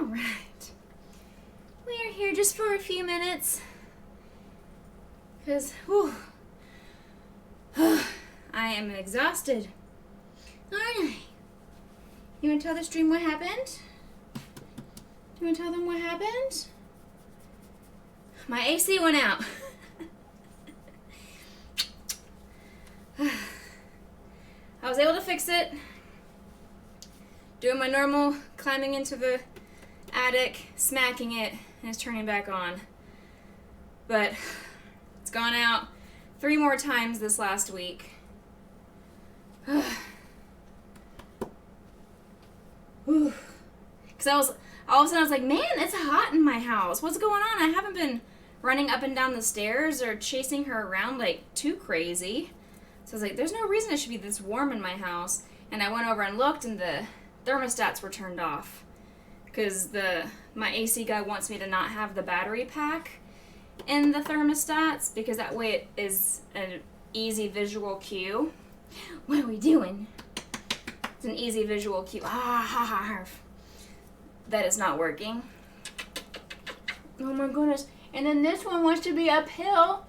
Alright. We are here just for a few minutes. Because, I am exhausted. Aren't I? You want to tell the stream what happened? You want to tell them what happened? My AC went out. I was able to fix it. Doing my normal climbing into the attic, smacking it, and it's turning back on. But it's gone out 3 more times this last week. Because all of a sudden I was like, man, it's hot in my house. What's going on? I haven't been running up and down the stairs or chasing her around like too crazy. So I was like, there's no reason it should be this warm in my house. And I went over and looked, and the thermostats were turned off. Because my AC guy wants me to not have the battery pack in the thermostats, because that way it is an easy visual cue. What are we doing? It's an easy visual cue. That is not working. Oh my goodness. And then this one wants to be uphill.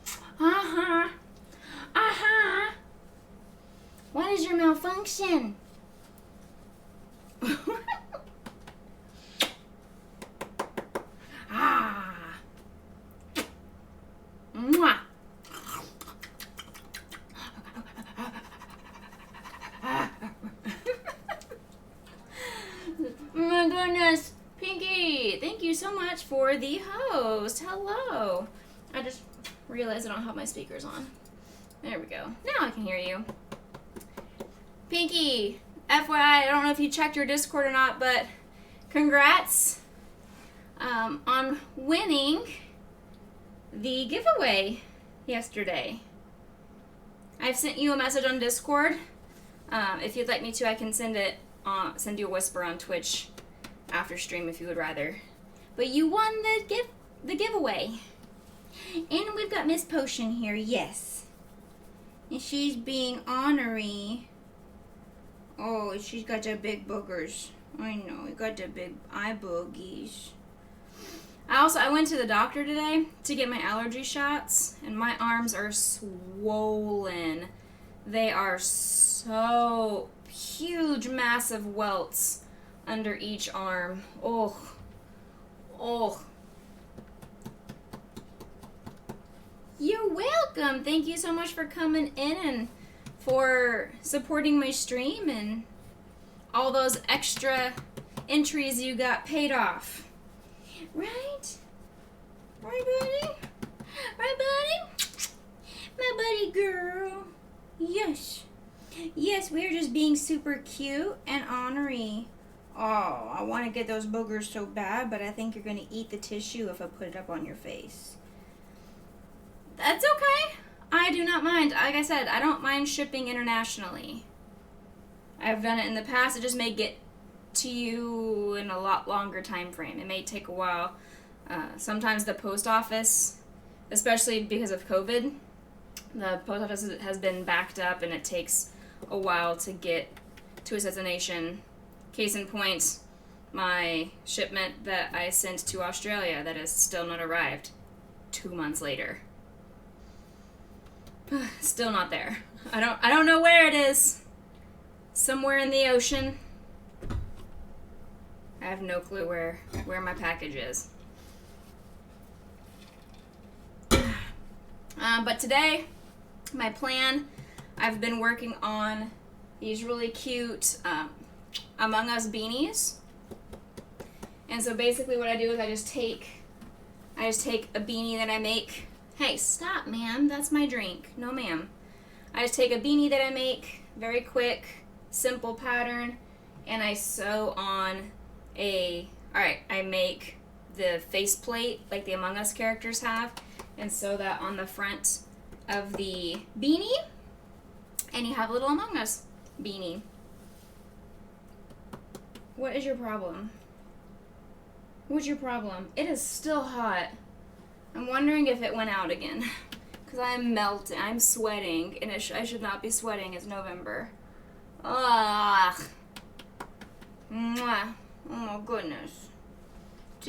What is your malfunction? Mwah. Oh my goodness. Pinky, thank you so much for the host. Hello. I just realized I don't have my speakers on. There we go. Now I can hear you. Pinky, FYI, I don't know if you checked your Discord or not, but congrats on winning the giveaway yesterday. I've sent you a message on Discord. If you'd like me to, I can send you a whisper on Twitch after stream if you would rather. But you won the giveaway. And we've got Miss Potion here, yes. And she's being honorary. Oh, she's got the big boogers. I know, you got the big eye boogies. I went to the doctor today to get my allergy shots, and my arms are swollen. They are so huge, massive welts under each arm. Oh. You're welcome. Thank you so much for coming in and for supporting my stream, and all those extra entries you got paid off. Right? Right, buddy? Right, buddy? My buddy girl. Yes. Yes, we're just being super cute and honorary. Oh, I want to get those boogers so bad, but I think you're going to eat the tissue if I put it up on your face. That's okay. I do not mind. Like I said, I don't mind shipping internationally. I've done it in the past. It just may get to you in a lot longer time frame. It may take a while. Sometimes the post office, especially because of COVID, the post office has been backed up, and it takes a while to get to its destination. Case in point, my shipment that I sent to Australia that has still not arrived 2 months later. Still not there. I don't know where it is. Somewhere in the ocean. I have no clue where my package is. But today, my plan, I've been working on these really cute Among Us beanies. And so basically what I do is I just take a beanie that I make. Hey, stop, ma'am. That's my drink. No, ma'am. I just take a beanie that I make, very quick, simple pattern, and I sew on I make the faceplate like the Among Us characters have, and sew that on the front of the beanie, and you have a little Among Us beanie. What is your problem? What's your problem? It is still hot. I'm wondering if it went out again. Because I'm melting. I'm sweating. And I should not be sweating. It's November. Ugh. Mwah. Oh my goodness.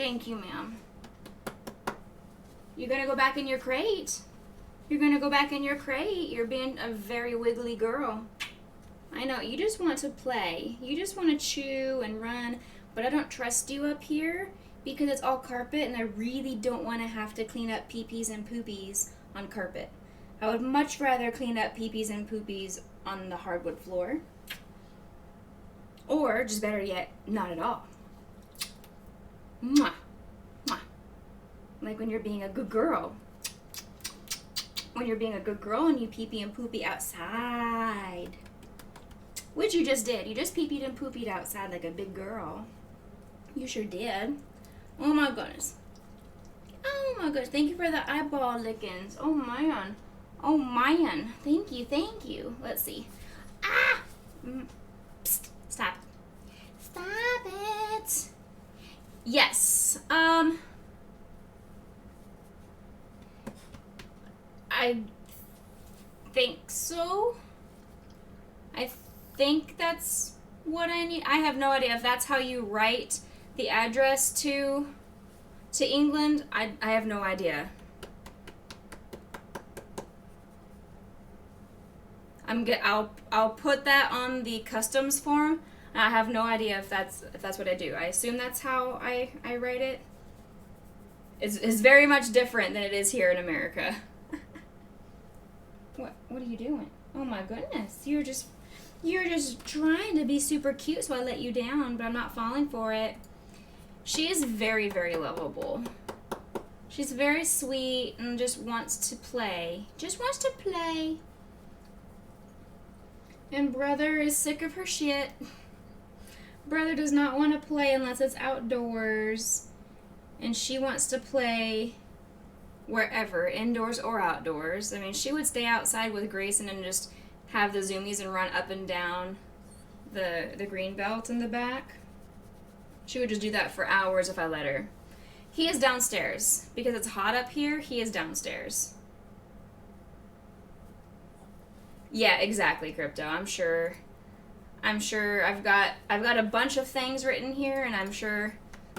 Thank you, ma'am. You're gonna go back in your crate. You're gonna go back in your crate. You're being a very wiggly girl. I know, you just want to play. You just want to chew and run, but I don't trust you up here because it's all carpet and I really don't want to have to clean up peepees and poopies on carpet. I would much rather clean up peepees and poopies on the hardwood floor. Or, just better yet, not at all. Mwah. Mwah. Like when you're being a good girl. When you're being a good girl and you pee-pee and poopy outside. Which you just did. You just pee-peed and poopied outside like a big girl. You sure did. Oh my goodness. Oh my goodness. Thank you for the eyeball lickings. Oh man. Oh man. Thank you. Thank you. Let's see. Ah! Psst. Stop. Stop it. Yes. I think so. I think that's what I need. I have no idea if that's how you write the address to England. I have no idea. I'll put that on the customs form. I have no idea if that's what I do. I assume that's how I write it. It's very much different than it is here in America. What are you doing? Oh my goodness. You're just trying to be super cute, so I let you down, but I'm not falling for it. She is very, very lovable. She's very sweet and just wants to play. Just wants to play. And Brother is sick of her shit. Brother does not want to play unless it's outdoors. And she wants to play wherever, indoors or outdoors. I mean, she would stay outside with Grayson and just have the zoomies and run up and down the green belt in the back. She would just do that for hours if I let her. He is downstairs. Because it's hot up here, he is downstairs. Yeah, exactly, Crypto. I'm sure I've got a bunch of things written here, and I'm sure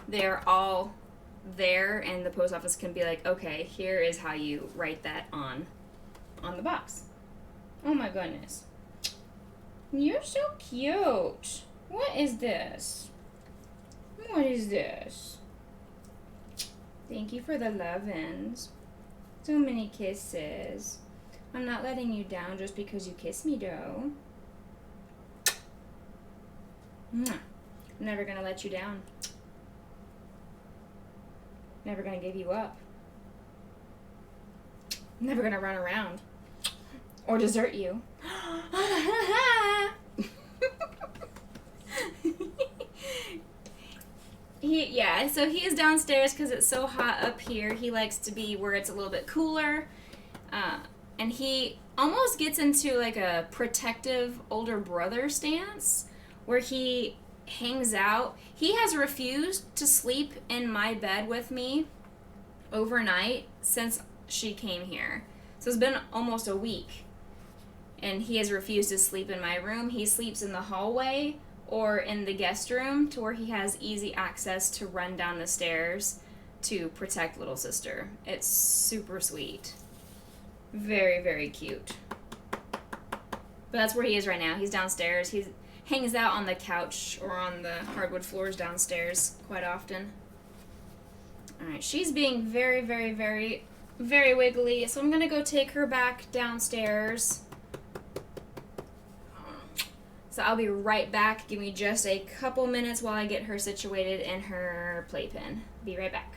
they're all there, and the post office can be like, okay, here is how you write that on the box. Oh my goodness. You're so cute. What is this? What is this? Thank you for the love-ins. So many kisses. I'm not letting you down just because you kiss me, though. I'm never gonna let you down. Never gonna give you up. Never gonna run around. Or desert you. So he is downstairs because it's so hot up here. He likes to be where it's a little bit cooler. And he almost gets into like a protective older brother stance where he hangs out. He has refused to sleep in my bed with me overnight since she came here. So it's been almost a week. And he has refused to sleep in my room. He sleeps in the hallway or in the guest room to where he has easy access to run down the stairs to protect little sister. It's super sweet. Very, very cute. But that's where he is right now. He's downstairs. He hangs out on the couch or on the hardwood floors downstairs quite often. Alright, she's being very, very, very, very wiggly. So I'm going to go take her back downstairs. So I'll be right back. Give me just a couple minutes while I get her situated in her playpen. Be right back.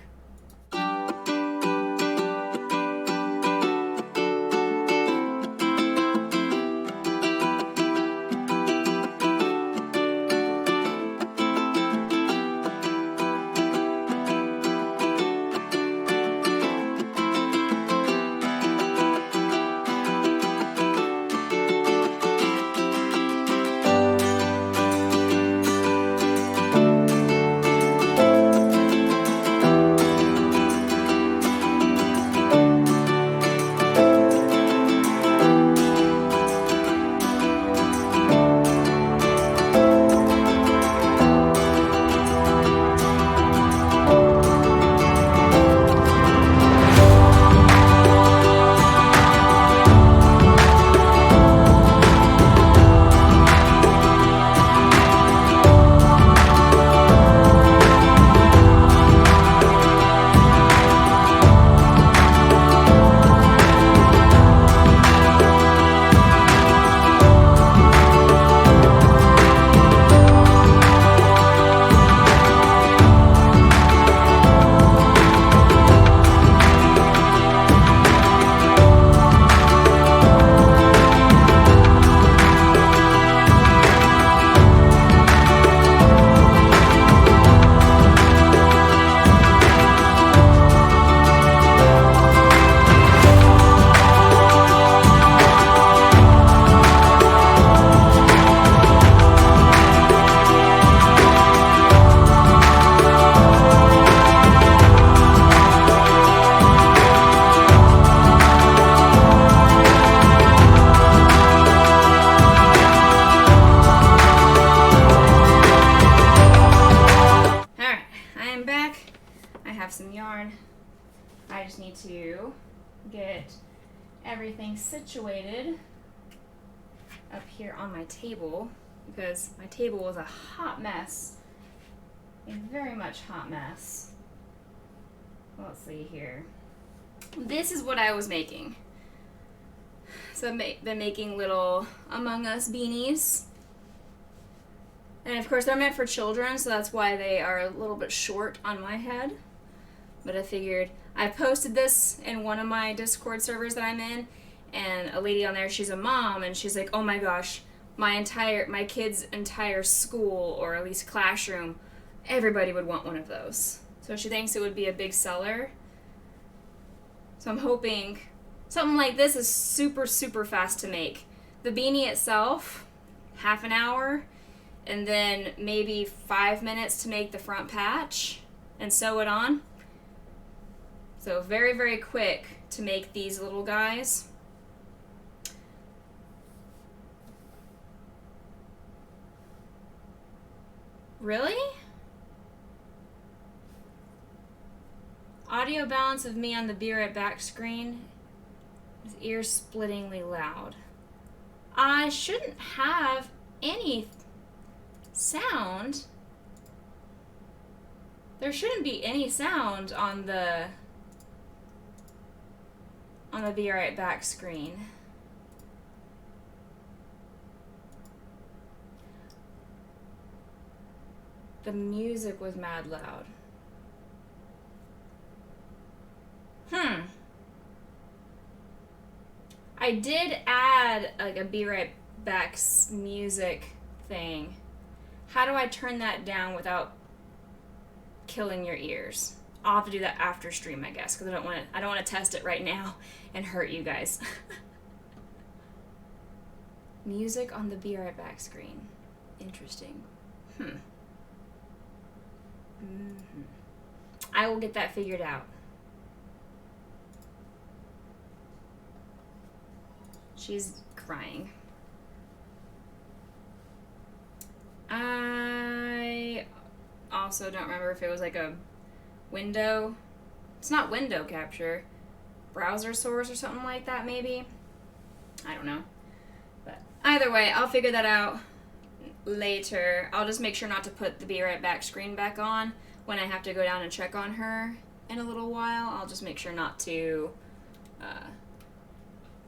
just need to get everything situated up here on my table, because my table was a hot mess. A very much hot mess. Let's see here. This is what I was making. So I've been making little Among Us beanies. And of course they're meant for children, so that's why they are a little bit short on my head. But I figured, I posted this in one of my Discord servers that I'm in, and a lady on there, she's a mom, and she's like, oh my gosh, my kid's entire school, or at least classroom, everybody would want one of those. So she thinks it would be a big seller. So I'm hoping something like this is super, super fast to make. The beanie itself, half an hour, and then maybe 5 minutes to make the front patch and sew it on. So very, very quick to make these little guys. Really? Audio balance of me on the Be Right Back screen is ear-splittingly loud. I shouldn't have any sound. There shouldn't be any sound on the Be Right Back screen. The music was mad loud. I did add like a Be Right Back's music thing. How do I turn that down without killing your ears? I'll have to do that after stream, I guess, because I don't want to test it right now and hurt you guys. Music on the Be Right Back screen. Interesting. I will get that figured out. She's crying. I also don't remember if it was like a window. It's not window capture. Browser source or something like that, maybe. I don't know. But either way, I'll figure that out later. I'll just make sure not to put the Be Right Back screen back on when I have to go down and check on her in a little while. I'll just make sure not to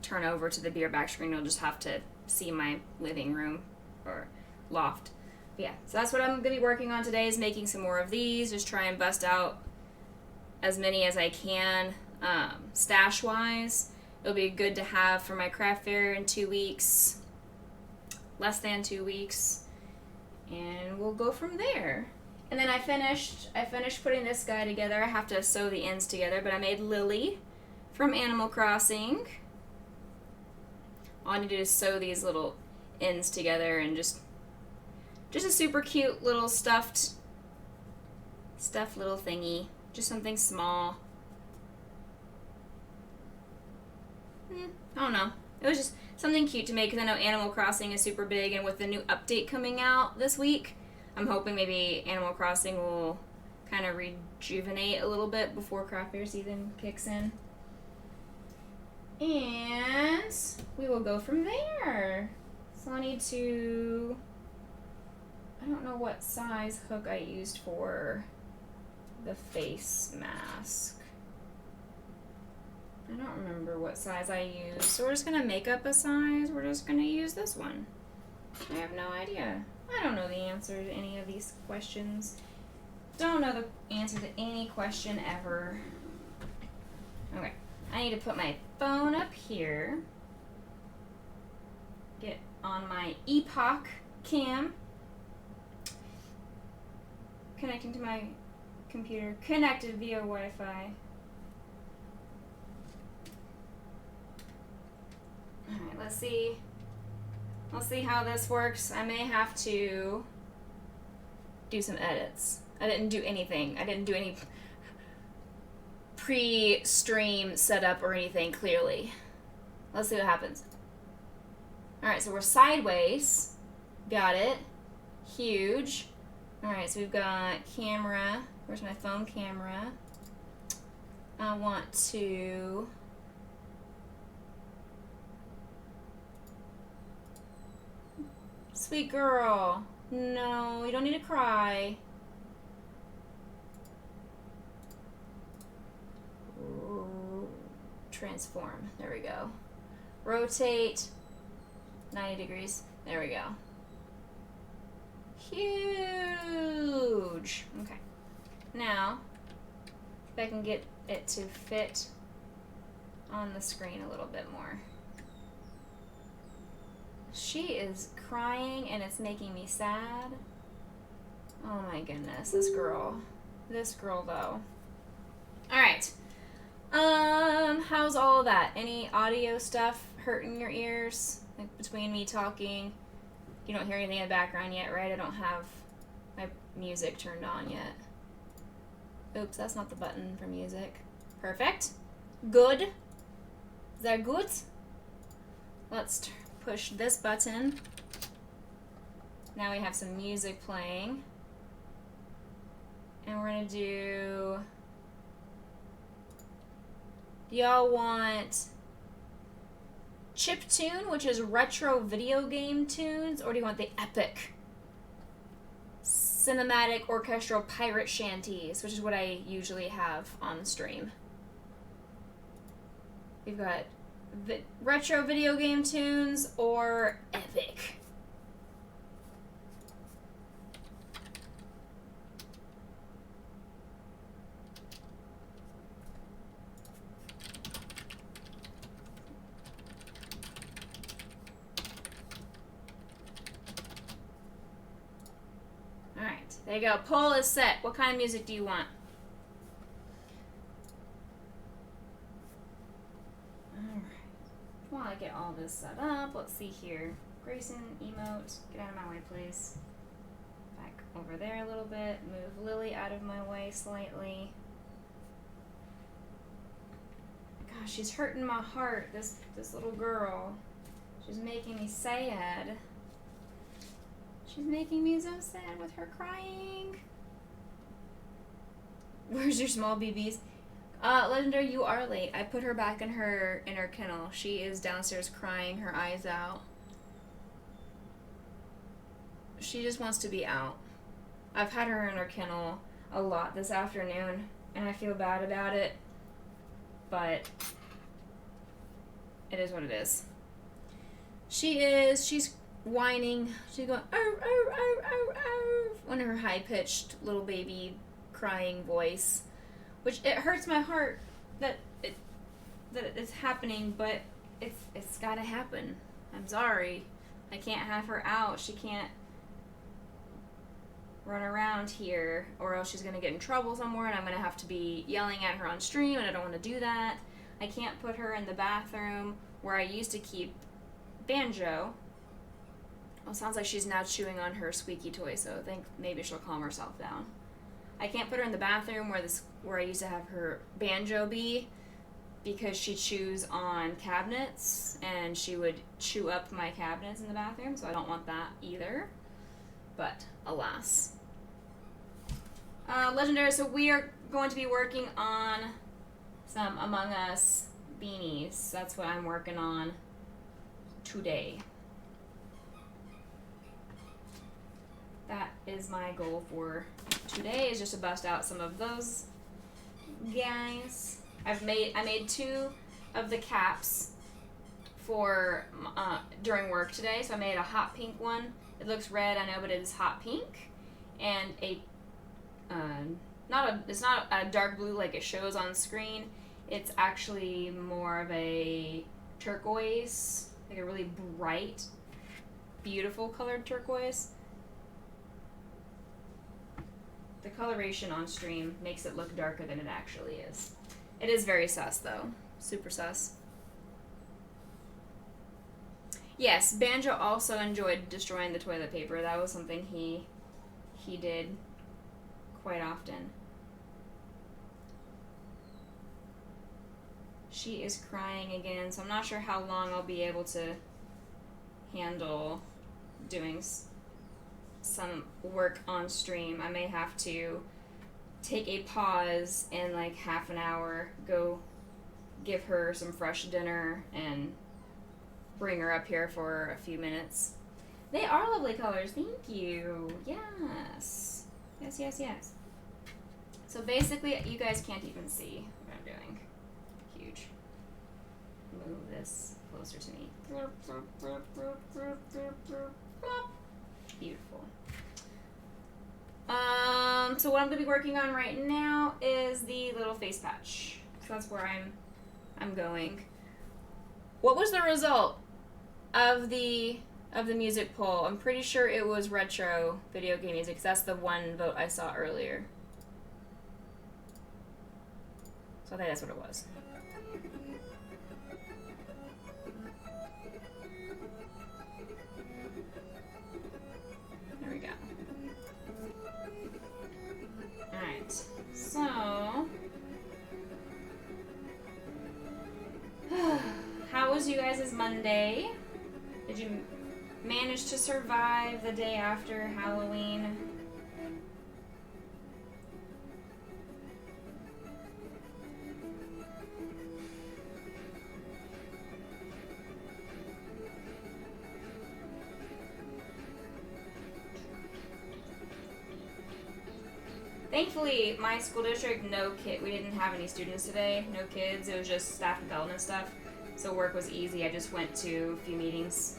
turn over to the Be Right Back screen. I'll just have to see my living room or loft. But yeah, so that's what I'm going to be working on today, is making some more of these. Just try and bust out as many as I can, stash-wise. It'll be good to have for my craft fair in 2 weeks. Less than 2 weeks. And we'll go from there. And then I finished putting this guy together. I have to sew the ends together, but I made Lily from Animal Crossing. All I need to do is sew these little ends together, and just a super cute little stuffed little thingy. Just something small. I don't know. It was just something cute to make, because I know Animal Crossing is super big, and with the new update coming out this week, I'm hoping maybe Animal Crossing will kind of rejuvenate a little bit before craft fair season kicks in. And we will go from there. So I need to... I don't know what size hook I used for the face mask. I don't remember what size I used. So we're just going to make up a size. We're just going to use this one. I have no idea. I don't know the answer to any of these questions. Don't know the answer to any question ever. Okay. I need to put my phone up here. Get on my Epoch cam. Connecting to my computer. Connected via Wi-Fi. Alright, let's see. Let's see how this works. I may have to do some edits. I didn't do anything. I didn't do any pre-stream setup or anything, clearly. Let's see what happens. Alright, so we're sideways. Got it. Huge. Alright, so we've got camera. Where's my phone camera? I want to sweet girl. No, you don't need to cry. Transform. There we go. Rotate 90 degrees. There we go. Huge. Okay. Now, if I can get it to fit on the screen a little bit more. She is crying and it's making me sad. Oh my goodness, this girl. This girl though. Alright. How's all of that? Any audio stuff hurting your ears? Like between me talking? You don't hear anything in the background yet, right? I don't have my music turned on yet. Oops, that's not the button for music. Perfect. Good. Is that good? Let's push this button. Now we have some music playing. And we're gonna do y'all want chiptune, which is retro video game tunes, or do you want the epic cinematic orchestral pirate shanties, which is what I usually have on stream? We've got retro video game tunes or epic. There you go. Poll is set. What kind of music do you want? Alright. While I get all this set up, let's see here. Grayson, emote. Get out of my way, please. Back over there a little bit. Move Lily out of my way slightly. Gosh, she's hurting my heart, this little girl. She's making me sad. She's making me so sad with her crying. Where's your small BBs? Legendary, you are late. I put her back in her kennel. She is downstairs crying her eyes out. She just wants to be out. I've had her in her kennel a lot this afternoon, and I feel bad about it, but it is what it is. She's whining. She's going, arr, arr, arr, arr, arr, in her high-pitched little baby crying voice, which it hurts my heart that it's happening, but it's gotta happen. I'm sorry. I can't have her out. She can't run around here, or else she's gonna get in trouble somewhere, and I'm gonna have to be yelling at her on stream, and I don't want to do that. I can't put her in the bathroom where I used to keep Banjo. Well, it sounds like she's now chewing on her squeaky toy, so I think maybe she'll calm herself down. I can't put her in the bathroom where I used to have her Banjo be, because she chews on cabinets, and she would chew up my cabinets in the bathroom, so I don't want that either. But, alas. Legendary, so we are going to be working on some Among Us beanies. That's what I'm working on today. That is my goal for today, is just to bust out some of those guys. I made 2 of the caps for during work today. So I made a hot pink one. It looks red, I know, but it is hot pink, and it's not a dark blue like it shows on screen. It's actually more of a turquoise, like a really bright, beautiful colored turquoise. The coloration on stream makes it look darker than it actually is. It is very sus, though. Super sus. Yes, Banjo also enjoyed destroying the toilet paper. That was something he did quite often. She is crying again, so I'm not sure how long I'll be able to handle doing some work on stream. I may have to take a pause and like half an hour, go give her some fresh dinner and bring her up here for a few minutes. They are lovely colors. Thank you. Yes. Yes, yes, yes. So basically, you guys can't even see what I'm doing. Huge. Move this closer to me. Beautiful. So what I'm going to be working on right now is the little face patch. So that's where I'm going. What was the result of the music poll? I'm pretty sure it was retro video game music, 'cause that's the one vote I saw earlier. So I think that's what it was. There we go. Alright, so how was you guys' Monday? Did you manage to survive the day after Halloween? Thankfully, my school district, we didn't have any students today, no kids. It was just staff development stuff. So work was easy. I just went to a few meetings.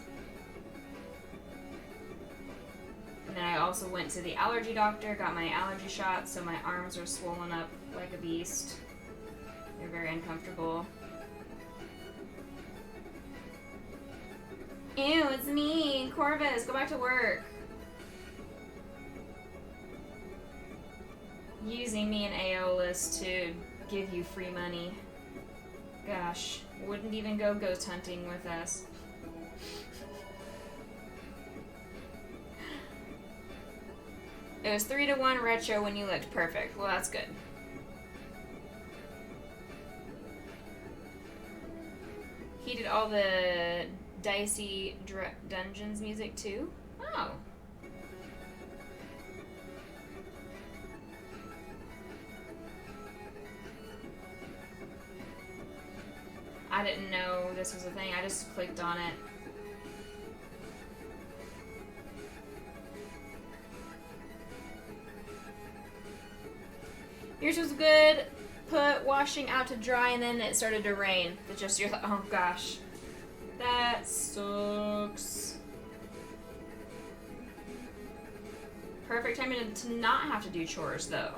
And then I also went to the allergy doctor, got my allergy shot, so my arms are swollen up like a beast. They're very uncomfortable. Ew, it's me. Corvus, go back to work. Using me and Aeolus to give you free money. Gosh, wouldn't even go ghost hunting with us. It was 3-1 retro when you looked perfect. Well, that's good. He did all the Dicey Dungeons music too? Oh. I didn't know this was a thing. I just clicked on it. Yours was good. Put washing out to dry, and then it started to rain. It just, you're like, oh gosh. That sucks. Perfect time to not have to do chores, though.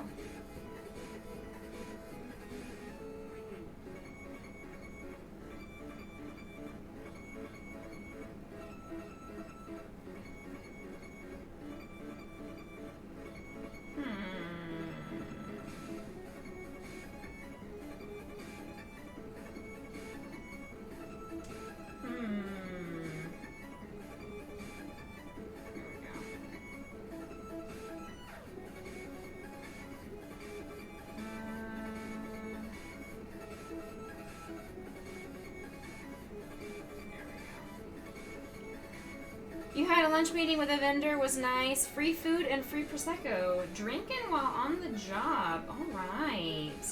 You had a lunch meeting with a vendor, was nice. Free food and free Prosecco. Drinking while on the job. Alright.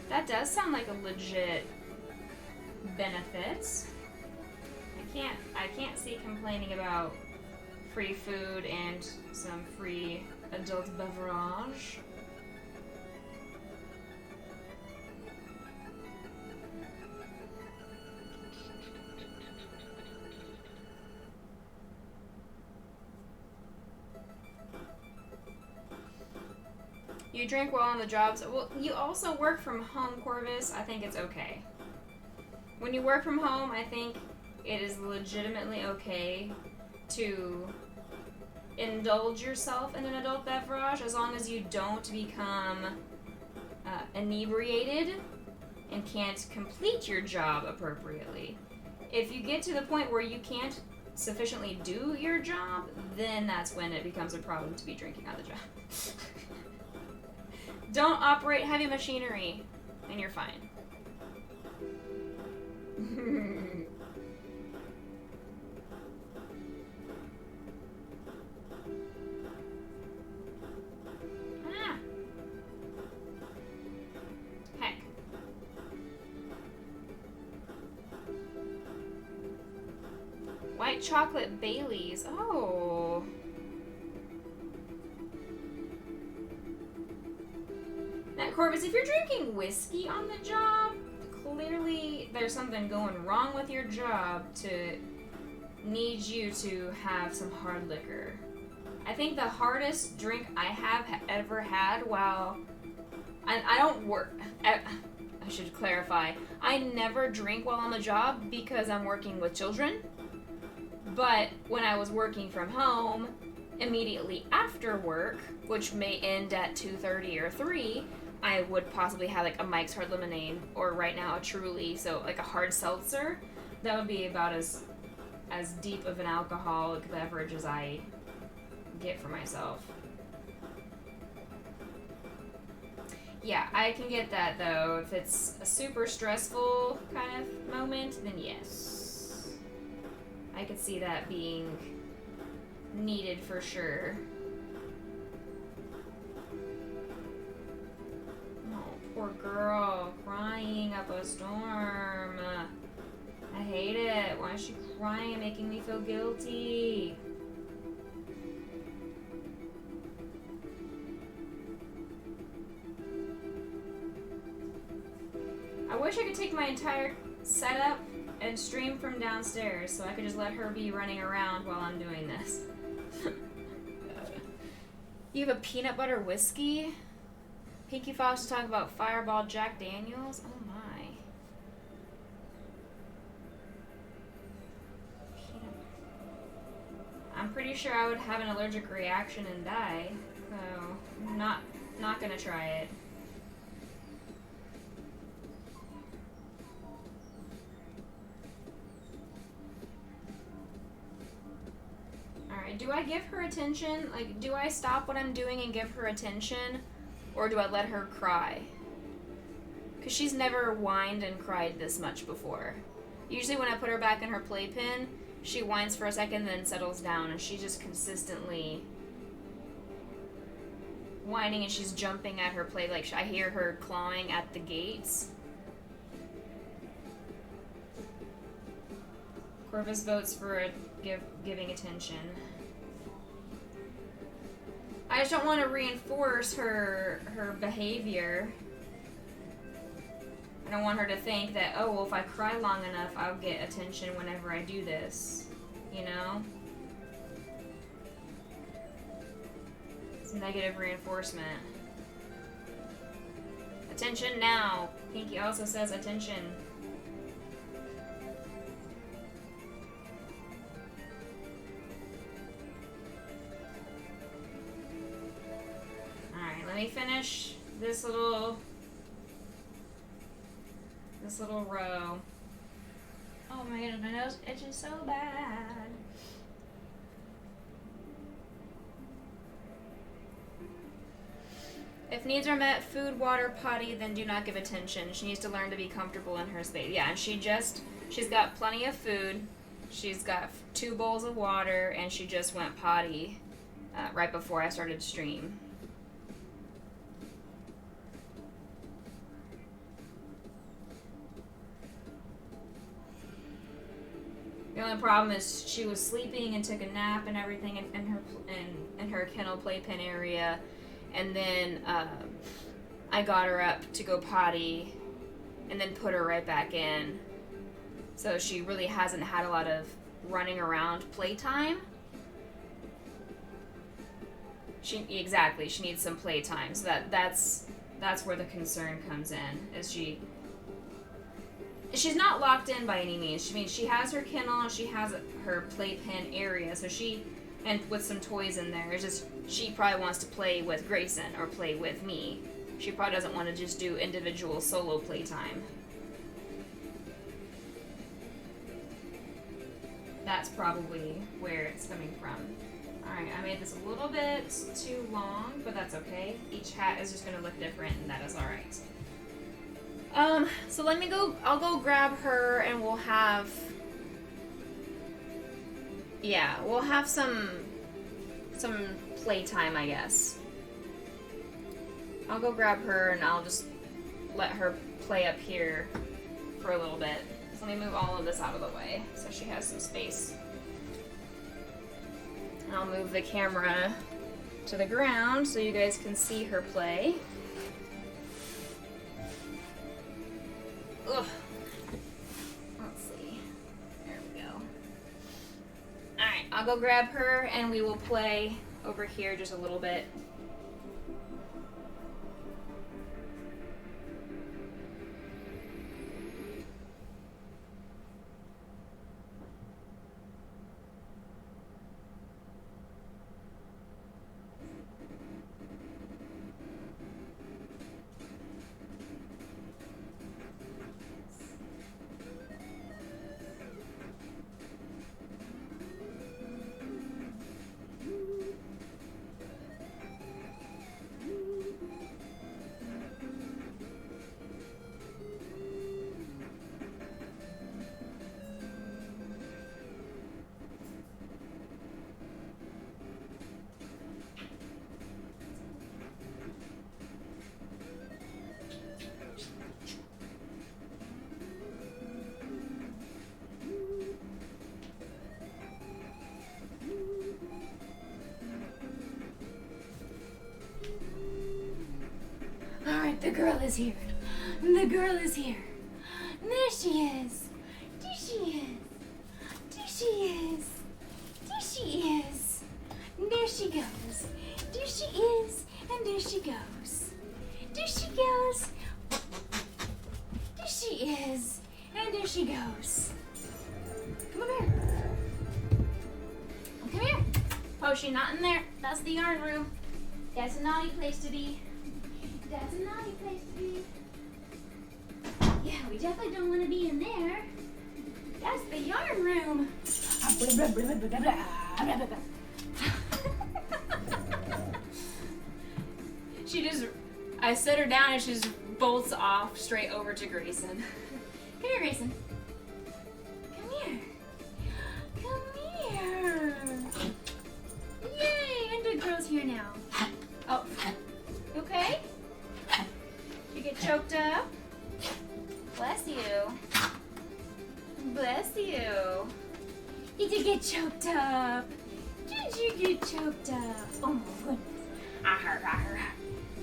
That does sound like a legit benefit. I can't see complaining about free food and some free adult beverage. You drink while on the jobs. Well, you also work from home, Corvus. I think it's okay. When you work from home, I think it is legitimately okay to indulge yourself in an adult beverage as long as you don't become inebriated and can't complete your job appropriately. If you get to the point where you can't sufficiently do your job, then that's when it becomes a problem to be drinking on the job. Don't operate heavy machinery, and you're fine. white chocolate Baileys. Oh. Now, Corvus, if you're drinking whiskey on the job, clearly there's something going wrong with your job to need you to have some hard liquor. I think the hardest drink I have ever had while... I don't work... I should clarify. I never drink while on the job because I'm working with children. But when I was working from home, immediately after work, which may end at 2:30 or 3, I would possibly have like a Mike's Hard Lemonade, or right now a Truly, so like a hard seltzer. That would be about as deep of an alcoholic beverage as I get for myself. Yeah, I can get that though. If it's a super stressful kind of moment, then yes. I could see that being needed for sure. Oh, poor girl, crying up a storm. I hate it. Why is she crying and making me feel guilty? I wish I could take my entire setup and stream from downstairs so I could just let her be running around while I'm doing this. You have a peanut butter whiskey? Pinky Fox is talking about Fireball Jack Daniels? Oh my. I'm pretty sure I would have an allergic reaction and die, so I'm not gonna try it. Alright, do I give her attention? Like, do I stop what I'm doing and give her attention? Or do I let her cry? Because she's never whined and cried this much before. Usually when I put her back in her playpen, she whines for a second, then settles down, and she's just consistently whining, and she's jumping at her play. Like, I hear her clawing at the gates. Corvus votes for giving attention. I just don't want to reinforce her behavior. I don't want her to think that, oh, well, if I cry long enough, I'll get attention whenever I do this. You know? It's negative reinforcement. Attention now. Pinky also says attention. Alright, let me finish this little row. Oh my goodness, my nose itches so bad. If needs are met, food, water, potty, then do not give attention. She needs to learn to be comfortable in her space. Yeah, and she's got plenty of food. She's got 2 bowls of water, and she just went potty right before I started to stream. The only problem is she was sleeping and took a nap and everything in her kennel playpen area, and then I got her up to go potty, and then put her right back in. So she really hasn't had a lot of running around playtime. She needs some playtime. So that's where the concern comes in. Is she's not locked in by any means. She has her kennel and she has her playpen area, so and with some toys in there. It's just she probably wants to play with Grayson or play with me. She probably doesn't want to just do individual solo playtime. That's probably where it's coming from. Alright, I made this a little bit too long, but that's okay. Each hat is just going to look different, and that is alright. So I'll go grab her, and we'll have some playtime, I guess. I'll go grab her, and I'll just let her play up here for a little bit. So let me move all of this out of the way, so she has some space. And I'll move the camera to the ground so you guys can see her play. Ugh. Let's see. There we go. Alright, I'll go grab her and we will play over here just a little bit. Alright, the girl is here. The girl is here. There she is. There she is. There she is. There she is. There she goes. There she is. And there she goes. There she goes. There she is. And there she goes. Come over here. Come here. Oh, she's not in there. That's the yarn room. That's a naughty place to be. That's a naughty place to be. Yeah, we definitely don't want to be in there. That's the yarn room. I set her down and she just bolts off straight over to Grayson. Come here, Grayson. Come here. Come here. Yay, and the girl's here now. Oh, okay? You get choked up? Bless you. Bless you. Did you get choked up? Did you get choked up? Oh my goodness. Arr, arr, arr.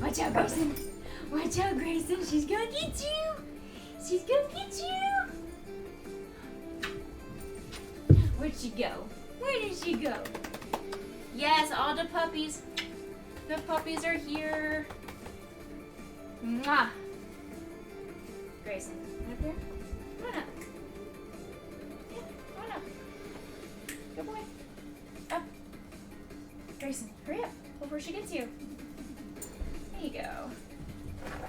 Watch out, Grayson. Watch out, Grayson. She's gonna get you. She's gonna get you. Where'd she go? Where did she go? Yes, all the puppies. The puppies are here. Mwah. Grayson, up here. Come on up. Yeah, come on up. Good boy. Up. Grayson, hurry up before she gets you. There you go.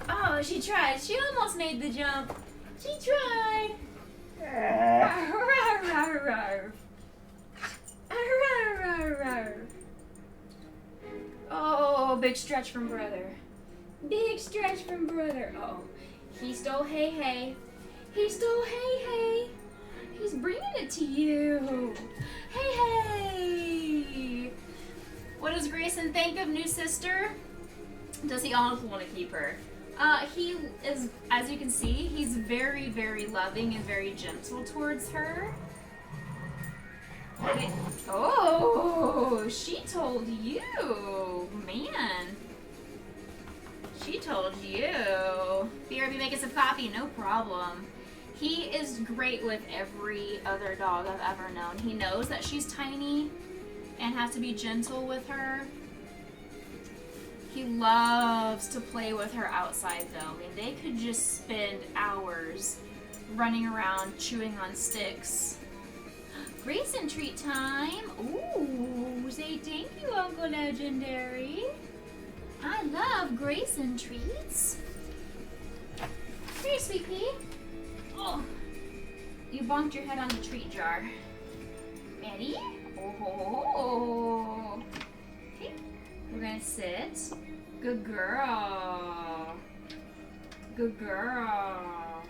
Oh, she tried. She almost made the jump. She tried. Rawr, rawr, rawr. Rawr, rawr, rawr. Oh, big stretch from brother. Big stretch from brother. Oh, he stole Hey Hey. He stole Hey Hey. He's bringing it to you. Hey Hey. What does Grayson think of new sister? Does he also want to keep her? He is, as you can see, he's very, very loving and very gentle towards her. Okay. Oh, she told you. Man. She told you. BRB making some coffee, no problem. He is great with every other dog I've ever known. He knows that she's tiny and has to be gentle with her. He loves to play with her outside though. I mean, they could just spend hours running around chewing on sticks. Grayson treat time. Ooh, say thank you, Uncle Legendary. I love Grayson treats. Here, sweet pea. Oh, you bonked your head on the treat jar. Ready? Oh. Okay, we're gonna sit. Good girl. Good girl.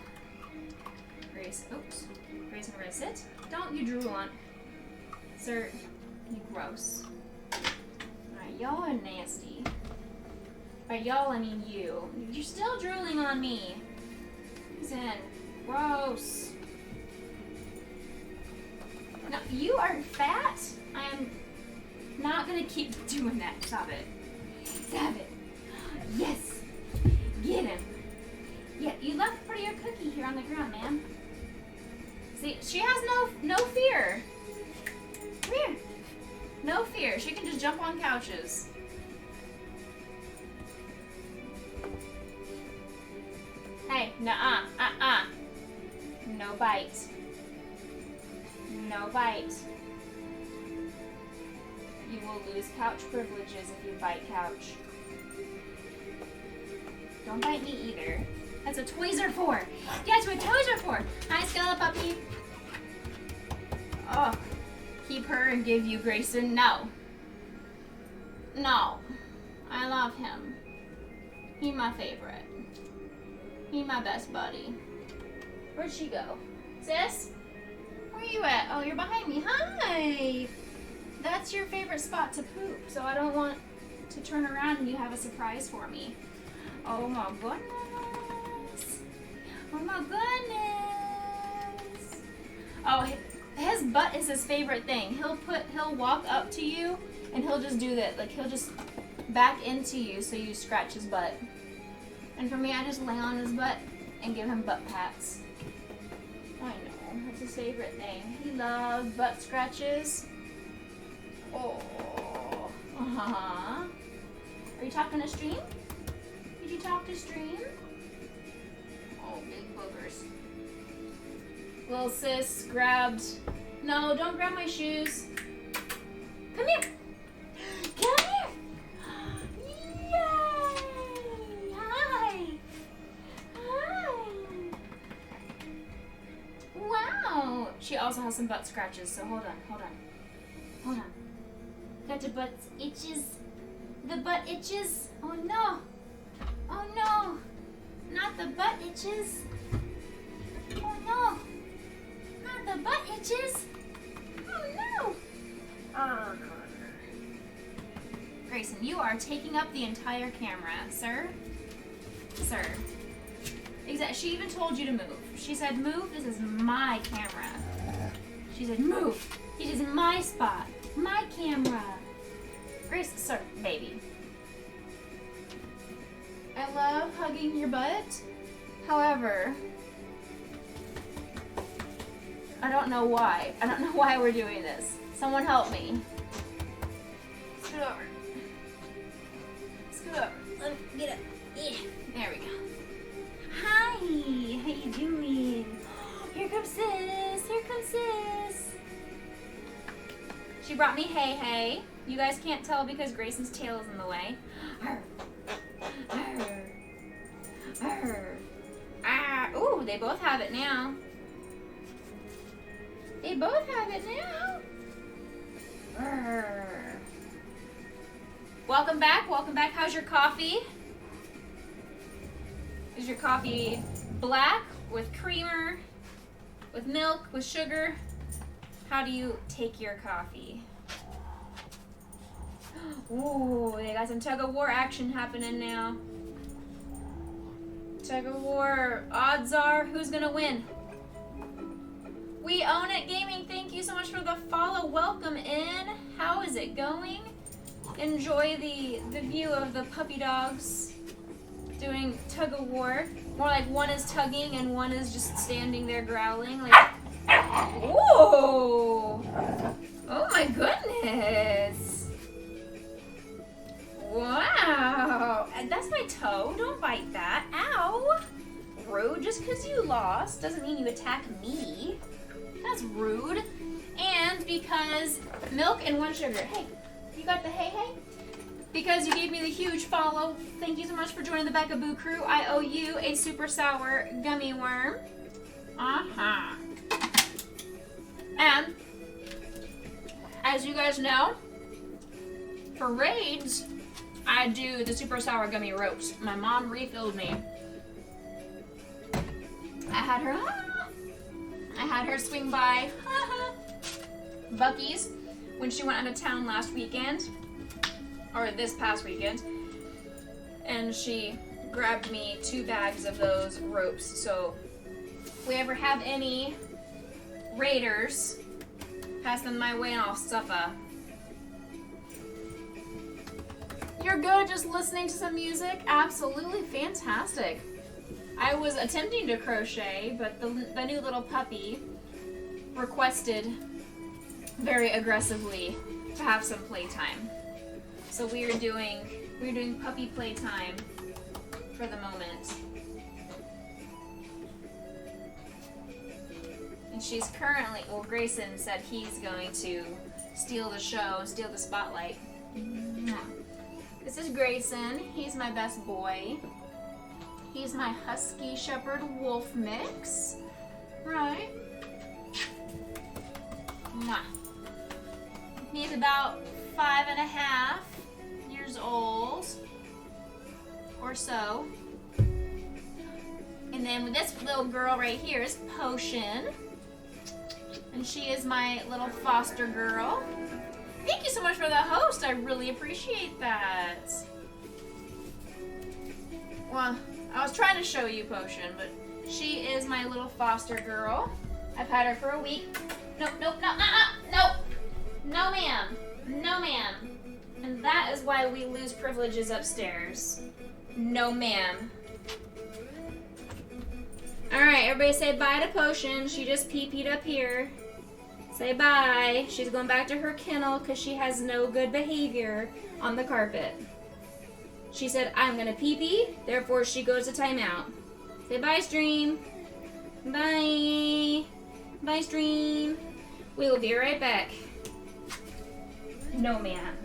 Grace, oops. Grayson, we're gonna sit. Don't you drool on. Sir, you gross. Alright, y'all are nasty. By y'all, I mean you. You're still drooling on me. Grayson, gross. No, you are fat. Not gonna keep doing that. Stop it. Stop it. Yes. Get him. Yeah, you left part of your cookie here on the ground, ma'am. See, she has no fear. Come here. No fear. She can just jump on couches. Hey, nuh-uh. No bite. No bite. You will lose couch privileges if you bite couch. Don't bite me either. That's what toys are for. Yeah, that's what toys are for. Hi, Skella puppy. Oh, keep her and give you Grayson. No. No. I love him. He's my favorite. He's my best buddy. Where'd she go? Sis? Where you at? Oh, you're behind me. Hi! That's your favorite spot to poop, so I don't want to turn around and you have a surprise for me. Oh my goodness. Oh my goodness. Oh, his butt is his favorite thing. He'll walk up to you and he'll just do that. Like he'll just back into you so you scratch his butt. And for me, I just lay on his butt and give him butt pats. I know, that's his favorite thing. He loves butt scratches. Oh. Uh-huh. Are you talking to Stream? Did you talk to Stream? Oh, big boogers. Little sis grabbed... No, don't grab my shoes. Come here. Come here. Yay. Hi. Hi. Wow. She also has some butt scratches, so hold on. Got your butt itches. The butt itches. Oh no. Oh no. Not the butt itches. Oh no. Not the butt itches. Oh no. Grayson, you are taking up the entire camera, sir. Sir. Exactly. She even told you to move. She said, move. This is my camera. She said, move. It is my spot. My camera. Grace, sir, baby. I love hugging your butt. However, I don't know why. I don't know why we're doing this. Someone help me. Scoot over. Scoot over. Let me get up. Yeah. There we go. Hi. How you doing? Here comes sis. Here comes sis. She brought me Hey Hey. You guys can't tell because Grayson's tail is in the way. Arr. Arr. Arr. Ah. Ooh, they both have it now. They both have it now. Arr. Welcome back. Welcome back. How's your coffee? Is your coffee black, with creamer, with milk, with sugar? How do you take your coffee? Ooh, they got some tug-of-war action happening now. Tug-of-war. Odds are, who's gonna win? We Own It Gaming, thank you so much for the follow. Welcome in. How is it going? Enjoy the view of the puppy dogs doing tug-of-war. More like one is tugging and one is just standing there growling. Like, whoa! Oh my goodness! Wow! That's my toe. Don't bite that. Ow! Rude. Just because you lost doesn't mean you attack me. That's rude. And because milk and one sugar. Hey, you got the Hey Hey? Because you gave me the huge follow. Thank you so much for joining the Becca Boo crew. I owe you a super sour gummy worm. Uh-huh. And as you guys know, for raids, I do the super sour gummy ropes. My mom refilled me. I had her swing by Buc-ee's when she went out of town last weekend, or this past weekend, and she grabbed me 2 bags of those ropes. So if we ever have any raiders, pass them my way and I'll stuff a You're good just listening to some music? Absolutely fantastic. I was attempting to crochet, but the new little puppy requested very aggressively to have some playtime. So we're doing puppy playtime for the moment. And she's currently, well, Grayson said he's going to steal the show, steal the spotlight. This is Grayson. He's my best boy. He's my Husky Shepherd Wolf mix. Right. Mwah. He's about 5.5 years old or so. And then this little girl right here is Potion. And she is my little foster girl. Thank you so much for the host. I really appreciate that. Well, I was trying to show you Potion, but she is my little foster girl. I've had her for a week. Nope, nope, no, nope. No, ma'am. No, ma'am. And that is why we lose privileges upstairs. No, ma'am. Alright, everybody say bye to Potion. She just pee-peed up here. Say bye. She's going back to her kennel because she has no good behavior on the carpet. She said, I'm going to pee-pee, therefore she goes to timeout. Say bye, stream. Bye. Bye, stream. We will be right back. No, ma'am.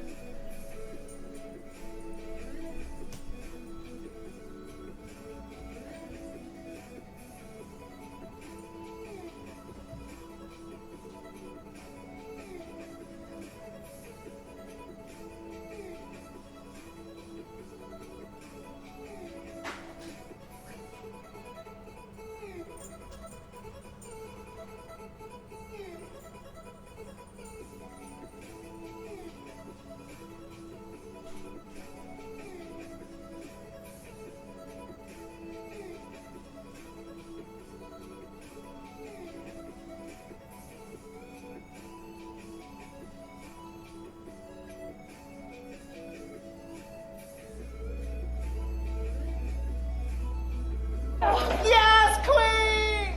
Yes, Queen!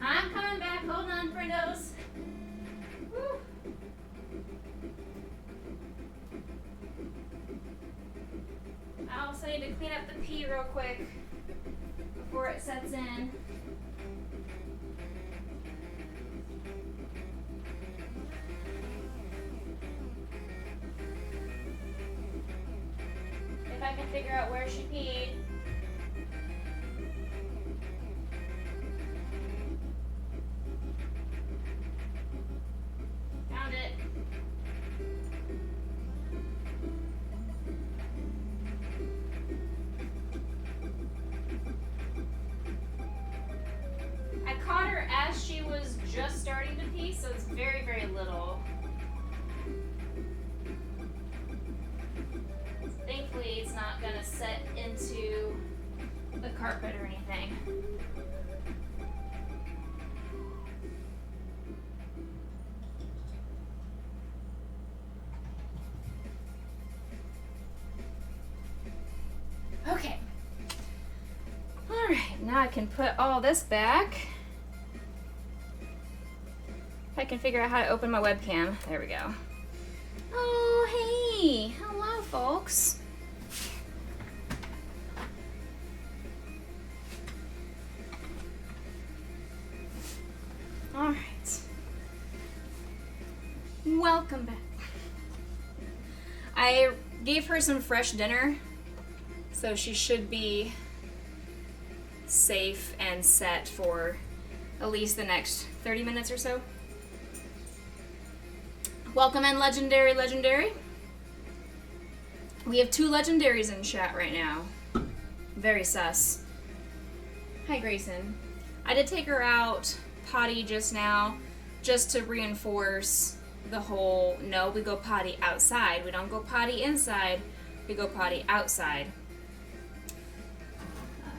I'm coming back. Hold on, friendos. Woo. I also need to clean up the pee real quick before it sets in. If I can figure out where she peed. puppy, so it's very, very little. Thankfully, it's not gonna set into the carpet or anything. Okay. Alright, now I can put all this back. If I can figure out how to open my webcam. There we go. Oh, hey! Hello, folks. Alright. Welcome back. I gave her some fresh dinner, so she should be safe and set for at least the next 30 minutes or so. Welcome in, Legendary. We have 2 Legendaries in chat right now. Very sus. Hi, Grayson. I did take her out potty just now, just to reinforce the whole, no, we go potty outside. We don't go potty inside, we go potty outside.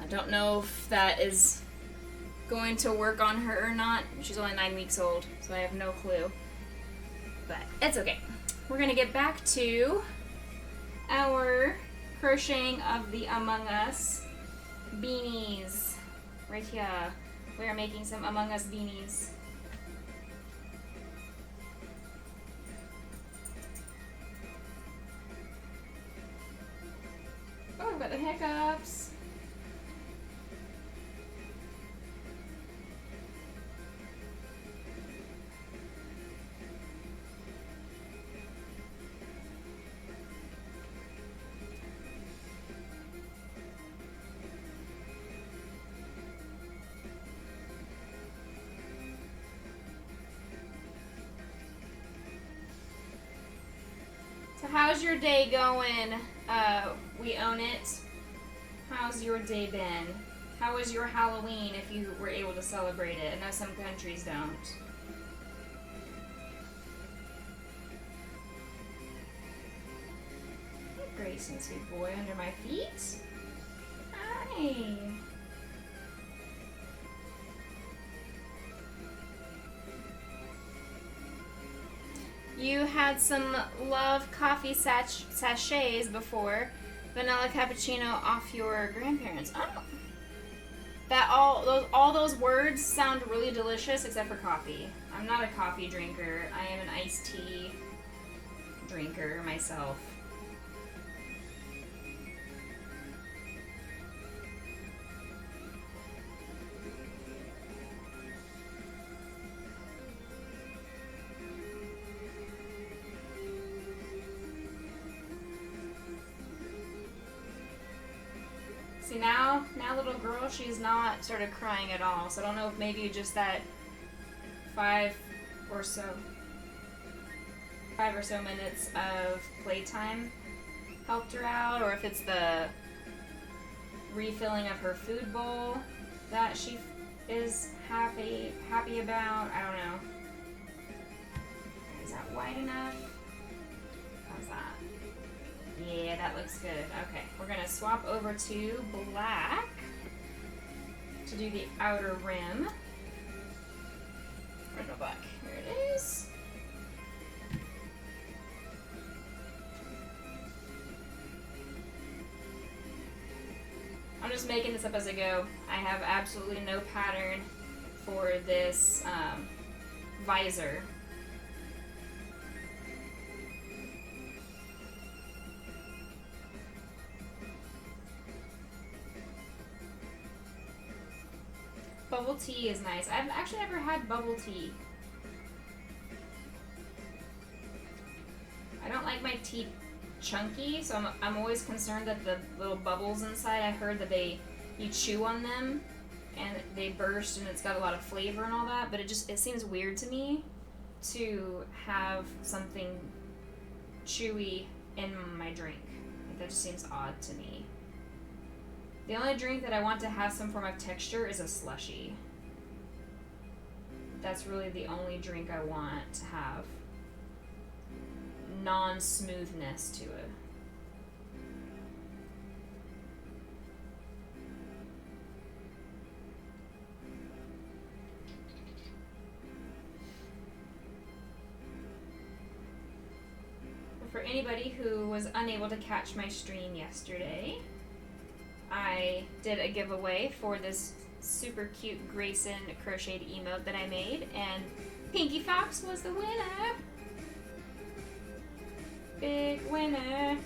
I don't know if that is going to work on her or not. She's only 9 weeks old, so I have no clue. But it's okay. We're gonna get back to our crocheting of the Among Us beanies. Right here. We are making some Among Us beanies. Oh, I've got the hiccups. So how's your day going? We own it. How's your day been? How was your Halloween if you were able to celebrate it? I know some countries don't. Grayson, sweet boy, under my feet. Hi. You had some Love coffee sachets before. Vanilla cappuccino off your grandparents. Oh. That all those words sound really delicious except for coffee. I'm not a coffee drinker. I am an iced tea drinker myself. See, now little girl, she's not started crying at all. So I don't know if maybe just that 5 or so minutes of playtime helped her out, or if it's the refilling of her food bowl that she is happy about. I don't know. Is that wide enough? How's that? Yeah, that looks good. Okay, we're gonna swap over to black to do the outer rim. Where's my black? Here it is. I'm just making this up as I go. I have absolutely no pattern for this visor. Bubble tea is nice. I've actually never had bubble tea. I don't like my tea chunky, so I'm always concerned that the little bubbles inside, I heard that you chew on them and they burst and it's got a lot of flavor and all that, but it seems weird to me to have something chewy in my drink. Like, that just seems odd to me. The only drink that I want to have some form of texture is a slushie. that's really the only drink I want to have non-smoothness to it. For anybody who was unable to catch my stream yesterday, I did a giveaway for this super cute Grayson crocheted emote that I made, and Pinky Fox was the winner. Big winner.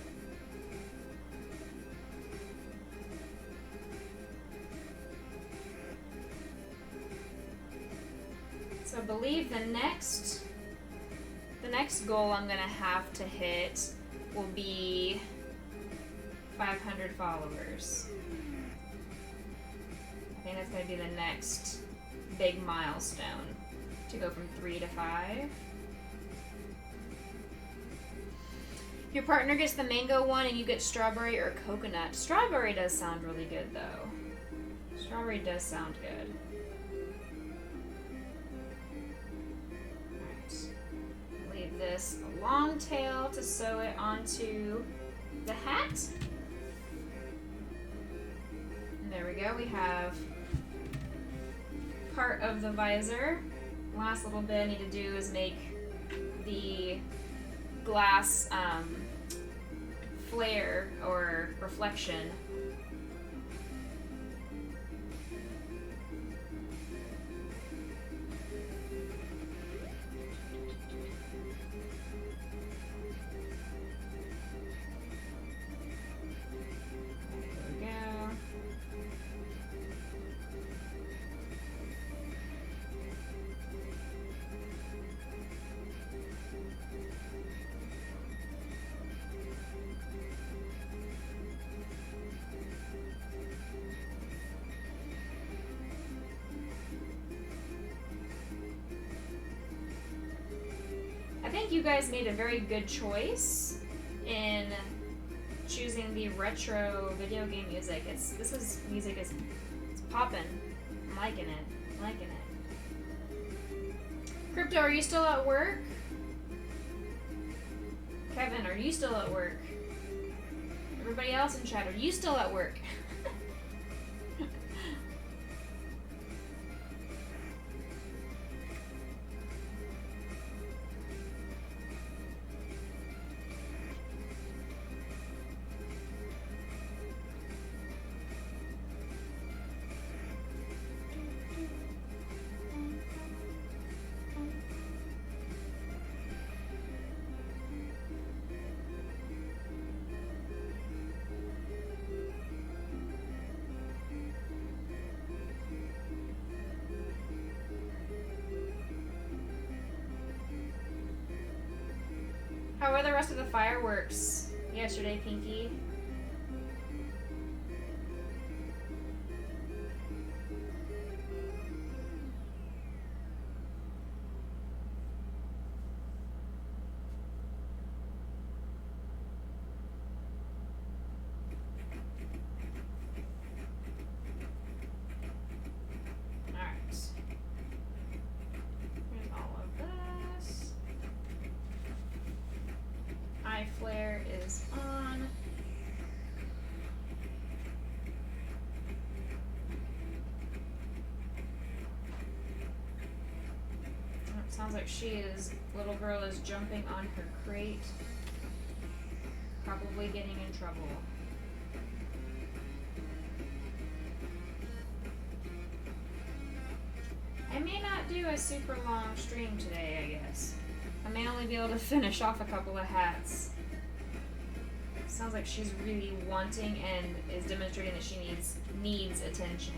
So I believe the next goal I'm gonna have to hit will be 500 followers. I think that's gonna be the next big milestone, to go from 3 to 5. Your partner gets the mango one and you get strawberry or coconut. Strawberry does sound really good though. Strawberry does sound good. This long tail to sew it onto the hat. And there we go. We have part of the visor. Last little bit I need to do is make the glass flare or reflection. I think you guys made a very good choice in choosing the retro video game music. This music is popping. I'm liking it. I'm liking it. Crypto, are you still at work? Kevin, are you still at work? Everybody else in chat, are you still at work? How were the rest of the fireworks yesterday, Pinky? Flare is on. Oh, it sounds like little girl is jumping on her crate, probably getting in trouble. I may not do a super long stream today, I guess. I may only be able to finish off a couple of hats. Sounds like she's really wanting and is demonstrating that she needs attention.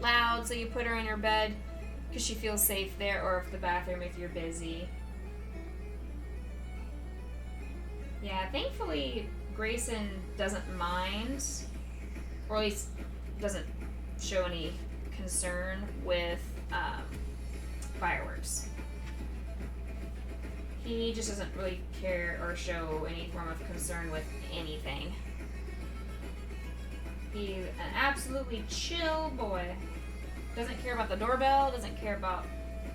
Loud, so you put her in her bed because she feels safe there, or if the bathroom if you're busy. Yeah, thankfully Grayson doesn't mind, or at least doesn't show any concern with fireworks. He just doesn't really care or show any form of concern with anything. He's an absolutely chill boy. Doesn't care about the doorbell, doesn't care about...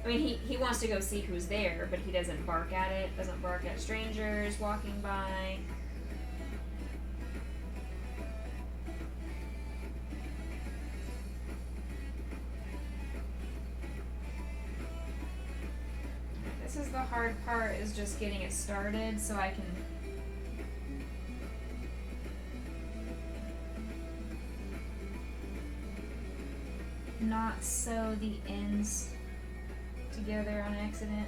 I mean, he wants to go see who's there, but he doesn't bark at it, doesn't bark at strangers walking by. This is the hard part, is just getting it started so I can... not sew the ends together on accident.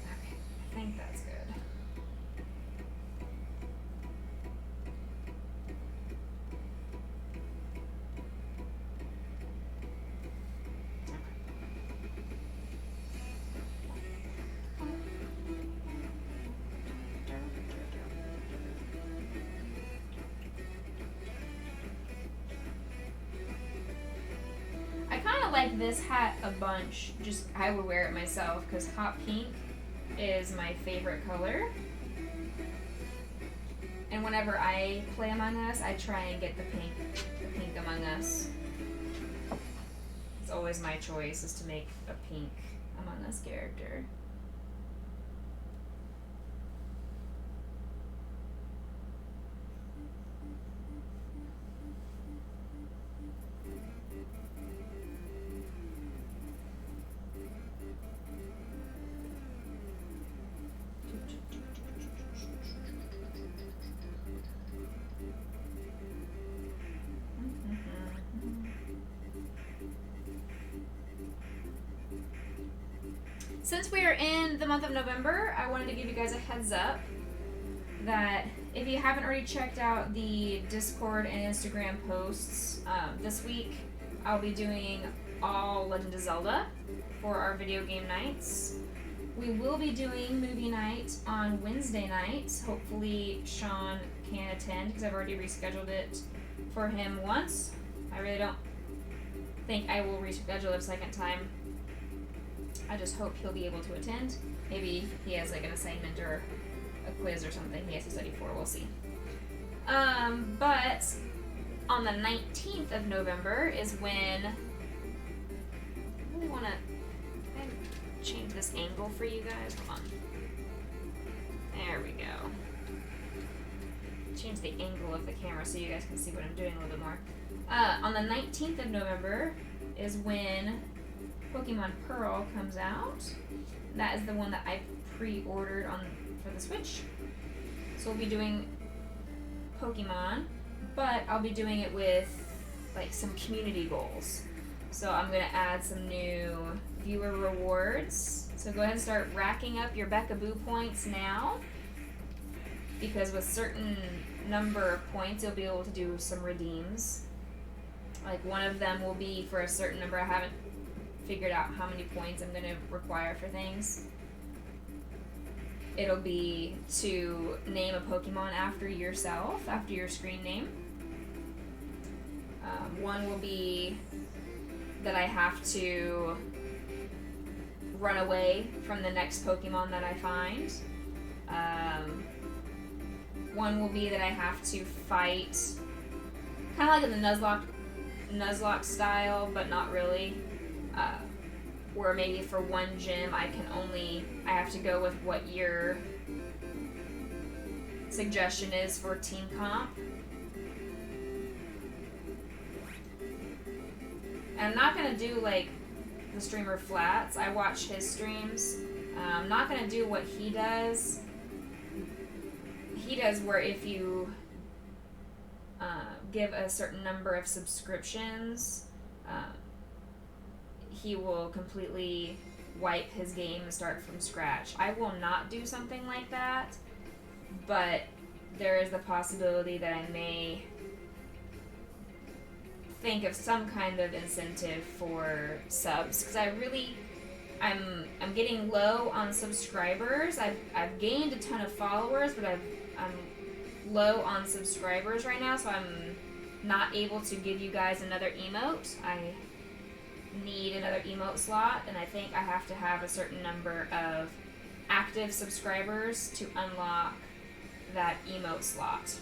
Okay, I think that's good. Like this hat a bunch, just I would wear it myself because hot pink is my favorite color, and whenever I play Among Us I try and get the pink Among Us. It's always my choice, is to make a pink Among Us character. Since we are in the month of November, I wanted to give you guys a heads up that if you haven't already checked out the Discord and Instagram posts, this week I'll be doing all Legend of Zelda for our video game nights. We will be doing movie night on Wednesday night. Hopefully Sean can attend because I've already rescheduled it for him once. I really don't think I will reschedule it a second time. I just hope he'll be able to attend. Maybe he has like an assignment or a quiz or something he has to study for. We'll see. But on the 19th of November is when... I really want to change this angle for you guys. Hold on. There we go. Change the angle of the camera so you guys can see what I'm doing a little bit more. On the 19th of November is when Pokemon Pearl comes out. That is the one that I pre-ordered for the Switch. So we'll be doing Pokemon, but I'll be doing it with like some community goals. So I'm gonna add some new viewer rewards. So go ahead and start racking up your Becka-Boo points now, because with certain number of points you'll be able to do some redeems. Like one of them will be for a certain number. I haven't figured out how many points I'm going to require for things. It'll be to name a Pokemon after yourself, after your screen name. One will be that I have to run away from the next Pokemon that I find. One will be that I have to fight, kind of like in the Nuzlocke style, but not really. Where maybe for one gym I have to go with what your suggestion is for team comp. And I'm not gonna do like the streamer Flats. I watch his streams. I'm not gonna do what he does. He does where if you give a certain number of subscriptions, he will completely wipe his game and start from scratch. I will not do something like that, but there is the possibility that I may think of some kind of incentive for subs, because I'm getting low on subscribers. I've gained a ton of followers, but I'm low on subscribers right now, so I'm not able to give you guys another emote. I need another emote slot, and I think I have to have a certain number of active subscribers to unlock that emote slot.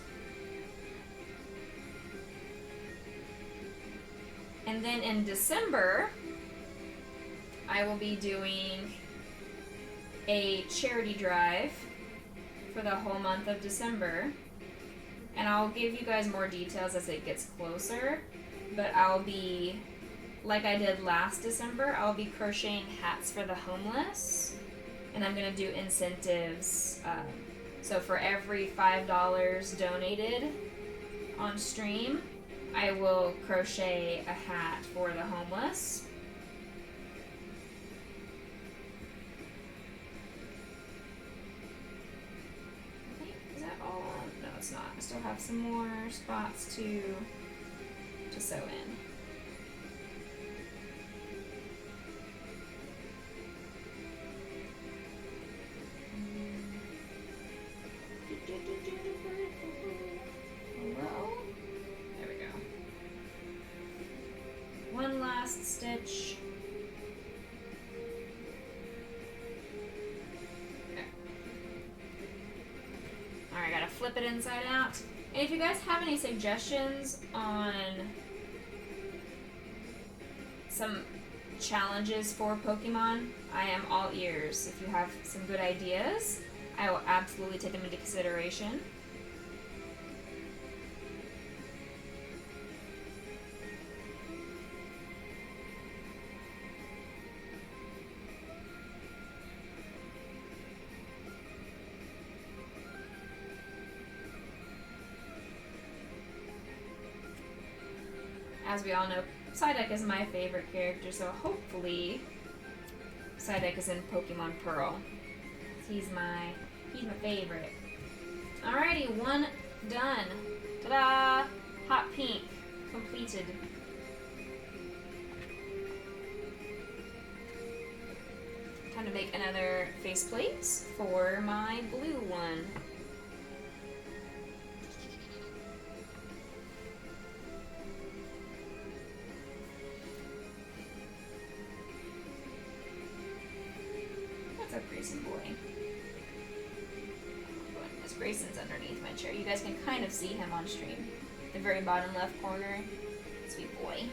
And then in December, I will be doing a charity drive for the whole month of December. And I'll give you guys more details as it gets closer. But I'll be, like I did last December, I'll be crocheting hats for the homeless. And I'm going to do incentives. So for every $5 donated on stream, I will crochet a hat for the homeless. Okay, is that all? No, it's not. I still have some more spots to sew in. Hello? There we go. One last stitch. Okay. Alright, gotta flip it inside out. And if you guys have any suggestions on some challenges for Pokemon, I am all ears. If you have some good ideas, I will absolutely take them into consideration. As we all know, Psyduck is my favorite character, so hopefully Psyduck is in Pokemon Pearl. He's my favorite. Alrighty, one done. Ta-da! Hot pink. Completed. Time to make another faceplate for my blue one. That's a Grayson boy. Miss Grayson's underneath my chair. You guys can kind of see him on stream. The very bottom left corner. Sweet boy.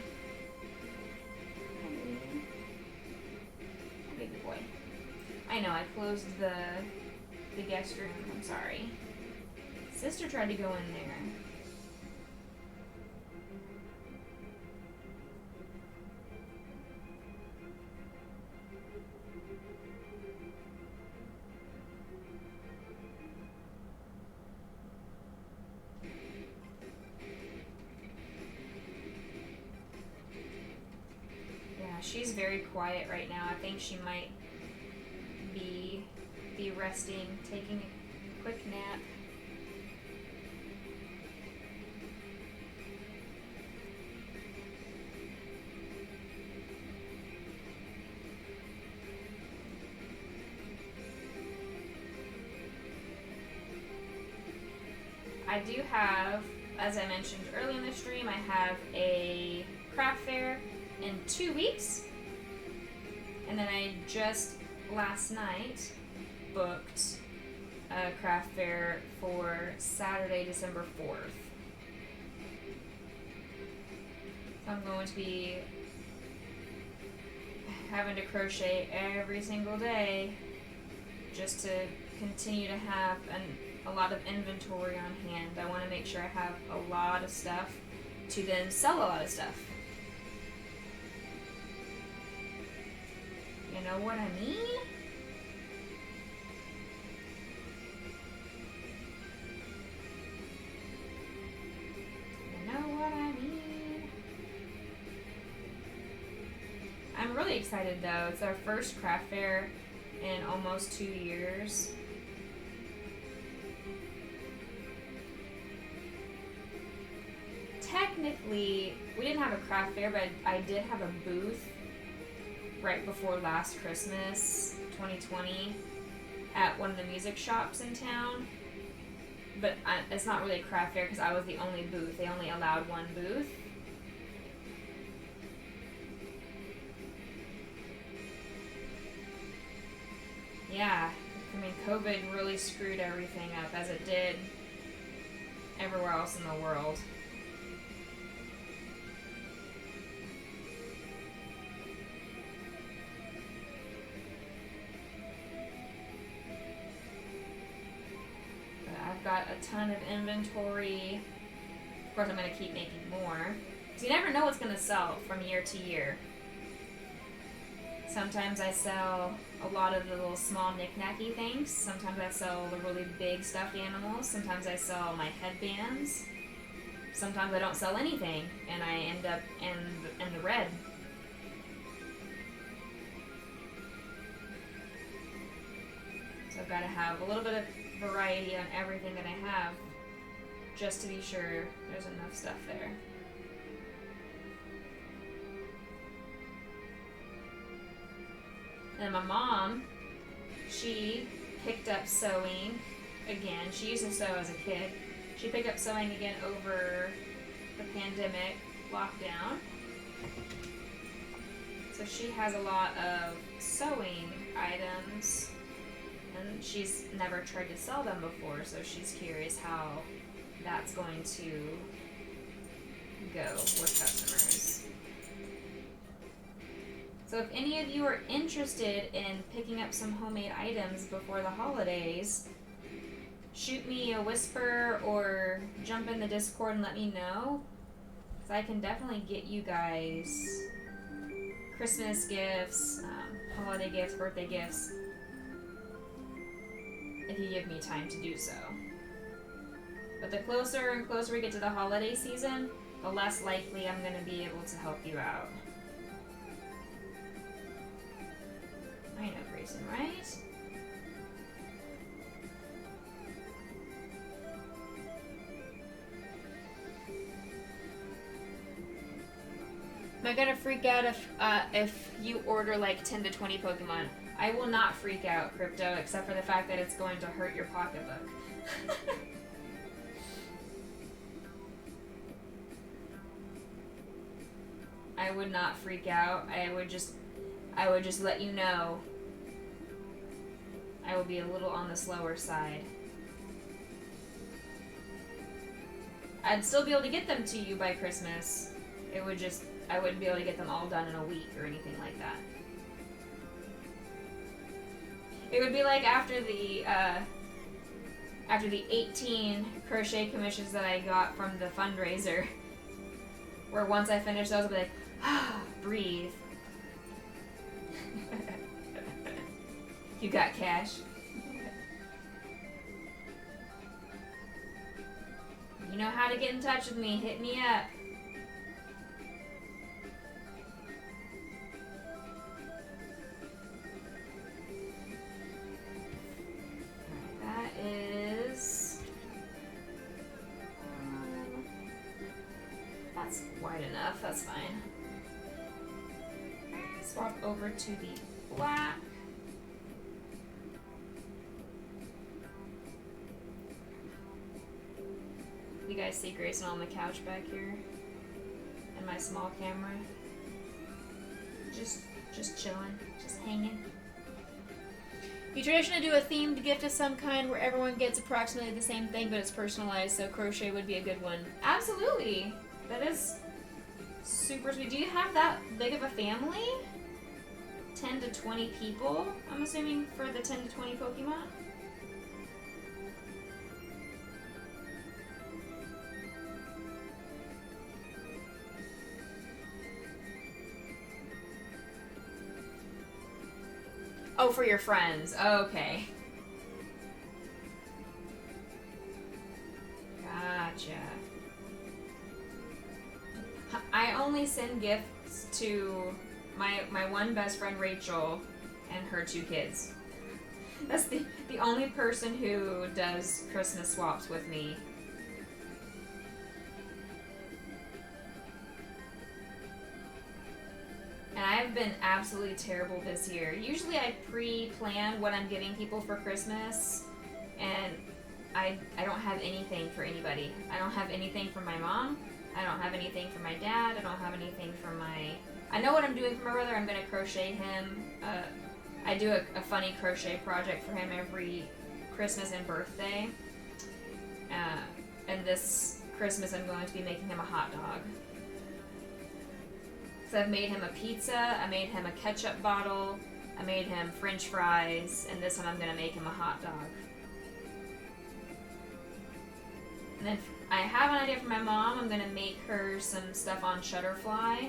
Baby boy. I know, I closed the guest room. I'm sorry. Sister tried to go in there. She's very quiet right now. I think she might be resting, taking a quick nap. I do have, as I mentioned earlier in the stream, I have a craft fair in 2 weeks, and then I just last night booked a craft fair for Saturday, December 4th. So I'm going to be having to crochet every single day just to continue to have a lot of inventory on hand. I want to make sure I have a lot of stuff to then sell a lot of stuff. You know what I mean? You know what I mean? I'm really excited though. It's our first craft fair in almost 2 years. Technically, we didn't have a craft fair, but I did have a booth right before last Christmas, 2020, at one of the music shops in town. But it's not really a craft fair because I was the only booth. They only allowed one booth. Yeah, I mean, COVID really screwed everything up, as it did everywhere else in the world. got a ton of inventory. Of course, I'm going to keep making more. So you never know what's going to sell from year to year. Sometimes I sell a lot of the little small knick-knacky things. Sometimes I sell the really big stuffed animals. Sometimes I sell my headbands. Sometimes I don't sell anything, and I end up in the red. So I've got to have a little bit of variety on everything that I have, just to be sure there's enough stuff there. And my mom, she picked up sewing again. She used to sew as a kid. She picked up sewing again over the pandemic lockdown. So she has a lot of sewing items, and she's never tried to sell them before, so she's curious how that's going to go with customers. So if any of you are interested in picking up some homemade items before the holidays, shoot me a whisper or jump in the Discord and let me know. So I can definitely get you guys Christmas gifts, holiday gifts, birthday gifts, if you give me time to do so. But the closer and closer we get to the holiday season, the less likely I'm going to be able to help you out. I know, Grayson, right? Am I gonna freak out if you order like 10 to 20 Pokemon? I will not freak out, Crypto, except for the fact that it's going to hurt your pocketbook. I would not freak out. I would just let you know I will be a little on the slower side. I'd still be able to get them to you by Christmas. I wouldn't be able to get them all done in a week or anything like that. It would be like after the 18 crochet commissions that I got from the fundraiser, where once I finish those, I'll be like, breathe. You got cash. You know how to get in touch with me. Hit me up. Alright, that is... that's wide enough. That's fine. Swap over to the black. You guys see Grayson on the couch back here? And my small camera? Just chilling, just hanging. You traditionally do a themed gift of some kind where everyone gets approximately the same thing, but it's personalized, so crochet would be a good one. Absolutely! That is super sweet. Do you have that big of a family? 10 to 20 people, I'm assuming, for the 10 to 20 Pokemon? Oh, for your friends. Okay. Gotcha. I only send gifts to my one best friend, Rachel, and her 2 kids. That's the only person who does Christmas swaps with me. And I've been absolutely terrible this year. Usually I pre-plan what I'm getting people for Christmas, and I don't have anything for anybody. I don't have anything for my mom. I don't have anything for my dad. I don't have anything for my... I know what I'm doing for my brother. I'm going to crochet him. I do a funny crochet project for him every Christmas and birthday. And this Christmas I'm going to be making him a hot dog. So I've made him a pizza, I made him a ketchup bottle, I made him French fries, and this one I'm going to make him a hot dog. And then I have an idea for my mom. I'm gonna make her some stuff on Shutterfly.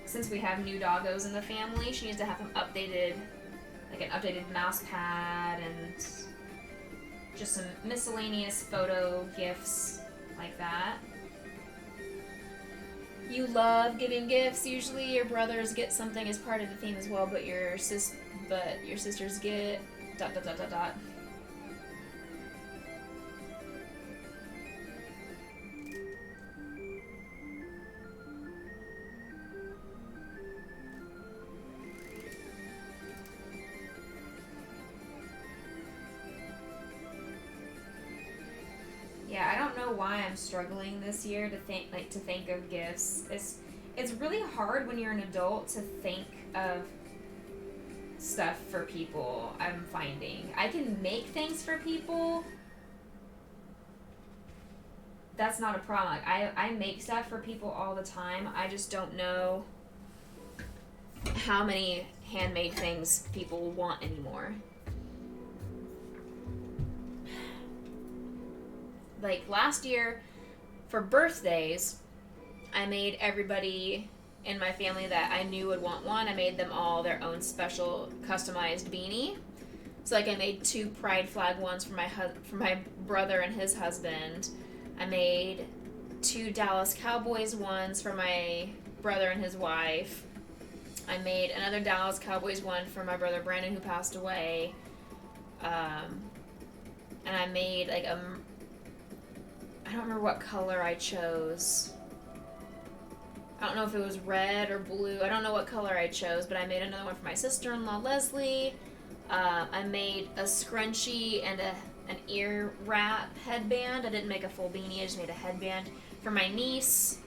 Since we have new doggos in the family, she needs to have them updated, like an updated mouse pad and just some miscellaneous photo gifts like that. You love giving gifts. Usually your brothers get something as part of the theme as well, but your sisters get ... Yeah, I don't know why I'm struggling this year to think of gifts. It's really hard when you're an adult to think of stuff for people. I'm finding I can make things for people. That's not a problem. Like, I make stuff for people all the time. I just don't know how many handmade things people want anymore. Like last year, for birthdays, I made everybody in my family that I knew would want one, I made them all their own special customized beanie. So like I made 2 pride flag ones for my brother and his husband. I made 2 Dallas Cowboys ones for my brother and his wife. I made another Dallas Cowboys one for my brother Brandon, who passed away. And I made like I don't remember what color I chose. I don't know if it was red or blue. I don't know what color I chose, but I made another one for my sister-in-law, Leslie. I made a scrunchie and an ear wrap headband. I didn't make a full beanie. I just made a headband for my niece.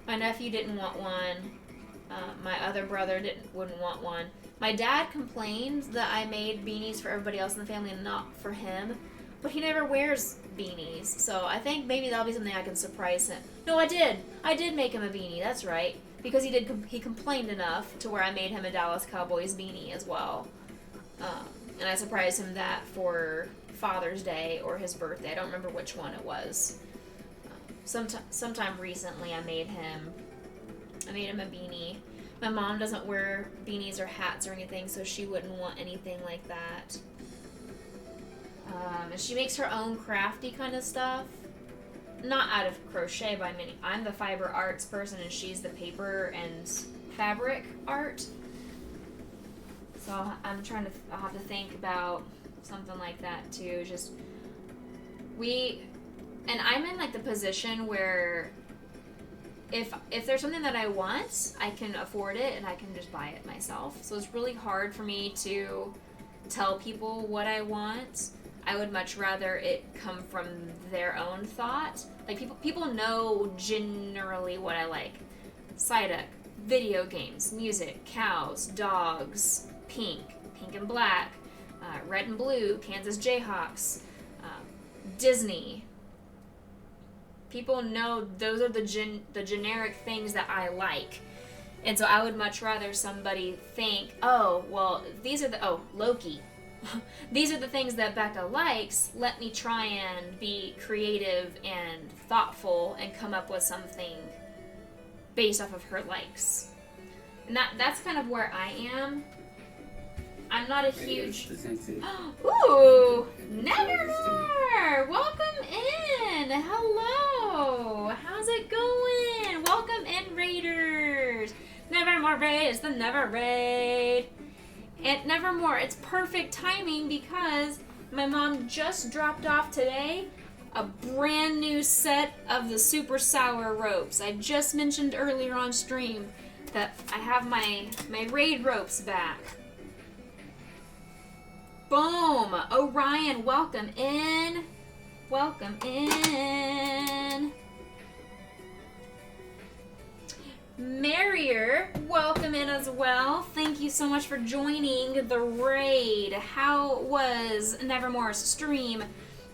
My nephew didn't want one. My other brother wouldn't want one. My dad complained that I made beanies for everybody else in the family and not for him. But he never wears beanies, so I think maybe that'll be something I can surprise him. No, I did make him a beanie, that's right. Because he complained enough to where I made him a Dallas Cowboys beanie as well. And I surprised him that for Father's Day or his birthday. I don't remember which one it was. Sometime recently I made him a beanie. My mom doesn't wear beanies or hats or anything, so she wouldn't want anything like that. And she makes her own crafty kind of stuff. Not out of crochet by many. I'm the fiber arts person and she's the paper and fabric art. So I'll have to think about something like that too. And I'm in like the position where if there's something that I want, I can afford it and I can just buy it myself. So it's really hard for me to tell people what I want. I would much rather it come from their own thought. Like people know generally what I like. Psyduck, video games, music, cows, dogs, pink and black, red and blue, Kansas Jayhawks, Disney. People know those are the generic things that I like. And so I would much rather somebody think, oh, well, Loki. These are the things that Becca likes. Let me try and be creative and thoughtful and come up with something based off of her likes. And that's kind of where I am. I'm not a huge... Ooh! Nevermore! Welcome in! Hello! How's it going? Welcome in, Raiders! Nevermore Raid! It's the Never Raid! And Nevermore, it's perfect timing because my mom just dropped off today a brand new set of the Super Sour ropes. I just mentioned earlier on stream that I have my raid ropes back. Boom! Orion, welcome in. Welcome in. Marrier, welcome in as well. Thank you so much for joining the raid. How was Nevermore's stream?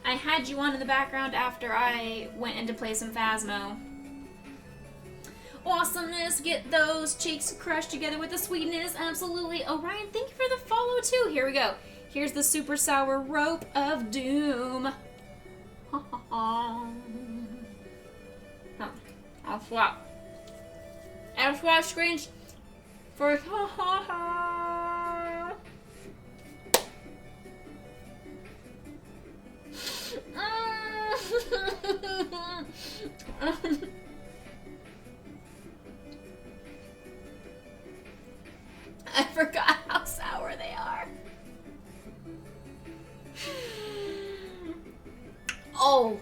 I had you on in the background after I went in to play some Phasmo. awesomeness. Get those cheeks crushed together with the sweetness. Absolutely. Orion, thank you for the follow too. Here we go. Here's the super sour rope of doom. I'll swap. I'll swap screens for I forgot how sour they are. Oh,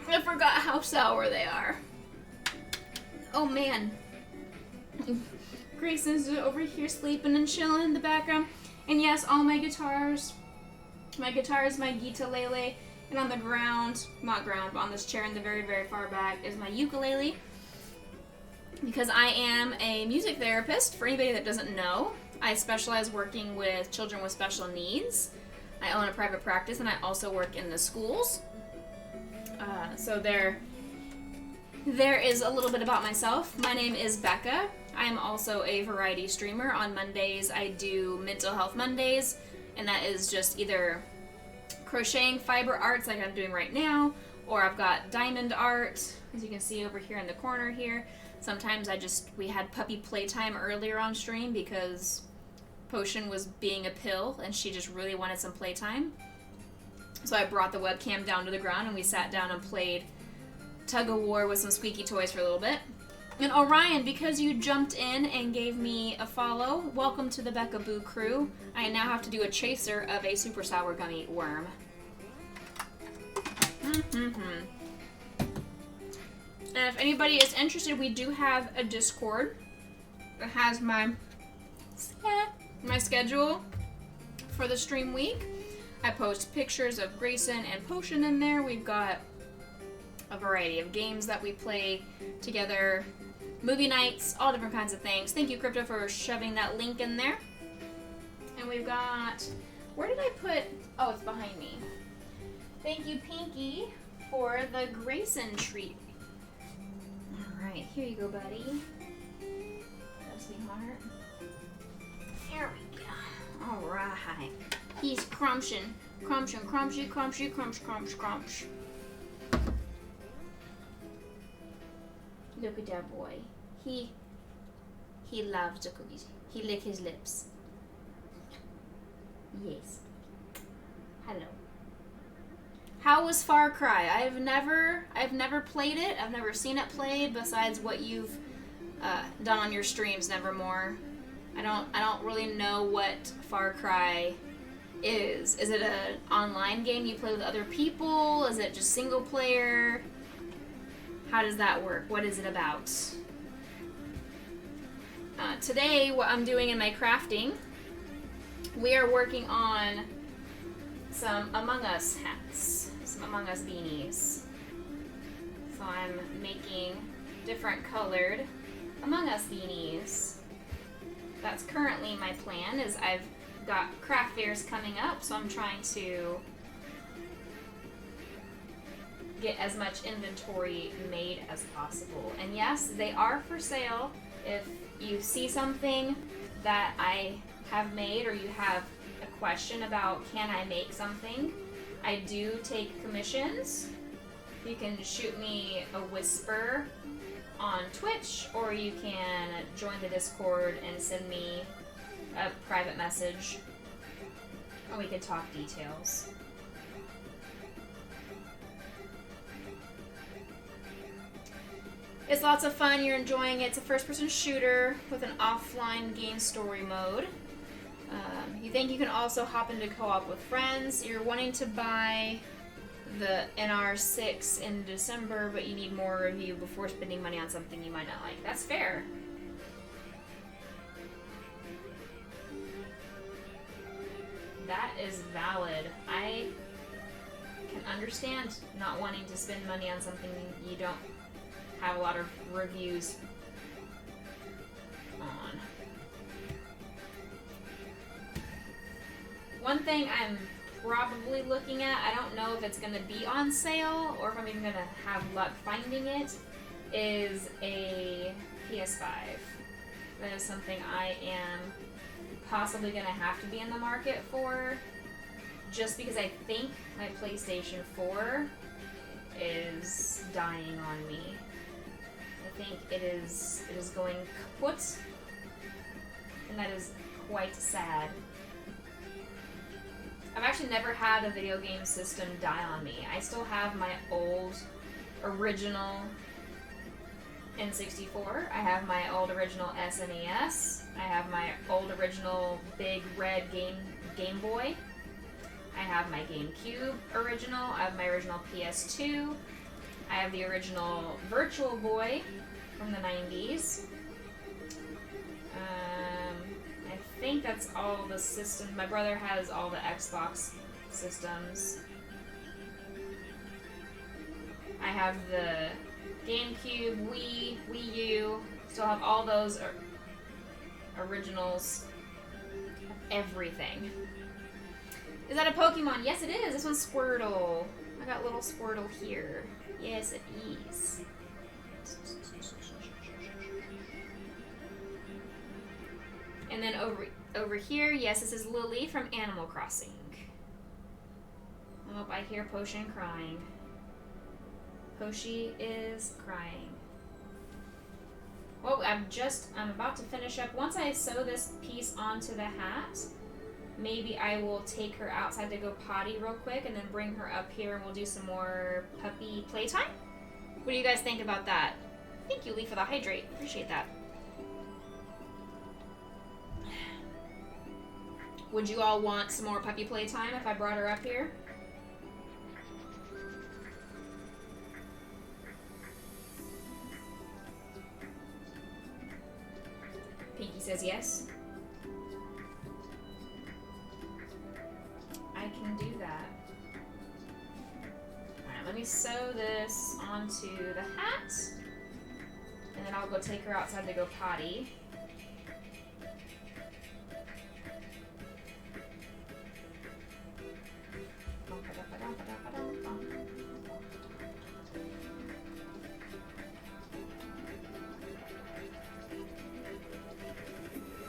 I forgot how sour they are. Oh man. Grayson's over here sleeping and chilling in the background. And yes, all my guitars, my guitar-lele, and on the ground, not ground, but on this chair in the very, very far back is my ukulele. Because I am a music therapist, for anybody that doesn't know. I specialize working with children with special needs. I own a private practice and I also work in the schools. So there is a little bit about myself. My name is Becca. I am also a variety streamer. On Mondays I do Mental Health Mondays, and that is just either crocheting fiber arts like I'm doing right now, or I've got diamond art, as you can see over here in the corner here. Sometimes we had puppy playtime earlier on stream because Potion was being a pill and she just really wanted some playtime. So I brought the webcam down to the ground and we sat down and played tug of war with some squeaky toys for a little bit. And Orion, because you jumped in and gave me a follow, welcome to the Becca Boo crew. I now have to do a chaser of a super sour gummy worm. And if anybody is interested, we do have a Discord that has my schedule for the stream week. I post pictures of Grayson and Potion in there. We've got a variety of games that we play together, movie nights, all different kinds of things. Thank you, Crypto, for shoving that link in there. And we've got, where did I put, oh, it's behind me. Thank you, Pinky, for the Grayson treat. Alright, here you go, buddy. Go, sweetheart. Here we go. Alright. He's crumpshin', crunch. Look at that boy. He loves the cookies. He lick his lips. Yes. Hello. How was Far Cry? I've never played it. I've never seen it played besides what you've done on your streams, Nevermore. I don't really know what Far Cry is. Is it an online game you play with other people? Is it just single player? How does that work? What is it about? Today, what I'm doing in my crafting, we are working on some Among Us hats, some Among Us beanies. So I'm making different colored Among Us beanies. That's currently my plan, is I've got craft fairs coming up, so I'm trying to get as much inventory made as possible. And yes, they are for sale. If you see something that I have made or you have a question about can I make something, I do take commissions. You can shoot me a whisper on Twitch, or you can join the Discord and send me a private message, and we can talk details. It's lots of fun, you're enjoying it. It's a first-person shooter with an offline game story mode. You think you can also hop into co-op with friends. You're wanting to buy the NR6 in December, but you need more review before spending money on something you might not like. That's fair. That is valid. I can understand not wanting to spend money on something you don't have a lot of reviews on. One thing I'm probably looking at, I don't know if it's going to be on sale or if I'm even going to have luck finding it, is a PS5. That is something I am possibly going to have to be in the market for, just because I think my PlayStation 4 is dying on me. I think it is going kaput, and that is quite sad. I've actually never had a video game system die on me. I still have my old original N64. I have my old original SNES. I have my old original big red Game Boy. I have my GameCube original. I have my original PS2. I have the original Virtual Boy from the 90s. I think that's all the systems. My brother has all the Xbox systems. I have the GameCube, Wii U. Still have all those originals. Everything. Is that a Pokemon? Yes, it is. This one's Squirtle. I got little Squirtle here. Yes, it is. And then over here, yes, this is Lily from Animal Crossing. Oh, I hear Potion crying. Poshi is crying. Oh, I'm about to finish up. Once I sew this piece onto the hat, maybe I will take her outside to go potty real quick and then bring her up here and we'll do some more puppy playtime. What do you guys think about that? Thank you, Lee, for the hydrate. Appreciate that. Would you all want some more puppy playtime if I brought her up here? Pinky says yes. I can do that. Alright, let me sew this onto the hat. And then I'll go take her outside to go potty.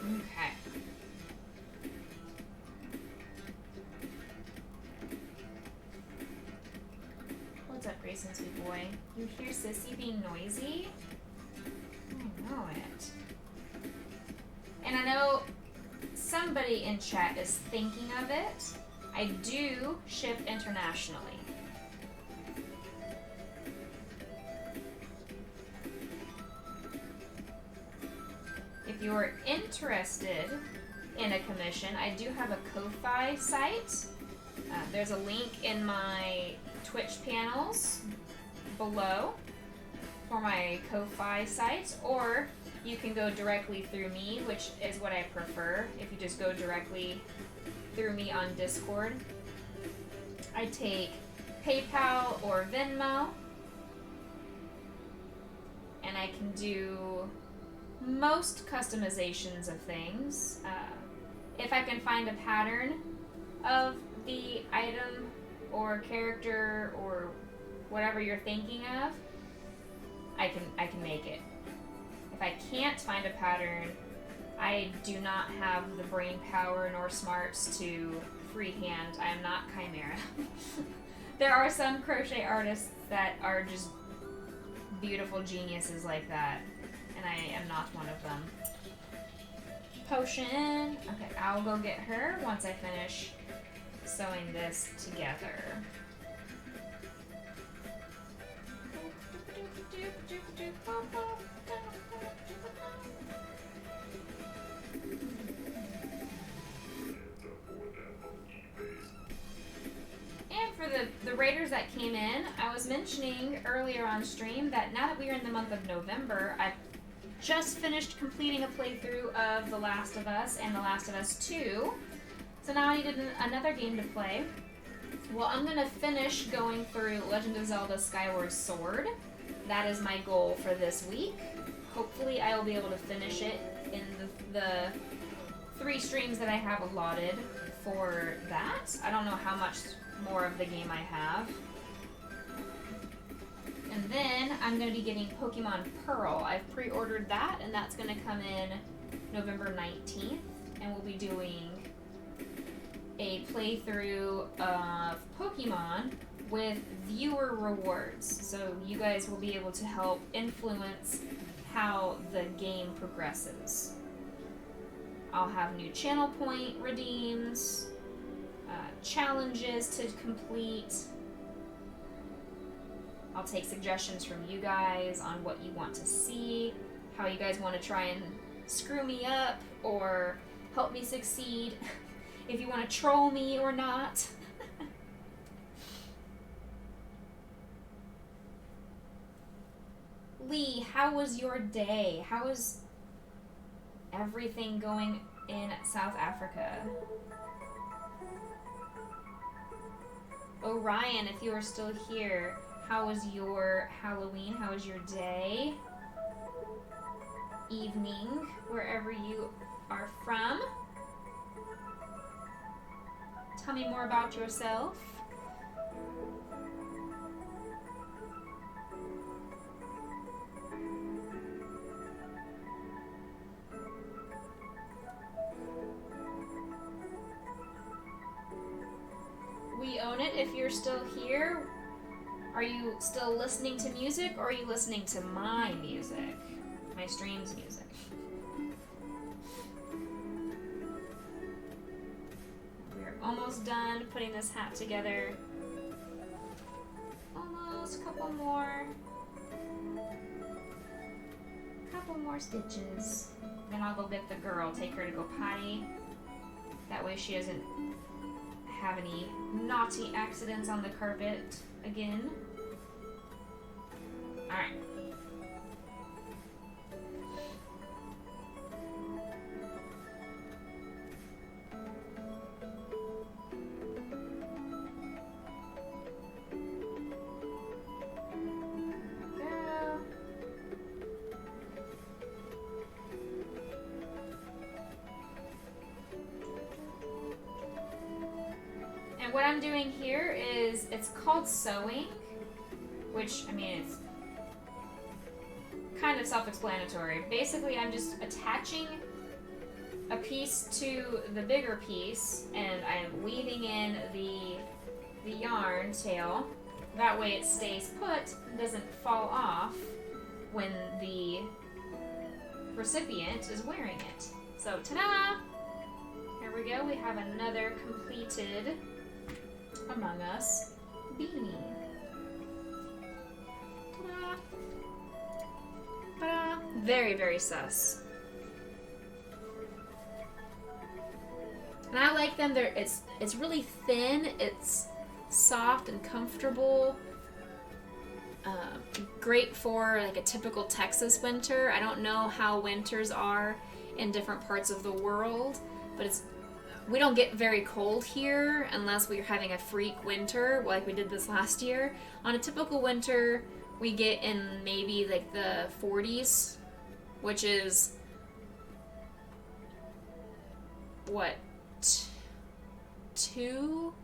Okay. What's up, Grayson, sweet boy? You hear Sissy being noisy? I know it. And I know somebody in chat is thinking of it. I do ship internationally. If you're interested in a commission, I do have a Ko-Fi site. There's a link in my Twitch panels below for my Ko-Fi site, or you can go directly through me, which is what I prefer. If you just go directly through me on Discord. I take PayPal or Venmo, and I can do most customizations of things. If I can find a pattern of the item or character or whatever you're thinking of, I can make it. If I can't find a pattern, I do not have the brain power nor smarts to freehand. I am not Chimera. There are some crochet artists that are just beautiful geniuses like that, and I am not one of them. Potion. Okay, I'll go get her once I finish sewing this together. And for the raiders that came in, I was mentioning earlier on stream that now that we are in the month of November, I've just finished completing a playthrough of The Last of Us and The Last of Us 2. So now I needed another game to play. Well, I'm going to finish going through Legend of Zelda Skyward Sword. That is my goal for this week. Hopefully I will be able to finish it in the 3 streams that I have allotted for that. I don't know how much more of the game I have. And then I'm going to be getting Pokemon Pearl. I've pre-ordered that, and that's going to come in November 19th. And we'll be doing a playthrough of Pokemon with viewer rewards. So you guys will be able to help influence how the game progresses. I'll have new channel point redeems, challenges to complete. I'll take suggestions from you guys on what you want to see, how you guys want to try and screw me up or help me succeed, if you want to troll me or not. Lee, how was your day? How is everything going in South Africa? Orion, if you are still here, how was your Halloween? How was your day? Evening, wherever you are from. Tell me more about yourself. We own it if you're still here. Are you still listening to music, or are you listening to my music? My stream's music. We're almost done putting this hat together. Almost, couple more stitches. Then I'll go get the girl, take her to go potty. That way she doesn't have any naughty accidents on the carpet again. Alright. And what I'm doing here is, it's called sewing, which, I mean, it's kind of self-explanatory. Basically, I'm just attaching a piece to the bigger piece, and I'm weaving in the yarn tail. That way it stays put and doesn't fall off when the recipient is wearing it. So, ta-da! Here we go. We have another completed Among Us beanie. Ta-da! Ta-da! Very, very sus. And I like them. It's really thin. It's soft and comfortable. Great for like a typical Texas winter. I don't know how winters are in different parts of the world, but we don't get very cold here unless we're having a freak winter like we did this last year. On a typical winter, we get in maybe like the 40s, which is what, 2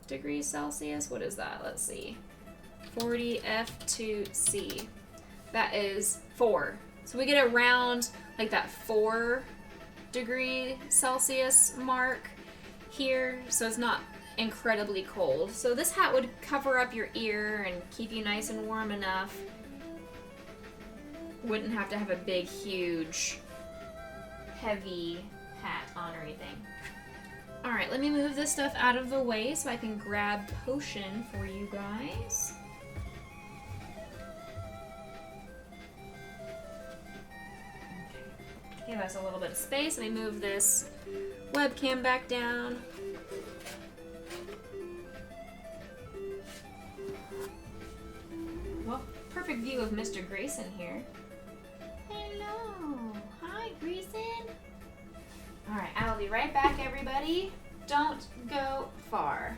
degrees Celsius? What is that? Let's see. 40 F2C. That is 4. So we get around like that 4 degree Celsius mark here, so it's not incredibly cold. So this hat would cover up your ear and keep you nice and warm enough. Wouldn't have to have a big, huge, heavy hat on or anything. Alright, let me move this stuff out of the way so I can grab potion for you guys. Give us a little bit of space. Let me move this webcam back down. Well, perfect view of Mr. Grayson here. Hello. Hi, Grayson. Alright, I'll be right back, everybody. Don't go far.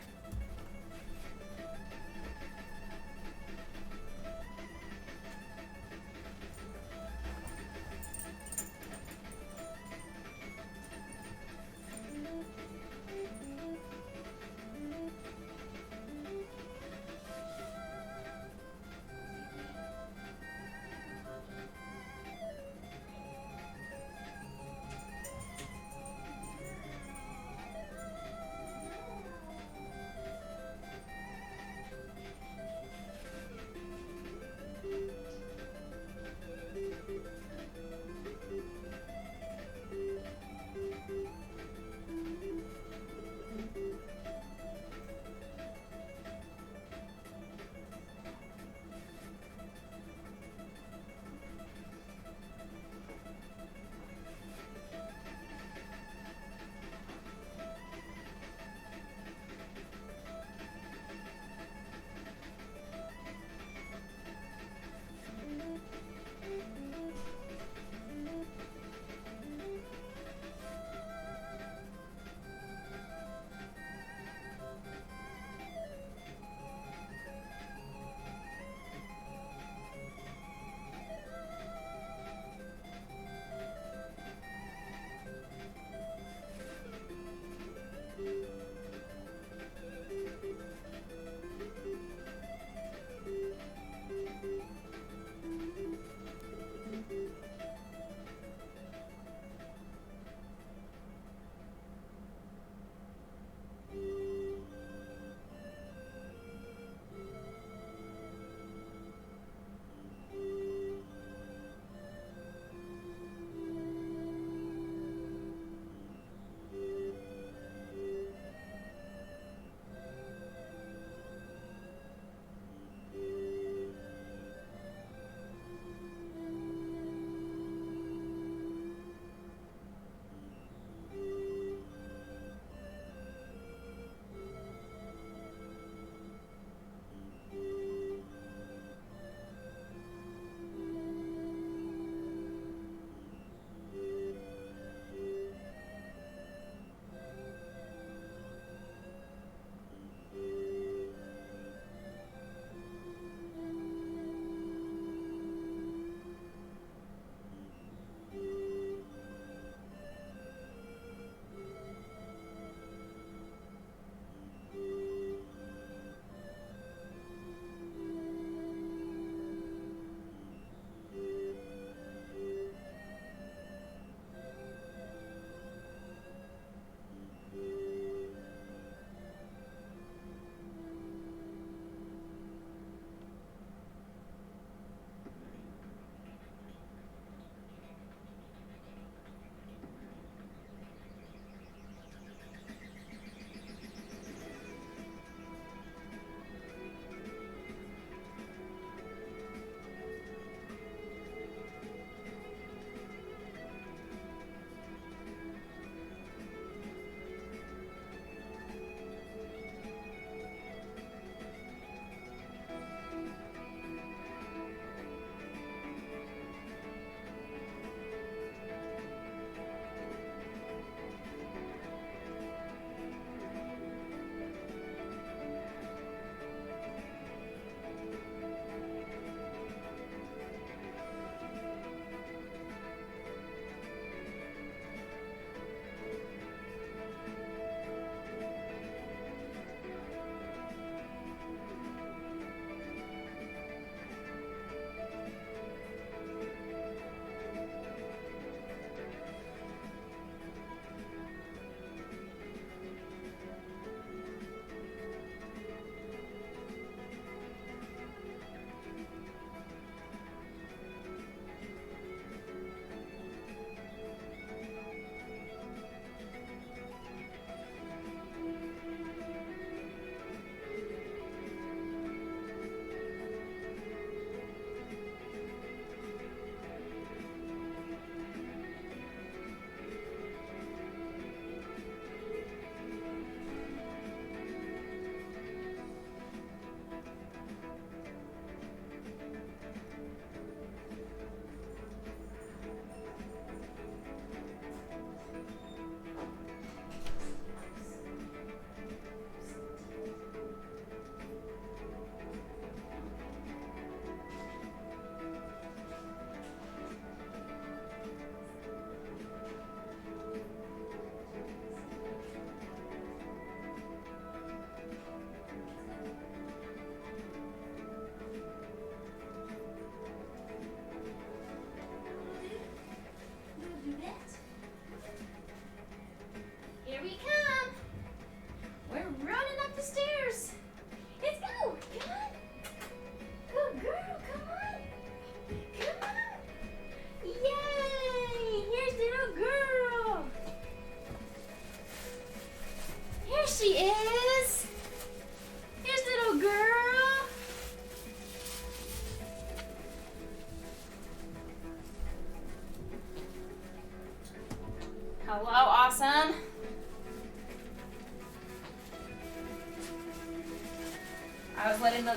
I was letting the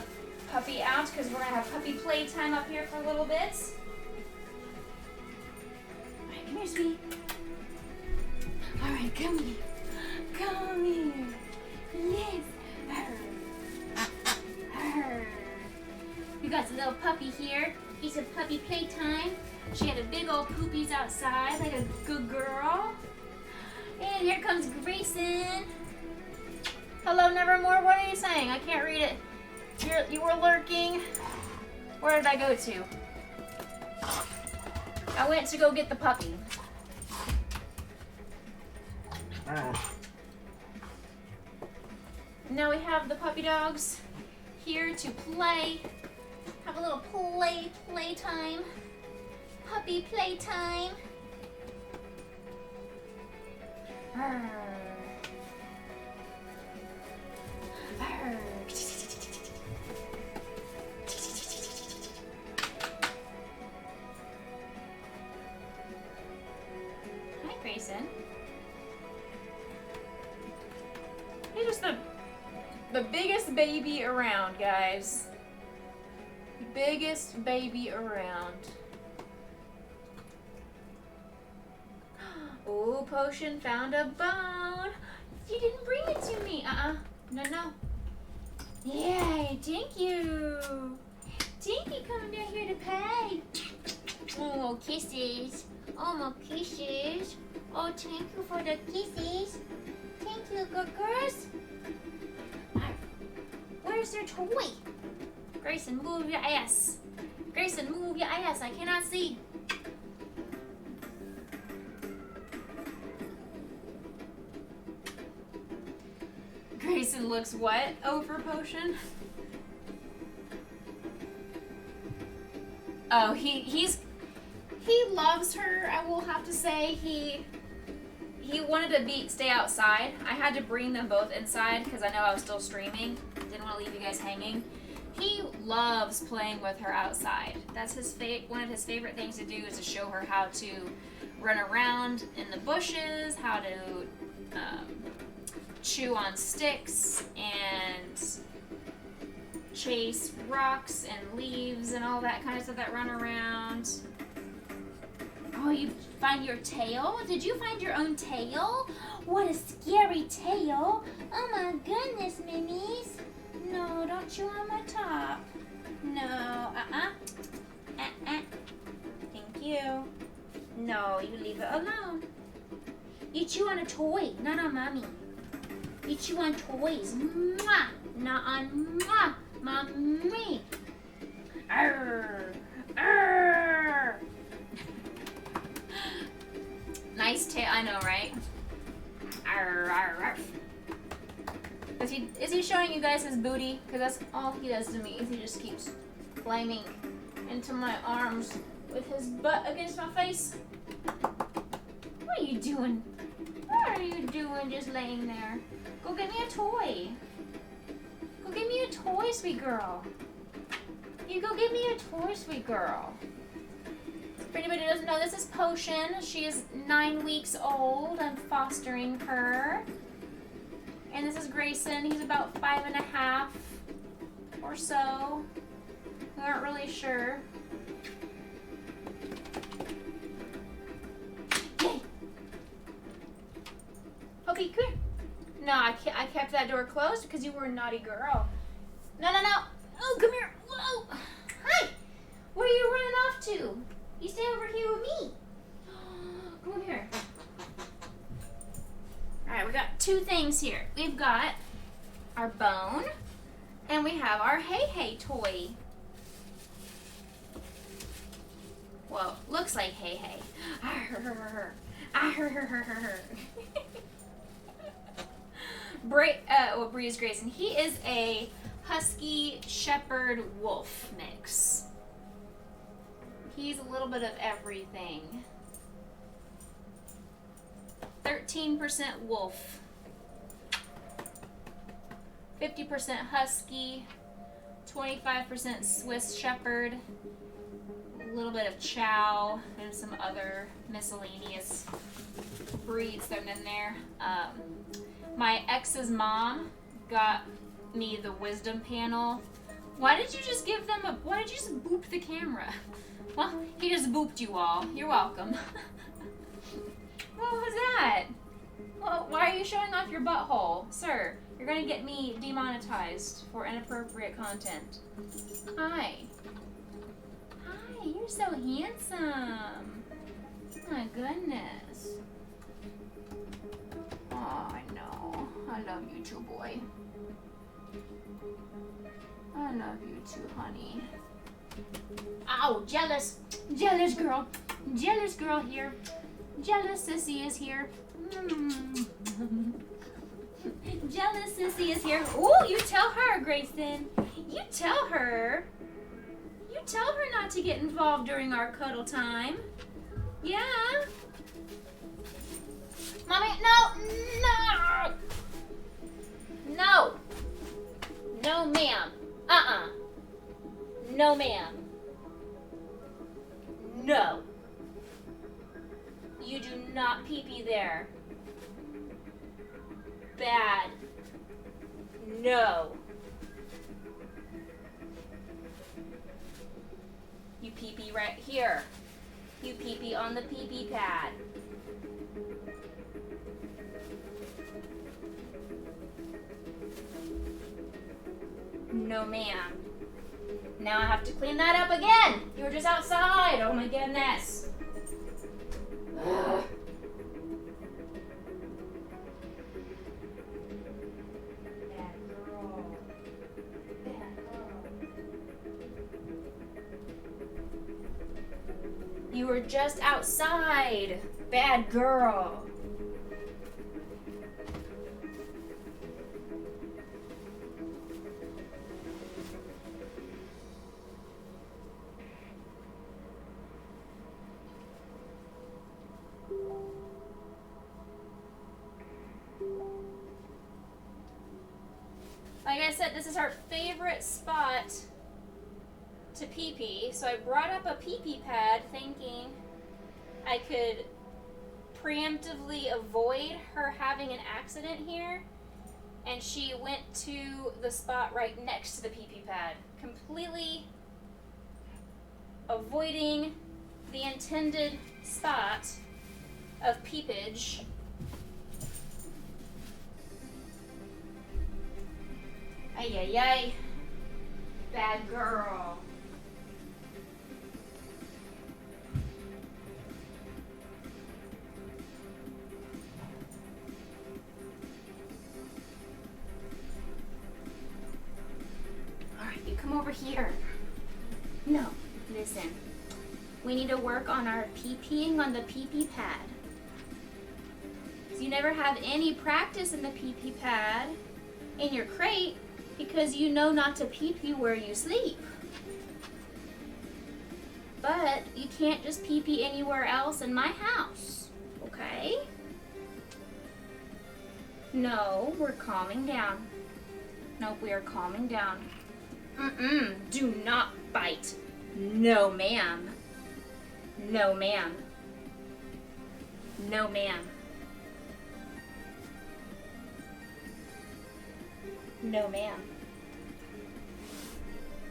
puppy out because we're gonna have puppy playtime up here for a little bit. Alright, come here, sweetie. Alright, come here. Come here. Yes. We got the little puppy here. It's a puppy playtime. She had a big old poopies outside like a good girl. And here comes Grayson. Hello, Nevermore. What are you saying? I can't read it. You were lurking. Where did I go to? I went to go get the puppy. Now we have the puppy dogs here to play. Have a little playtime. Puppy playtime. Arr. Arr. Hi, Grayson. He's just the biggest baby around, guys. The biggest baby around. Oh, Potion found a bone. You didn't bring it to me. No. Yay, thank you. Tinky coming down here to play. Oh, kisses. Oh, more kisses. Oh, thank you for the kisses. Thank you, good girls. Where's their toy? Grayson, move your ass. Grayson, move your ass. I cannot see. Grayson looks what over Potion? Oh, he loves her. I will have to say he wanted to stay outside. I had to bring them both inside because I know I was still streaming. Didn't want to leave you guys hanging. He loves playing with her outside. That's one of his favorite things to do is to show her how to run around in the bushes, how to chew on sticks and chase rocks and leaves and all that kind of stuff that run around. Oh, you find your tail? Did you find your own tail? What a scary tail. Oh my goodness, Minis. No, don't chew on my top. No, Thank you. No, you leave it alone. You chew on a toy, not on mommy. You chew on toys. Mwah! Not on mommy. Arr! Arr! Nice tail, I know, right? Arr, arr, arr. Is he showing you guys his booty? Because that's all he does to me, is he just keeps climbing into my arms with his butt against my face. What are you doing? What are you doing just laying there? Go get me a toy. Go get me a toy, sweet girl. You go get me a toy, sweet girl. For anybody who doesn't know, this is Potion. She is 9 weeks old. I'm fostering her. And this is Grayson. He's about 5.5 or so. We aren't really sure. Yay! Okay, come here. No, I kept that door closed because you were a naughty girl. No. Oh, come here. Whoa. Hi. Where are you running off to? You stay over here with me. Come over here. Alright, we got two things here. We've got our bone, and we have our Hey toy. Well, looks like Hey. Breeze Grayson. He is a Husky Shepherd Wolf mix. He's a little bit of everything. 13% wolf, 50% husky, 25% Swiss Shepherd, a little bit of Chow, and some other miscellaneous breeds thrown in there. My ex's mom got me the wisdom panel. Why did you just give them a... Why did you just boop the camera? Well, he just booped you all. You're welcome. What was that? Well, why are you showing off your butthole? Sir, you're gonna get me demonetized for inappropriate content. Hi. Hi, you're so handsome. My goodness. Oh, I know. I love you too, boy. I love you too, honey. Ow, jealous. Jealous girl. Jealous girl here. Jealous sissy is here. Jealous sissy is here. Ooh, you tell her, Grayson. You tell her. You tell her not to get involved during our cuddle time. Yeah. Mommy, no. No. No, ma'am. No, ma'am. No. You do not pee-pee there. Bad. No. You pee-pee right here. You pee-pee on the pee-pee pad. No, ma'am. Now I have to clean that up again. You were just outside. Oh my goodness. Ugh. Bad girl. Bad girl. You were just outside. Bad girl. Like I said, this is our favorite spot to pee-pee, so I brought up a pee-pee pad thinking I could preemptively avoid her having an accident here, and she went to the spot right next to the pee-pee pad, completely avoiding the intended spot of peepage. Ay, ay, ay. Bad girl. Alright, you come over here. No, listen. We need to work on our pee-peeing on the pee-pee pad. So you never have any practice in the pee-pee pad in your crate, because you know not to pee-pee where you sleep. But you can't just pee-pee anywhere else in my house, okay? No, we're calming down. Nope, we are calming down. Do not bite. No, ma'am. No, ma'am. No, ma'am. No, ma'am.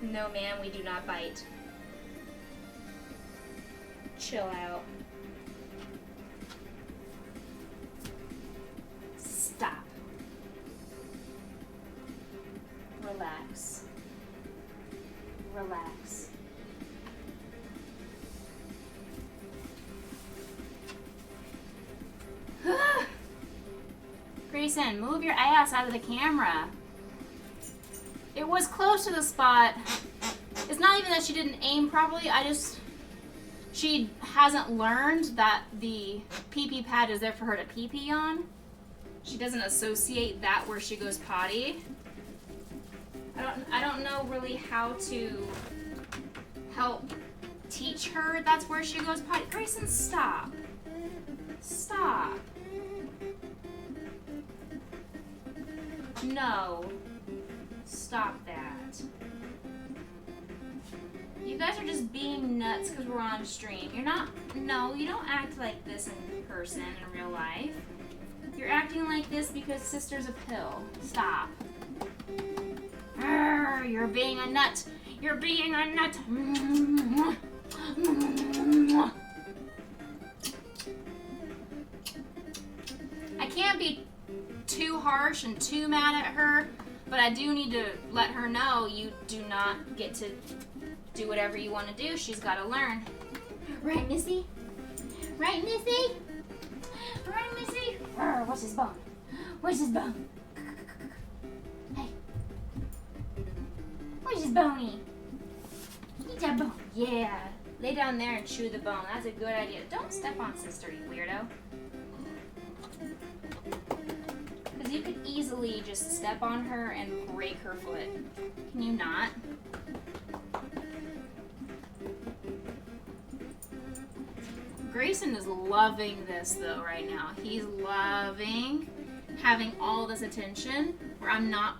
No, ma'am, we do not bite. Chill out. Stop. Relax. Relax. Grayson, move your ass out of the camera. It was close to the spot. It's not even that she didn't aim properly. She hasn't learned that the pee-pee pad is there for her to pee-pee on. She doesn't associate that where she goes potty. I don't know really how to help teach her that's where she goes potty. Grayson, stop. Stop. No. Stop that. You guys are just being nuts because we're on stream. You're not, no, you don't act like this in person, in real life. You're acting like this because sister's a pill. Stop. You're being a nut. You're being a nut. I can't be too harsh and too mad at her, but I do need to let her know you do not get to do whatever you want to do. She's got to learn. Right, Missy? Right, Missy? Right, Missy? What's his bone? Where's his bone? Hey. Where's his boney? Eat that bone. Yeah. Lay down there and chew the bone. That's a good idea. Don't step on sister, you weirdo. Because you could easily just step on her and break her foot. Can you not? Grayson is loving this though right now. He's loving having all this attention where I'm not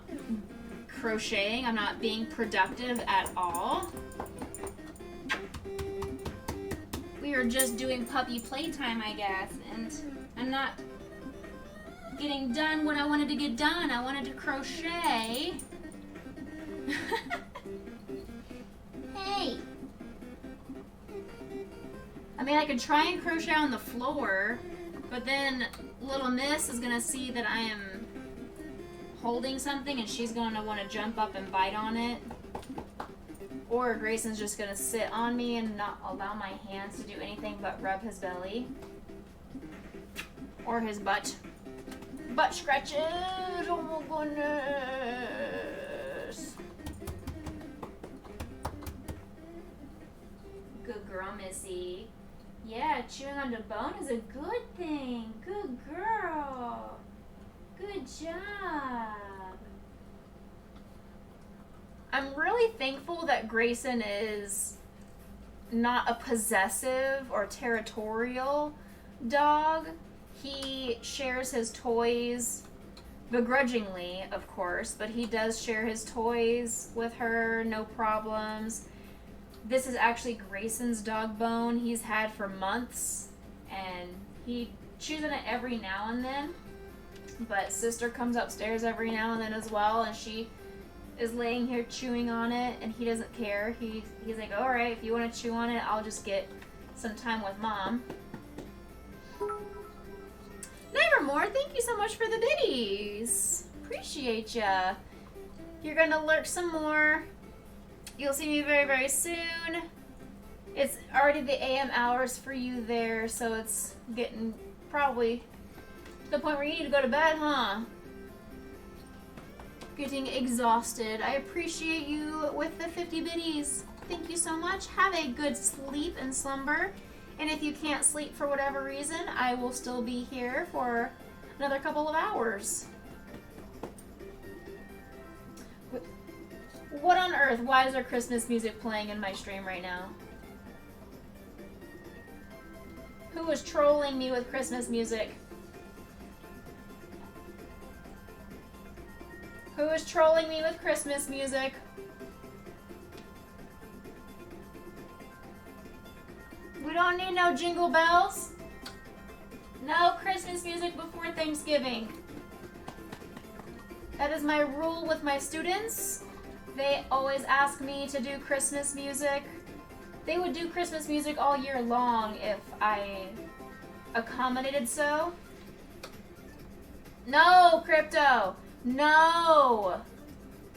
crocheting, I'm not being productive at all. We are just doing puppy playtime, I guess, and I'm not getting done what I wanted to get done. I wanted to crochet. Hey! I mean, I could try and crochet on the floor, but then little miss is gonna see that I am holding something and she's gonna want to jump up and bite on it. Or Grayson's just gonna sit on me and not allow my hands to do anything but rub his belly. Or his butt. Butt scratches! Oh my goodness! Good girl, Missy. Yeah, chewing on the bone is a good thing. Good girl. Good job. I'm really thankful that Grayson is not a possessive or territorial dog. He shares his toys, begrudgingly, of course, but he does share his toys with her, no problems. This is actually Grayson's dog bone he's had for months, and he chews on it every now and then. But sister comes upstairs every now and then as well, and she is laying here chewing on it, and he doesn't care. He's like, all right, if you want to chew on it, I'll just get some time with mom. Nevermore, thank you so much for the biddies. Appreciate ya. You're gonna lurk some more. You'll see me very, very soon. It's already the AM hours for you there, so it's getting probably to the point where you need to go to bed, huh? Getting exhausted. I appreciate you with the 50 biddies. Thank you so much. Have a good sleep and slumber. And if you can't sleep for whatever reason, I will still be here for another couple of hours. What on earth? Why is there Christmas music playing in my stream right now? Who is trolling me with Christmas music? Who is trolling me with Christmas music? We don't need no jingle bells. No Christmas music before Thanksgiving. That is my rule with my students. They always ask me to do Christmas music. They would do Christmas music all year long if I accommodated so. No, Crypto. No.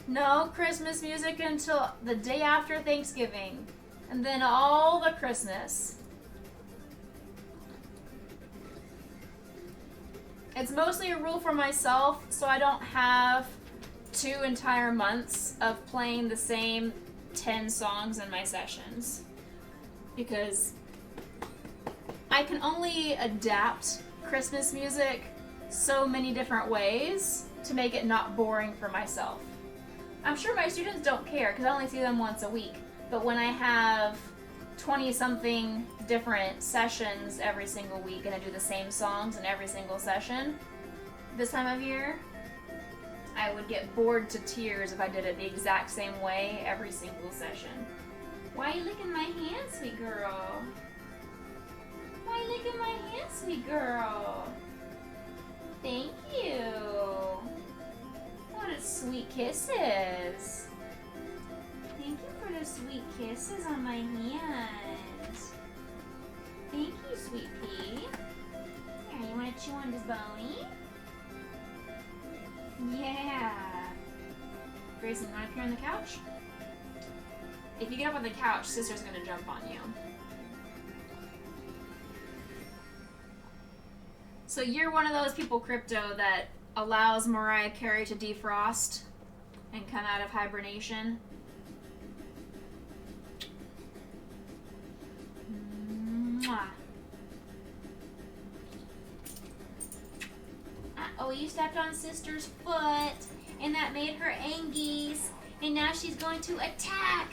No Christmas music until the day after Thanksgiving. And then all the Christmas. It's mostly a rule for myself, so I don't have 2 entire months of playing the same 10 songs in my sessions. Because I can only adapt Christmas music so many different ways to make it not boring for myself. I'm sure my students don't care because I only see them once a week. But when I have 20-something different sessions every single week and I do the same songs in every single session, this time of year, I would get bored to tears if I did it the exact same way every single session. Why are you licking my hand, sweet girl? Why are you licking my hand, sweet girl? Thank you. What a sweet kisses. thank you for the sweet kisses on my hands. Thank you, sweet pea. Here, you want to chew on this bony? Yeah. Grayson, you want to appear on the couch? If you get up on the couch, Sister's gonna jump on you. So you're one of those people, Crypto, that allows Mariah Carey to defrost and come out of hibernation. Mwah. Uh-oh, you stepped on Sister's foot, and that made her angies, and now she's going to attack.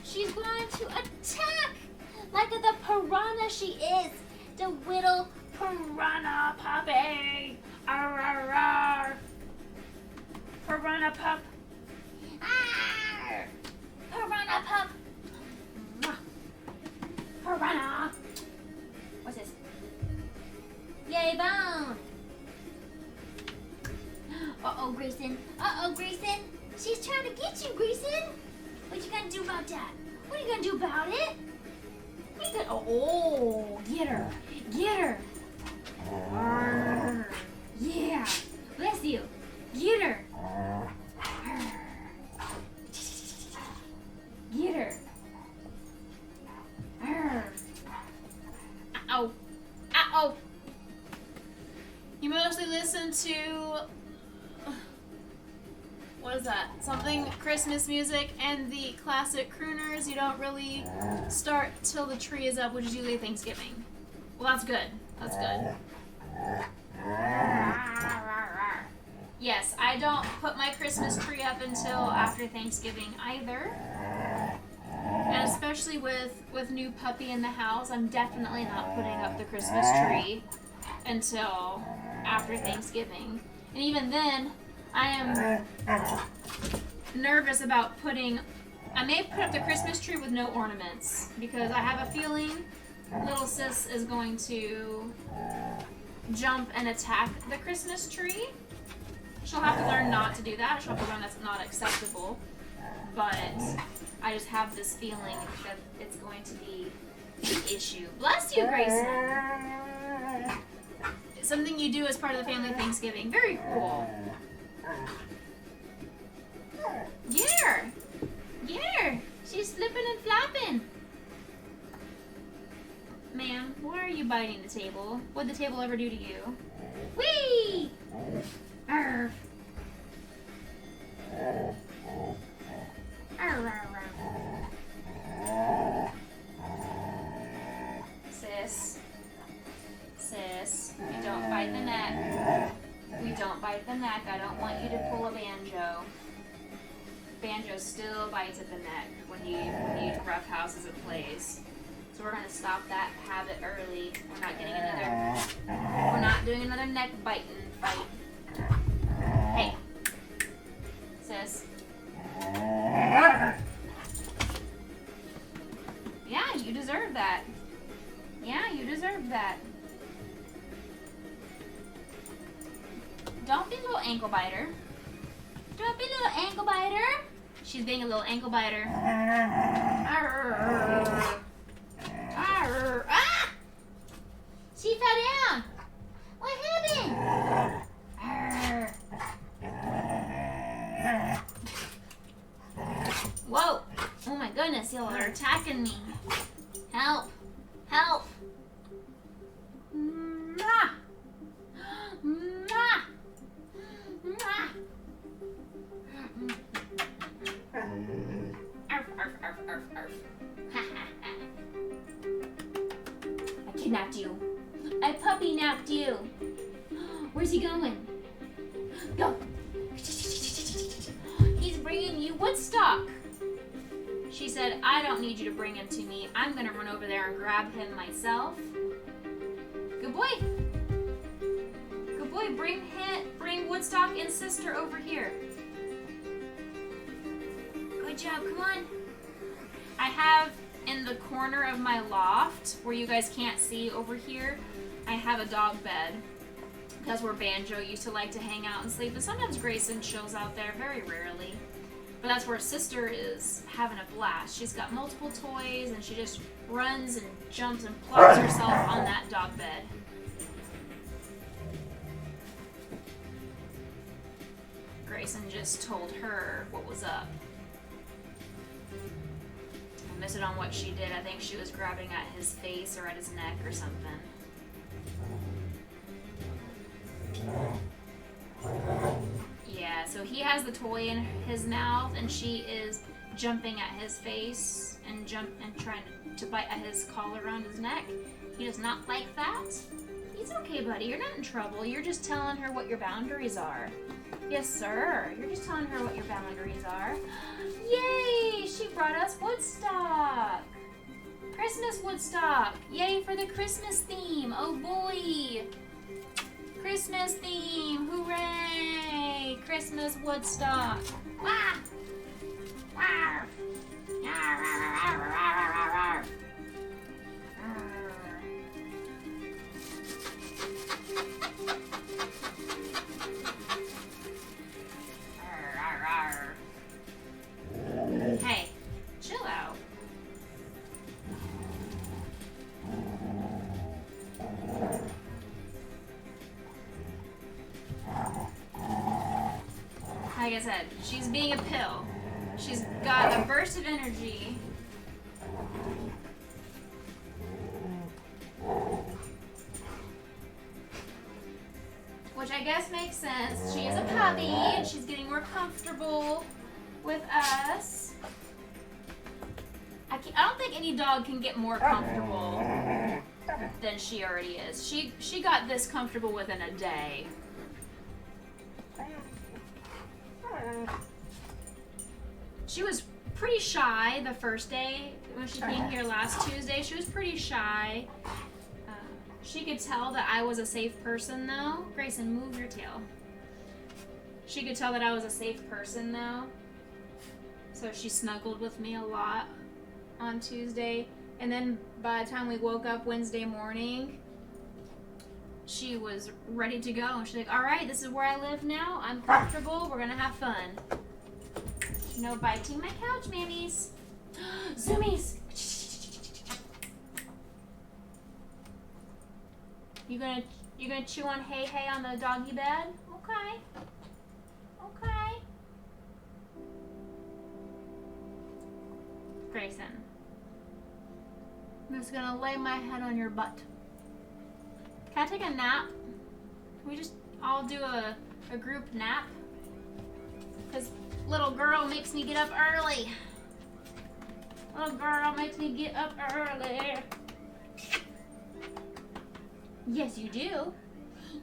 She's going to attack like the piranha she is, the little piranha puppy. Arr, arr, arr. Piranha pup. Arr. Piranha pup. Mwah. Piranha. What's this? Yay, bone. Uh-oh, Grayson. Uh-oh, Grayson. She's trying to get you, Grayson. What you gonna do about that? What are you gonna do about it? What you gonna... Oh, get her. Get her. Arr. Yeah. Bless you. Get her. Arr. Get her. Arr. Uh-oh. Uh-oh. You mostly listen to... What is that? Something Christmas music and the classic crooners. You don't really start till the tree is up, which is usually Thanksgiving. Well, that's good. That's good. Yes, I don't put my Christmas tree up until after Thanksgiving either. And especially with new puppy in the house, I'm definitely not putting up the Christmas tree until after Thanksgiving. And even then, I am nervous about putting... I may put up the Christmas tree with no ornaments because I have a feeling little sis is going to jump and attack the Christmas tree. She'll have to learn not to do that. She'll have to learn that's not acceptable. But I just have this feeling that it's going to be an issue. Bless you, Grayson. It's something you do as part of the family Thanksgiving. Very cool. Get her! Get her! She's flipping and flapping. Ma'am, why are you biting the table? What'd the table ever do to you? Whee! Arr. Arr, arr, arr. Sis. Sis, we don't bite the neck. We don't bite the neck. I don't want you to pull a Banjo. Banjo still bites at the neck when he roughhouses and plays. So we're gonna stop that habit early. We're not doing another neck biting fight. Hey. Sis. Yeah, you deserve that. Yeah, you deserve that. Don't be a little ankle biter. Don't be a little ankle biter. She's being a little ankle biter. Arr. Arr. Ah! She fell down. What happened? Arr. Whoa. Oh my goodness, y'all are attacking me. Help. Help. Mwah. Mwah. Mwah. Arf, arf, arf, arf, arf. I kidnapped you. I puppy napped you. Where's he going? Go. He's bringing you Woodstock. She said, I don't need you to bring him to me. I'm going to run over there and grab him myself. Good boy. Good boy. Bring Woodstock and Sister over here. Good job. Come on. I have in the corner of my loft, where you guys can't see over here, I have a dog bed. That's where Banjo used to like to hang out and sleep. And sometimes Grayson chills out there, very rarely. But that's where sister is having a blast. She's got multiple toys and she just runs and jumps and plops herself on that dog bed. Grayson just told her what was up. I missed it on what she did. I think she was grabbing at his face or at his neck or something. Yeah, so he has the toy in his mouth and she is jumping at his face and trying to bite at his collar around his neck. He does not like that. He's okay, buddy. You're not in trouble. You're just telling her what your boundaries are. Yes, sir. You're just telling her what your boundaries are. Yay! She brought us Woodstock. Christmas Woodstock. Yay for the Christmas theme. Oh boy. Christmas theme. Hooray! Christmas Woodstock. Wah! Wah! Yar, rar, rar, rar, rar, rar, rar. Hey, chill out. Like I said, she's being a pill. She's got a burst of energy. Which I guess makes sense. She is a puppy and she's getting more comfortable with us. I don't think any dog can get more comfortable than she already is. She got this comfortable within a day. She was pretty shy the first day when she came here last Tuesday. She was pretty shy. She could tell that I was a safe person though. Grayson, move your tail. She could tell that I was a safe person though. So she snuggled with me a lot on Tuesday. And then by the time we woke up Wednesday morning, she was ready to go. She's like, all right, this is where I live now. I'm comfortable. We're going to have fun. No biting my couch, mammies. Zoomies. You gonna chew on Hey Hey on the doggy bed? Okay. Okay. Grayson. I'm just gonna lay my head on your butt. Can I take a nap? Can we just all do a group nap? Because little girl makes me get up early. Little girl makes me get up early. Yes, you do.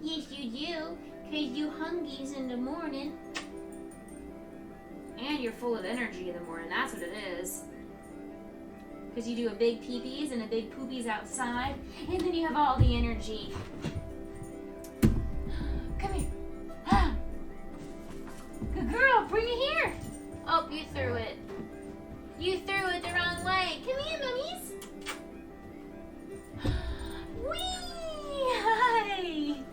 Yes, you do. Because you hungies in the morning. And you're full of energy in the morning. That's what it is. Because you do a big pee-pees and a big poopies outside. And then you have all the energy. Come here. Good girl, bring it here. Oh, you threw it. You threw it the wrong way. Come here, mummies. Whee! Hi.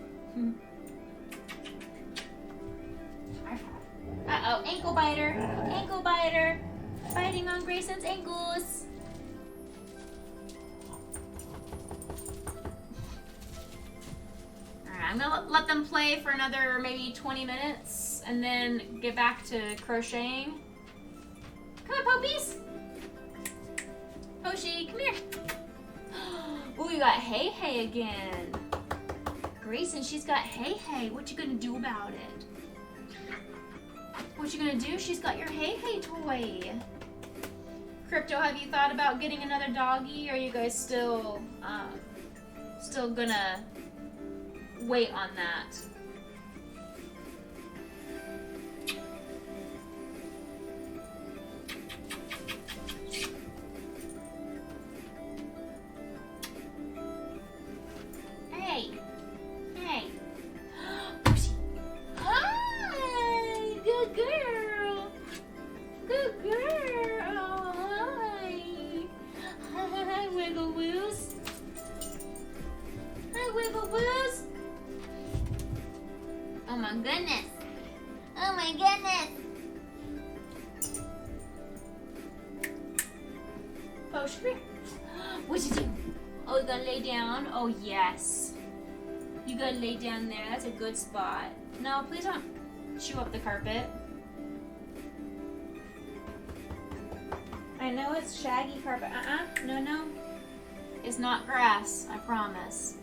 Uh-oh, ankle biter. Ankle biter. Biting on Grayson's ankles. Alright, I'm gonna let them play for another maybe 20 minutes and then get back to crocheting. Come on, Poppies. Poshi, come here. Ooh, you got Hey Hey again. Grayson, she's got Hey Hey. What you gonna do about it? What you gonna do? She's got your Hey Hey toy. Crypto, have you thought about getting another doggy? Or are you guys still gonna wait on that? Hey. Hey. Hi. Good girl. Good girl. Hi. Hi, Wiggle Woos. Hi, Wiggle Woos. potion. Come here. What'd you do? Oh, you gonna lay down? Oh, yes. You gotta lay down there. That's a good spot. No, please don't chew up the carpet. I know it's shaggy carpet. No, no. It's not grass, I promise.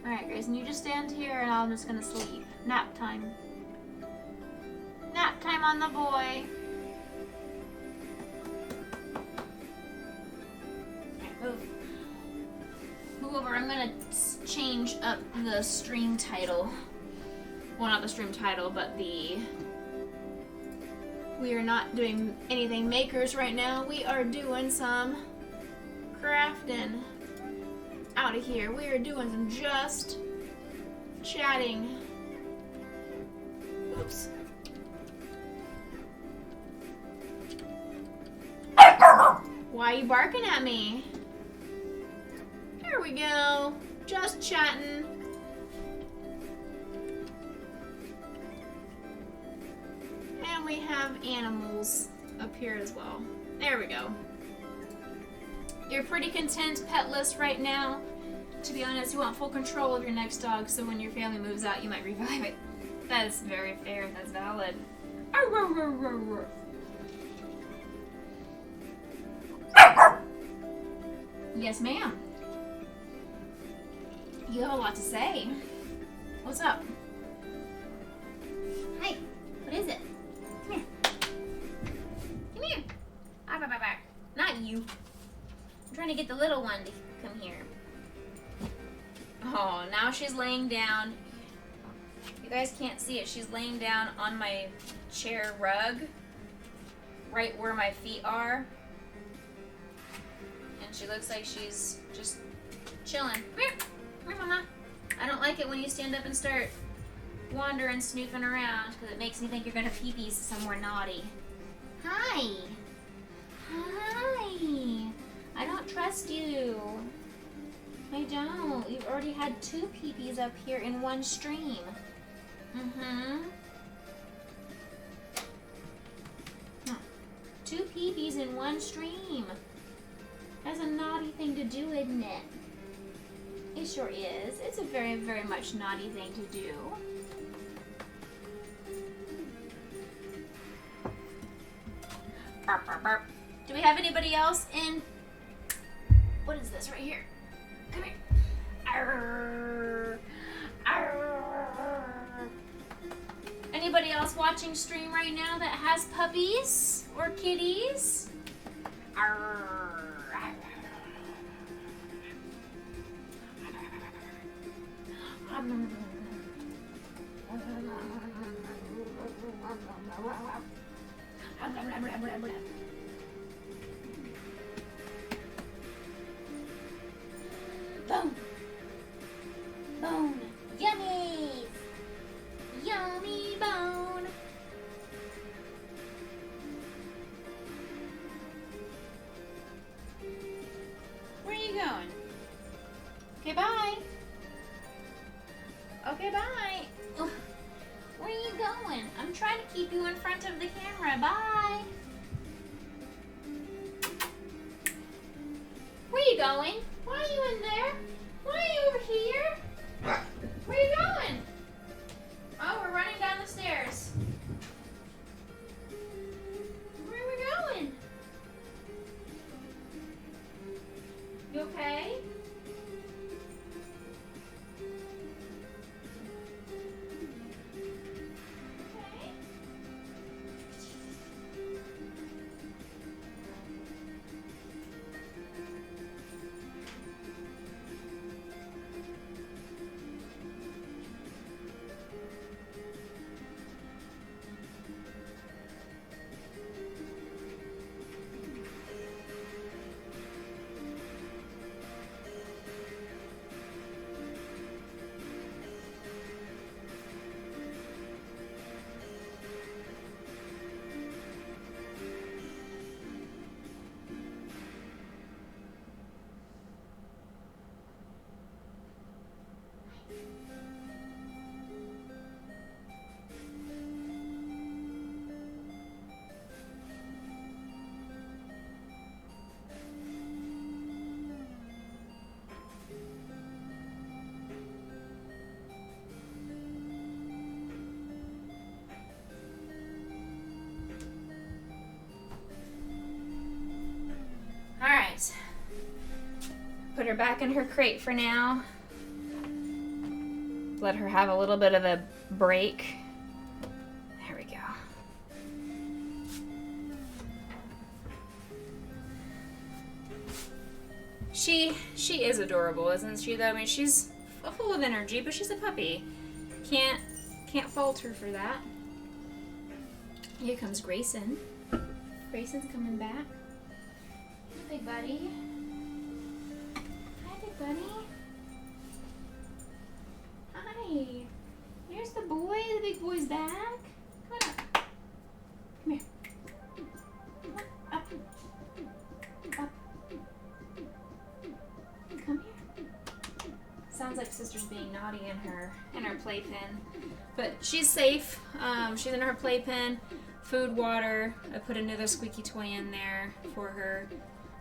Alright, Grayson, you just stand here and I'm just gonna sleep. Nap time. Nap time on the boy. Alright, move. Move over. I'm gonna change up the stream title. Well, not the stream title, but the... We are not doing anything makers right now. We are doing some crafting. Out of here. We are doing some just chatting. Oops. Why are you barking at me? There we go. Just chatting. And we have animals up here as well. There we go. You're pretty content petless right now. To be honest, you want full control of your next dog, so when your family moves out, you might revive it. That is very fair. That's valid. Yes, ma'am. You have a lot to say. What's up? Hi. What is it? Come here. Come here. Not you. I'm trying to get the little one to come here. Oh, now she's laying down. You guys can't see it. She's laying down on my chair rug, right where my feet are. And she looks like she's just chilling. Come here. Come here, Mama. I don't like it when you stand up and start wandering, snooping around, because it makes me think you're going to pee-pee somewhere naughty. Hi. Hi. I don't trust you. I don't. You've already had 2 peepees up here in one stream. Mm-hmm. 2 peepees in one stream. That's a naughty thing to do, isn't it? It sure is. It's a very, very much naughty thing to do. Burp, burp, burp. Do we have anybody else in... What is this right here? Come here. Arr, arr. Anybody else watching stream right now that has puppies or kitties? Arr, arr. Bone. Bone. Yummy. Yummy bone. Where are you going? Okay, bye. Okay, bye. Ugh. Where are you going? I'm trying to keep you in front of the camera. Bye. Where are you going? Why are you in there? Why are you over here? Where are you going? Oh, we're running down the stairs. Where are we going? You okay? Okay. Put her back in her crate for now. Let her have a little bit of a break. There we go. She is adorable, isn't she, though? I mean, she's full of energy, but she's a puppy. Can't fault her for that. Here comes Grayson. Grayson's coming back. Hi, big buddy. Hi, big buddy. Hi. Here's the boy. The big boy's back. Come on up. Come here. Up. Up. Come here. Sounds like sister's being naughty in her playpen, but she's safe. She's in her playpen. Food, water. I put another squeaky toy in there for her.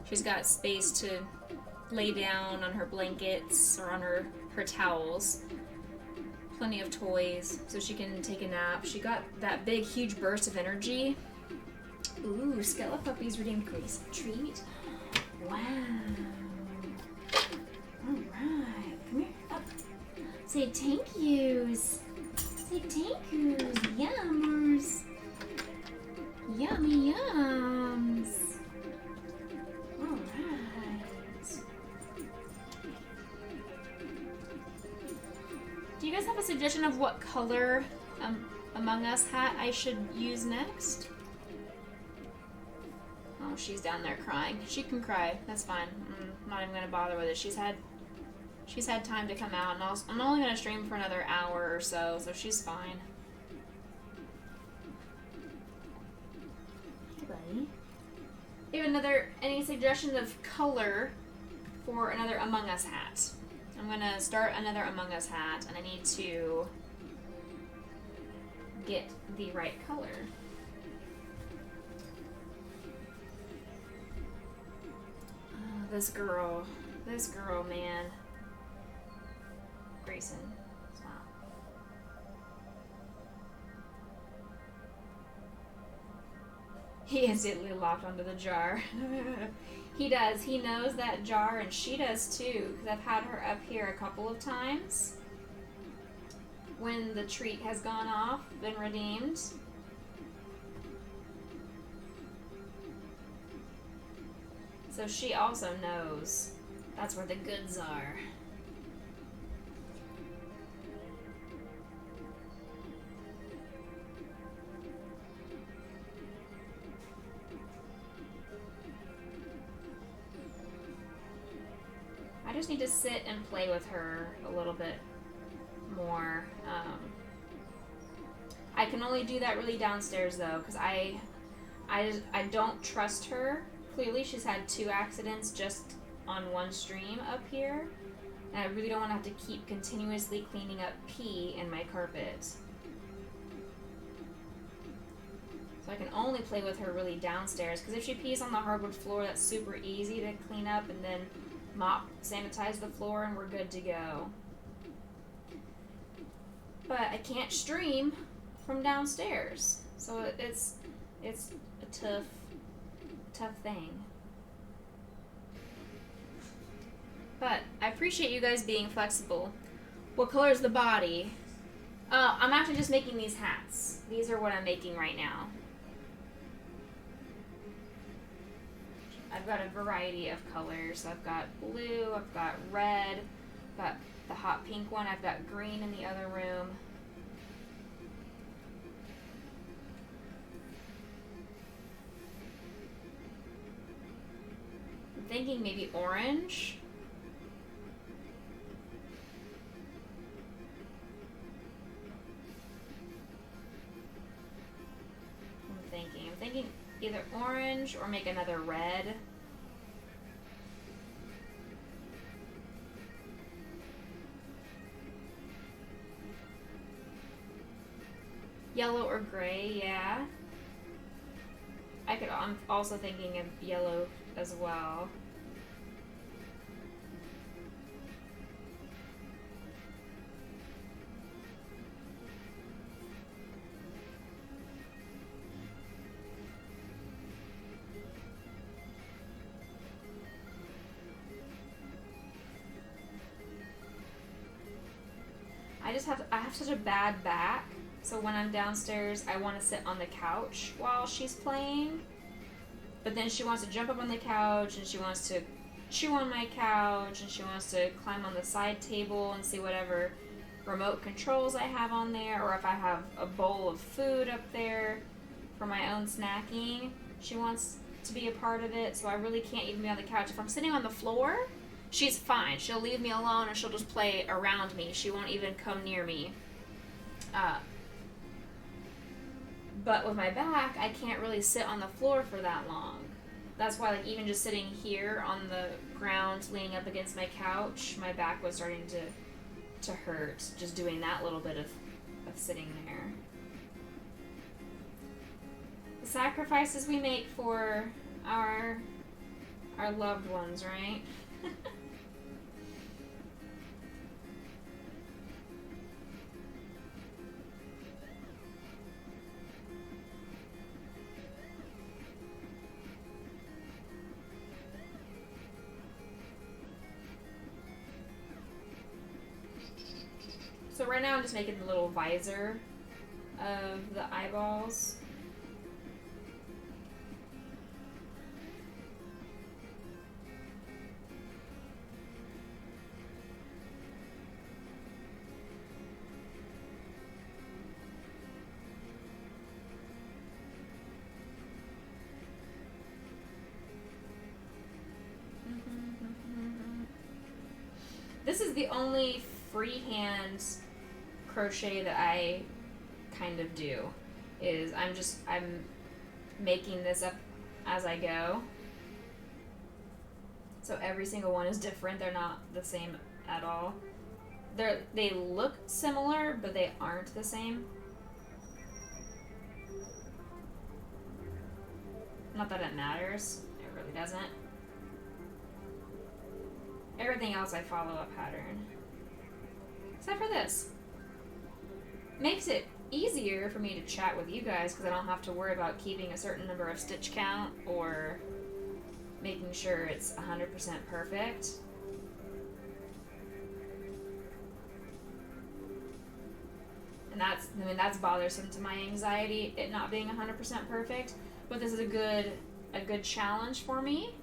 She's got space to lay down on her blankets or on her towels. Plenty of toys so she can take a nap. She got that big, huge burst of energy. Ooh, Skella Puppy's redeemed Grace treat. Wow. Alright, come here, up. Say thank yous. Say thank yous. Yummers. Yummy yums. Alright. Do you guys have a suggestion of what color Among Us hat I should use next? Oh, she's down there crying. She can cry. That's fine. I'm not even gonna bother with it. She's had time to come out, and I'm only gonna stream for another hour or so she's fine. Hey, buddy. Do you have any suggestions of color for another Among Us hat? I'm gonna start another Among Us hat, and I need to get the right color. Oh, this girl, man. Grayson, smile. He instantly locked onto the jar. He does. He knows that jar, and she does too, because I've had her up here a couple of times when the treat has gone off, been redeemed. So she also knows that's where the goods are. I just need to sit and play with her a little bit more. I can only do that really downstairs though, because I don't trust her. Clearly she's had 2 accidents just on one stream up here, and I really don't want to have to keep continuously cleaning up pee in my carpet. So I can only play with her really downstairs, because if she pees on the hardwood floor, that's super easy to clean up and then mop, sanitize the floor, and we're good to go. But I can't stream from downstairs, so it's a tough thing. But I appreciate you guys being flexible. What color is the body? I'm actually just making these hats. These are what I'm making right now. I've got a variety of colors. I've got blue, I've got red, I've got the hot pink one, I've got green in the other room. I'm thinking maybe orange. I'm thinking either orange or make another red. Yellow or gray, yeah. I'm also thinking of yellow as well. I have such a bad back. So when I'm downstairs, I want to sit on the couch while she's playing. But then she wants to jump up on the couch and she wants to chew on my couch and she wants to climb on the side table and see whatever remote controls I have on there, or if I have a bowl of food up there for my own snacking. She wants to be a part of it, so I really can't even be on the couch. If I'm sitting on the floor, she's fine. She'll leave me alone and she'll just play around me. She won't even come near me. But with my back, I can't really sit on the floor for that long. That's why, like, even just sitting here on the ground, leaning up against my couch, my back was starting to hurt just doing that little bit of sitting there. The sacrifices we make for our loved ones, right? So right now I'm just making the little visor of the eyeballs. This is the only freehand crochet that I kind of do. I'm making this up as I go. So every single one is different. They're not the same at all. They look similar, but they aren't the same. Not that it matters. It really doesn't. Everything else I follow a pattern. Except for this. Makes it easier for me to chat with you guys because I don't have to worry about keeping a certain number of stitch count or making sure it's 100% perfect. And that's bothersome to my anxiety, it not being 100% perfect. But this is a good challenge for me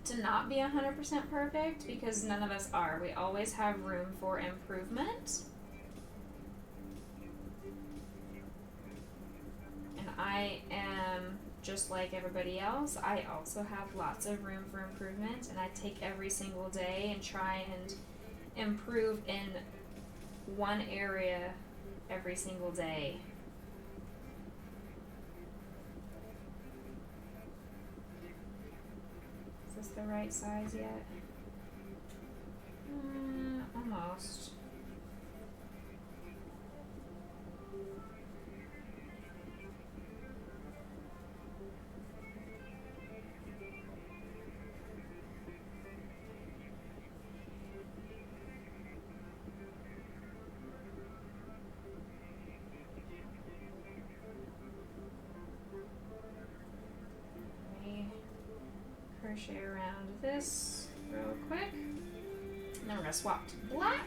to not be 100% perfect, because none of us are. We always have room for improvement. And I am just like everybody else. I also have lots of room for improvement, and I take every single day and try and improve in one area every single day. Is this the right size yet? Almost. Crochet around this real quick, and then we're going to swap to black.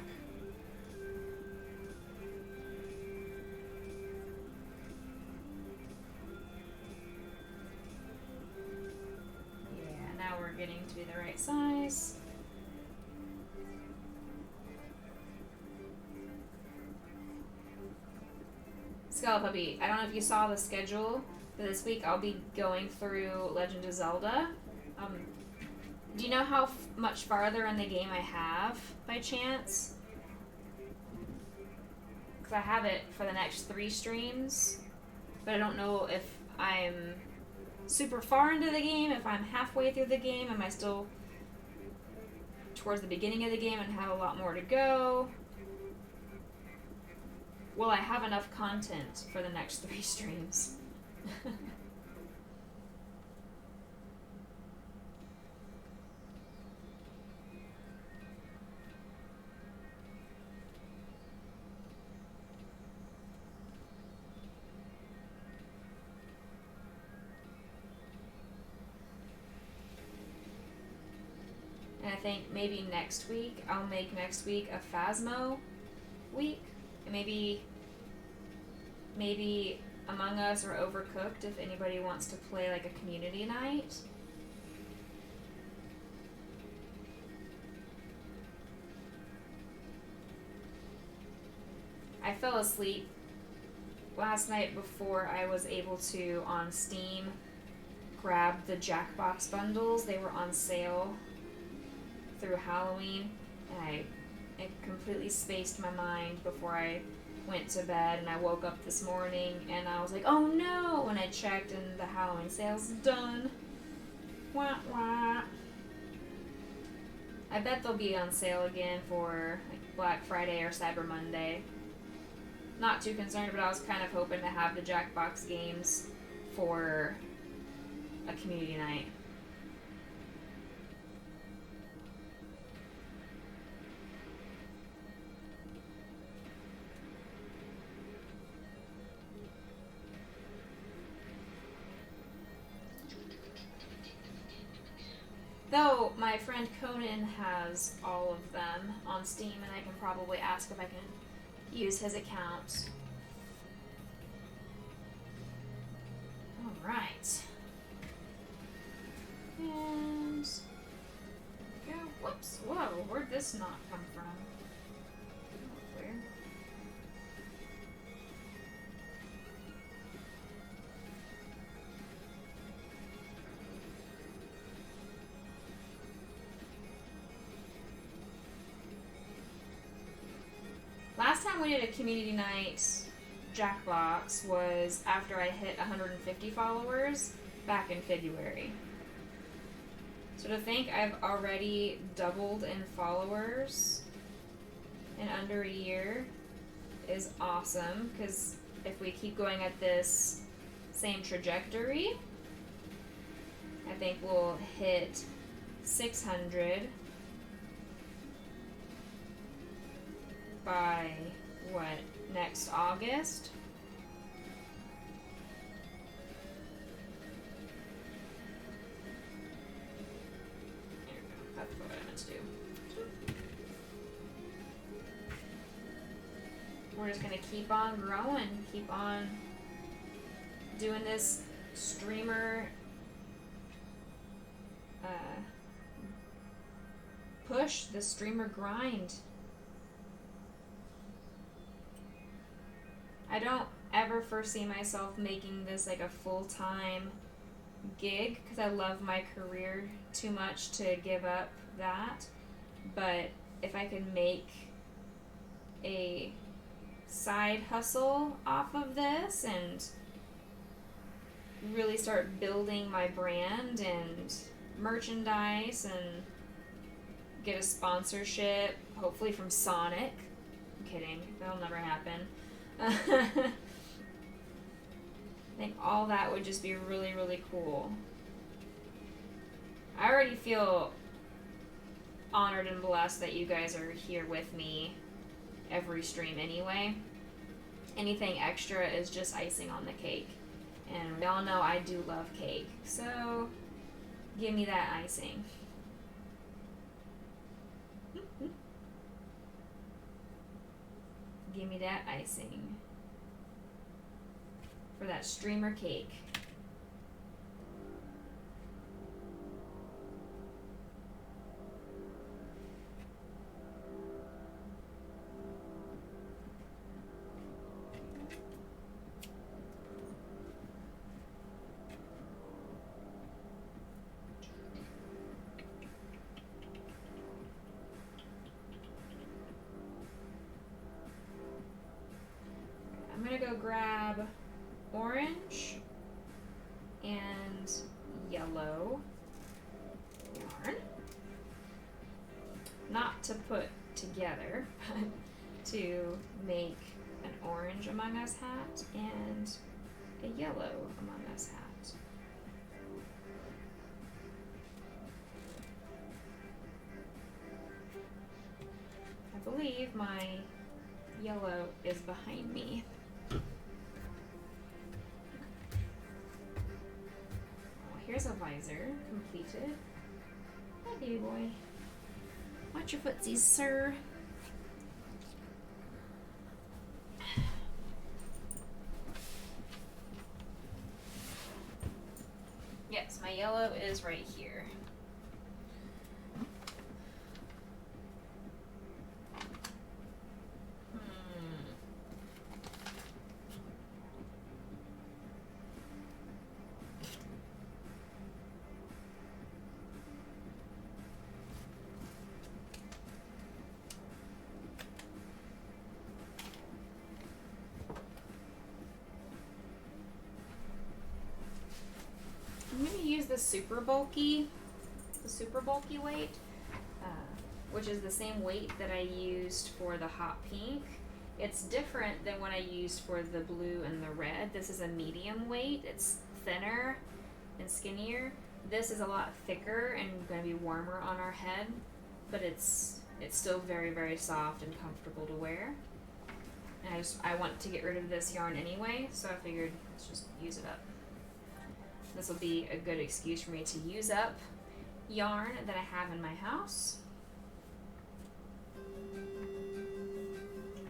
Yeah, now we're getting to be the right size. Skull Puppy, I don't know if you saw the schedule for this week. I'll be going through Legend of Zelda. Do you know how much farther in the game I have, by chance? Because I have it for the next 3 streams, but I don't know if I'm super far into the game, if I'm halfway through the game, am I still towards the beginning of the game and have a lot more to go? Will I have enough content for the next 3 streams? And I think maybe next week, I'll make next week a Phasmo week. And maybe Among Us or Overcooked if anybody wants to play like a community night. I fell asleep last night before I was able to, on Steam, grab the Jackbox bundles. They were on sale through Halloween, and it completely spaced my mind before I went to bed, and I woke up this morning and I was like, oh no, when I checked and the Halloween sale's done. Wah wah. I bet they'll be on sale again for like Black Friday or Cyber Monday. Not too concerned, but I was kind of hoping to have the Jackbox games for a community night. Though my friend Conan has all of them on Steam, and I can probably ask if I can use his account. Alright. And go. Whoops. Whoa, where'd this knot come from? Where? Last time we did a community night Jackbox was after I hit 150 followers back in February. So to think I've already doubled in followers in under a year is awesome, because if we keep going at this same trajectory, I think we'll hit 600 by next August. There we go. That's what I meant to do. We're just gonna keep on growing, keep on doing this streamer push, the streamer grind. I don't ever foresee myself making this like a full-time gig, because I love my career too much to give up that. But if I could make a side hustle off of this and really start building my brand and merchandise and get a sponsorship, hopefully from Sonic. I'm kidding, that'll never happen. I think all that would just be really, really cool. I already feel honored and blessed that you guys are here with me every stream anyway. Anything extra is just icing on the cake. And we all know I do love cake, so give me that icing. Give me that icing for that streamer cake. I'm gonna go grab orange and yellow yarn. Not to put together, but to make an orange Among Us hat and a yellow Among Us hat. I believe my yellow is behind me. Here's a visor, completed. Hi, baby boy. Watch your footsies, sir. yellow is right here. I'm going to use the super bulky weight, which is the same weight that I used for the hot pink. It's different than what I used for the blue and the red. This is a medium weight. It's thinner and skinnier. This is a lot thicker and going to be warmer on our head, but it's still very, very soft and comfortable to wear. And I want to get rid of this yarn anyway, so I figured let's just use it up. This will be a good excuse for me to use up yarn that I have in my house,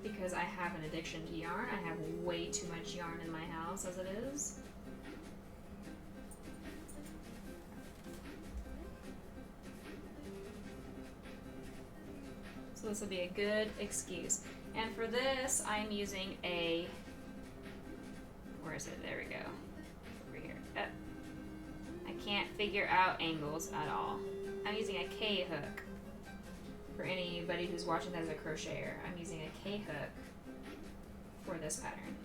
because I have an addiction to yarn. I have way too much yarn in my house as it is. So this will be a good excuse. And for this, I'm using a, where is it? There we go. Over here. I can't figure out angles at all. I'm using a K hook. For anybody who's watching that as a crocheter, I'm using a K hook for this pattern.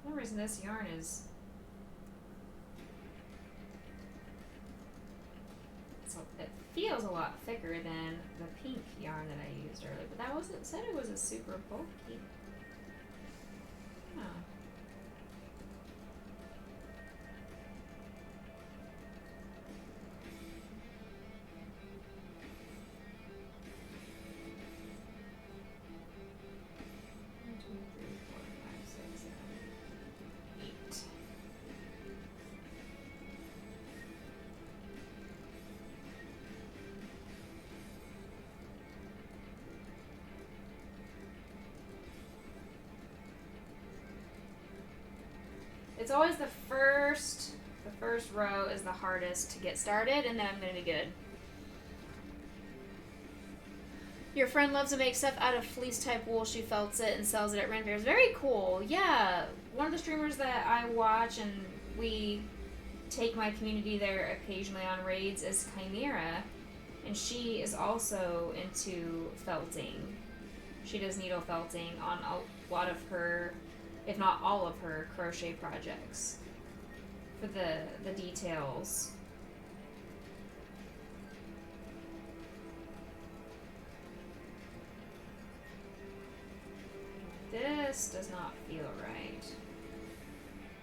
For some reason this yarn is it feels a lot thicker than the pink yarn that I used earlier, but that wasn't said it was a super bulky. Oh. It's always the first row is the hardest to get started, and then I'm going to be good. Your friend loves to make stuff out of fleece type wool. She felts it and sells it at Ren fairs. Very cool. Yeah, one of the streamers that I watch and we take my community there occasionally on raids is Chimera, and she is also into felting. She does needle felting on a lot of her, if not all of her, crochet projects for the details. This does not feel right.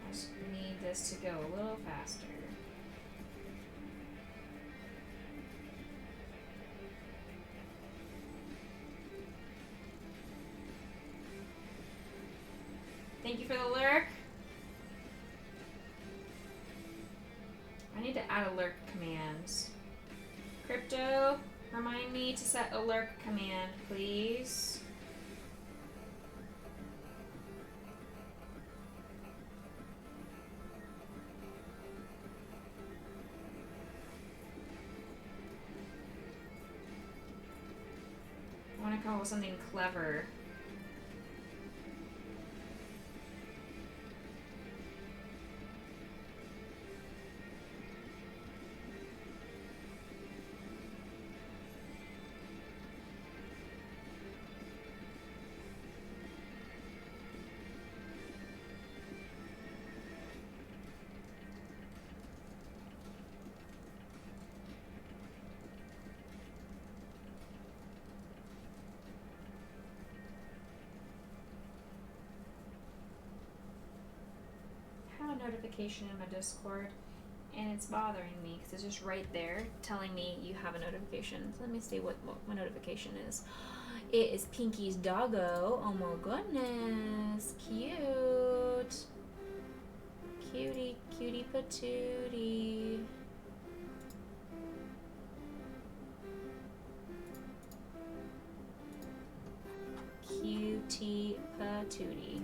I just need this to go a little faster. Thank you for the lurk. I need to add a lurk command. Crypto, remind me to set a lurk command, please. I want to come up with something clever. Notification in my Discord. and it's bothering me because it's just right there telling me you have a notification. So let me see what my notification is. It is Pinky's doggo. Oh my goodness. Cute. Cutie, cutie patootie. Cutie patootie.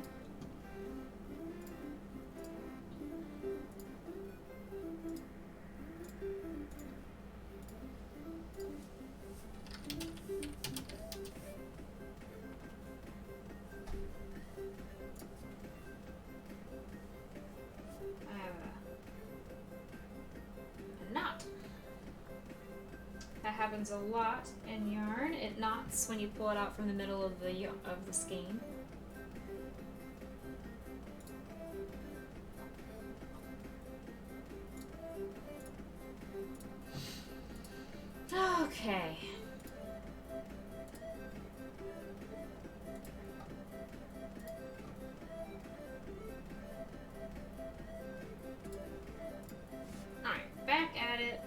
I have a knot. That happens a lot in yarn. It knots when you pull it out from the middle of the skein. Okay. Alright, back at it.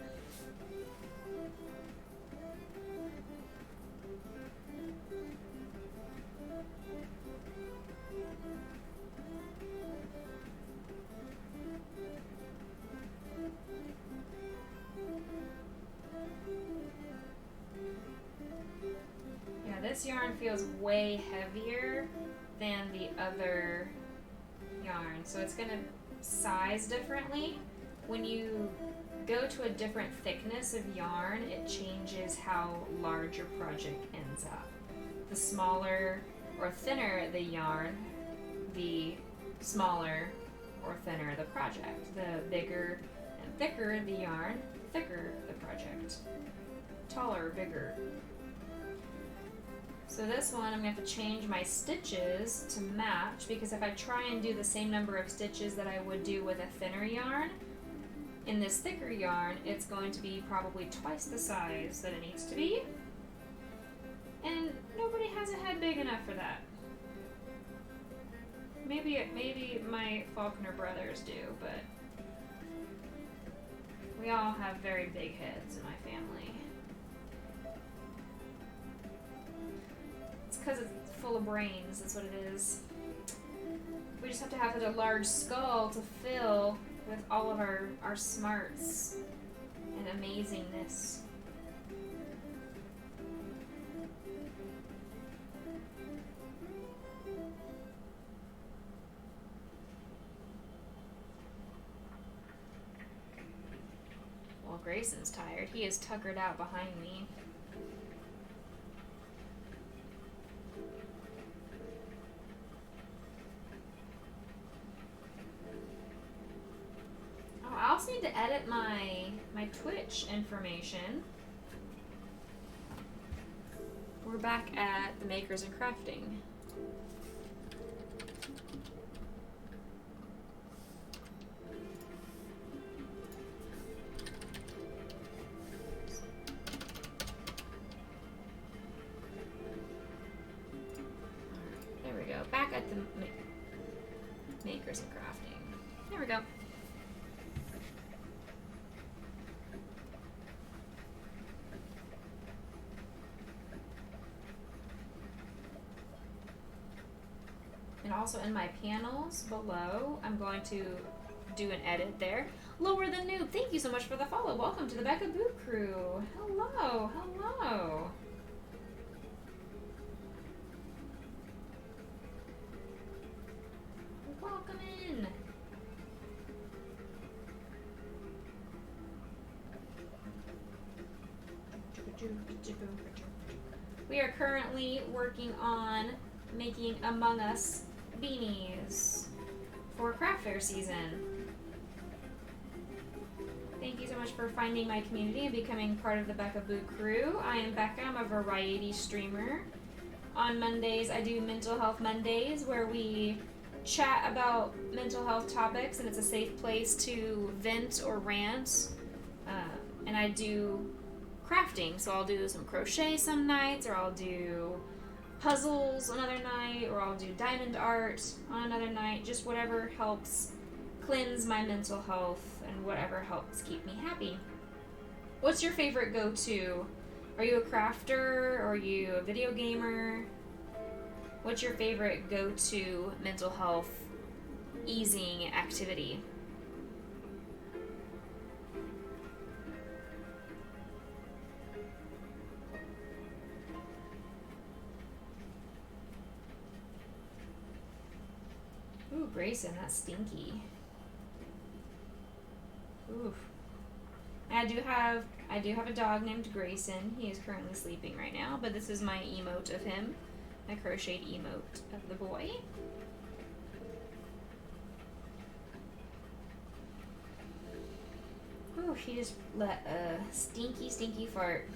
Yeah, this yarn feels way heavier than the other yarn, so it's going to size differently. When you go to a different thickness of yarn, it changes how large your project ends up. The smaller or thinner the yarn, the smaller or thinner the project. The bigger and thicker the yarn, thicker the project. Taller, bigger. So this one, I'm going to have to change my stitches to match, because if I try and do the same number of stitches that I would do with a thinner yarn, in this thicker yarn, it's going to be probably twice the size that it needs to be. And nobody has a head big enough for that. Maybe my Faulkner brothers do, but we all have very big heads in my family. It's because it's full of brains, that's what it is. We just have to have such a large skull to fill with all of our smarts and amazingness. Well, Grayson's tired. He is tuckered out behind me. I also need to edit my Twitch information. We're back at the Makers and Crafting. There we go. Back at the Makers and Crafting. There we go. And also in my panels below, I'm going to do an edit there. Lower the Noob, thank you so much for the follow. Welcome to the Becca Boo Crew. Hello, hello. Welcome in. We are currently working on making Among Us beanies for craft fair season. Thank you so much for finding my community and becoming part of the Becca Boo crew. I am Becca, I'm a variety streamer. On Mondays, I do Mental Health Mondays, where we chat about mental health topics, and it's a safe place to vent or rant. And I do crafting, so I'll do some crochet some nights, or I'll do puzzles another night, or I'll do diamond art on another night, just whatever helps cleanse my mental health and whatever helps keep me happy. What's your favorite go-to? Are you a crafter? Or are you a video gamer? What's your favorite go-to mental health easing activity? Ooh, Grayson, that's stinky. Oof. I do have a dog named Grayson. He is currently sleeping right now, but this is my emote of him. My crocheted emote of the boy. Ooh, he just let a stinky, stinky fart.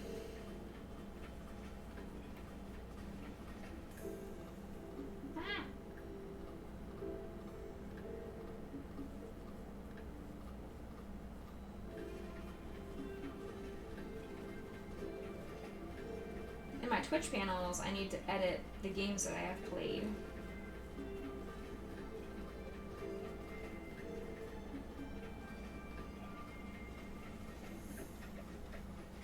My Twitch panels, I need to edit the games that I have played.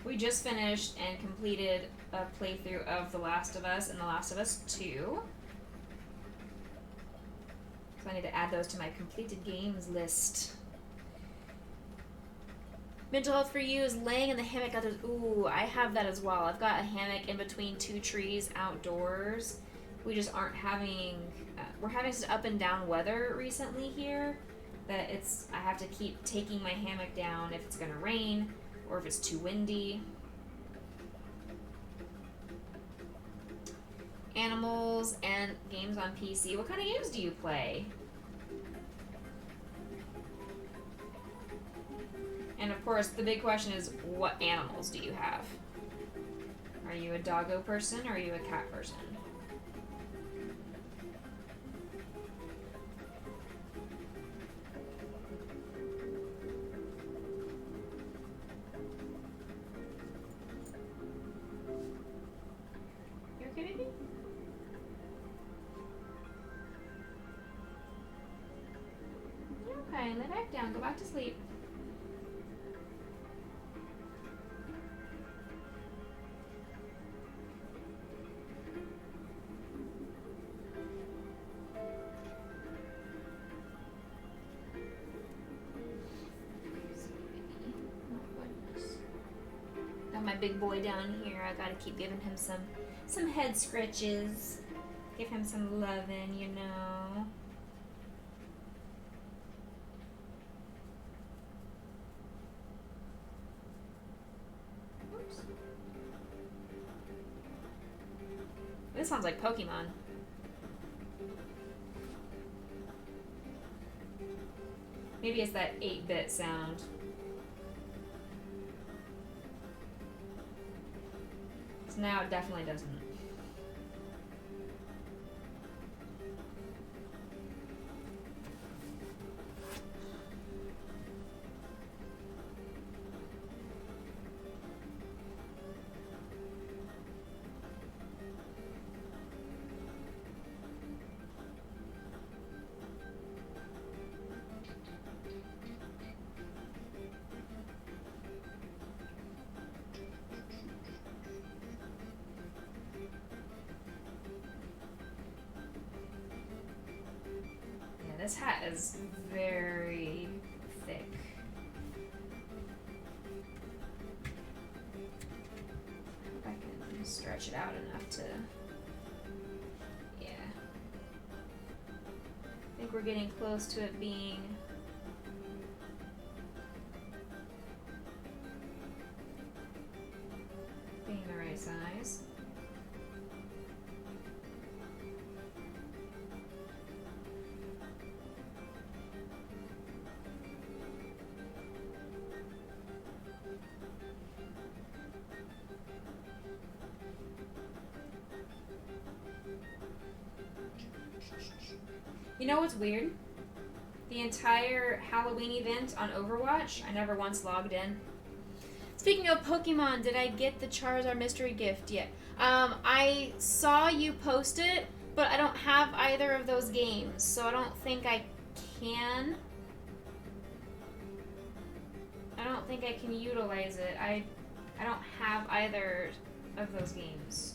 We just finished and completed a playthrough of The Last of Us and The Last of Us 2. So I need to add those to my completed games list. Mental health for you is laying in the hammock outdoors. Ooh, I have that as well. I've got a hammock in between two trees outdoors. We just aren't having, we're having such up and down weather recently here that I have to keep taking my hammock down if it's gonna rain or if it's too windy. Animals and games on PC. What kind of games do you play? And of course, the big question is, what animals do you have? Are you a doggo person or are you a cat person? You okay, baby? You're okay. Lay back down. Go back to sleep. My big boy down here, I gotta keep giving him some head scritches. Give him some loving, you know. Oops. This sounds like Pokemon. Maybe it's that 8-bit sound. Now it definitely doesn't. This hat is very thick. Hope I can stretch it out enough to, yeah. I think we're getting close to it being the right size. You know what's weird? The entire Halloween event on Overwatch, I never once logged in. Speaking of Pokemon, did I get the Charizard mystery gift yet? I saw you post it, but I don't have either of those games, so I don't think I can. don't think I can utilize it. I don't have either of those games.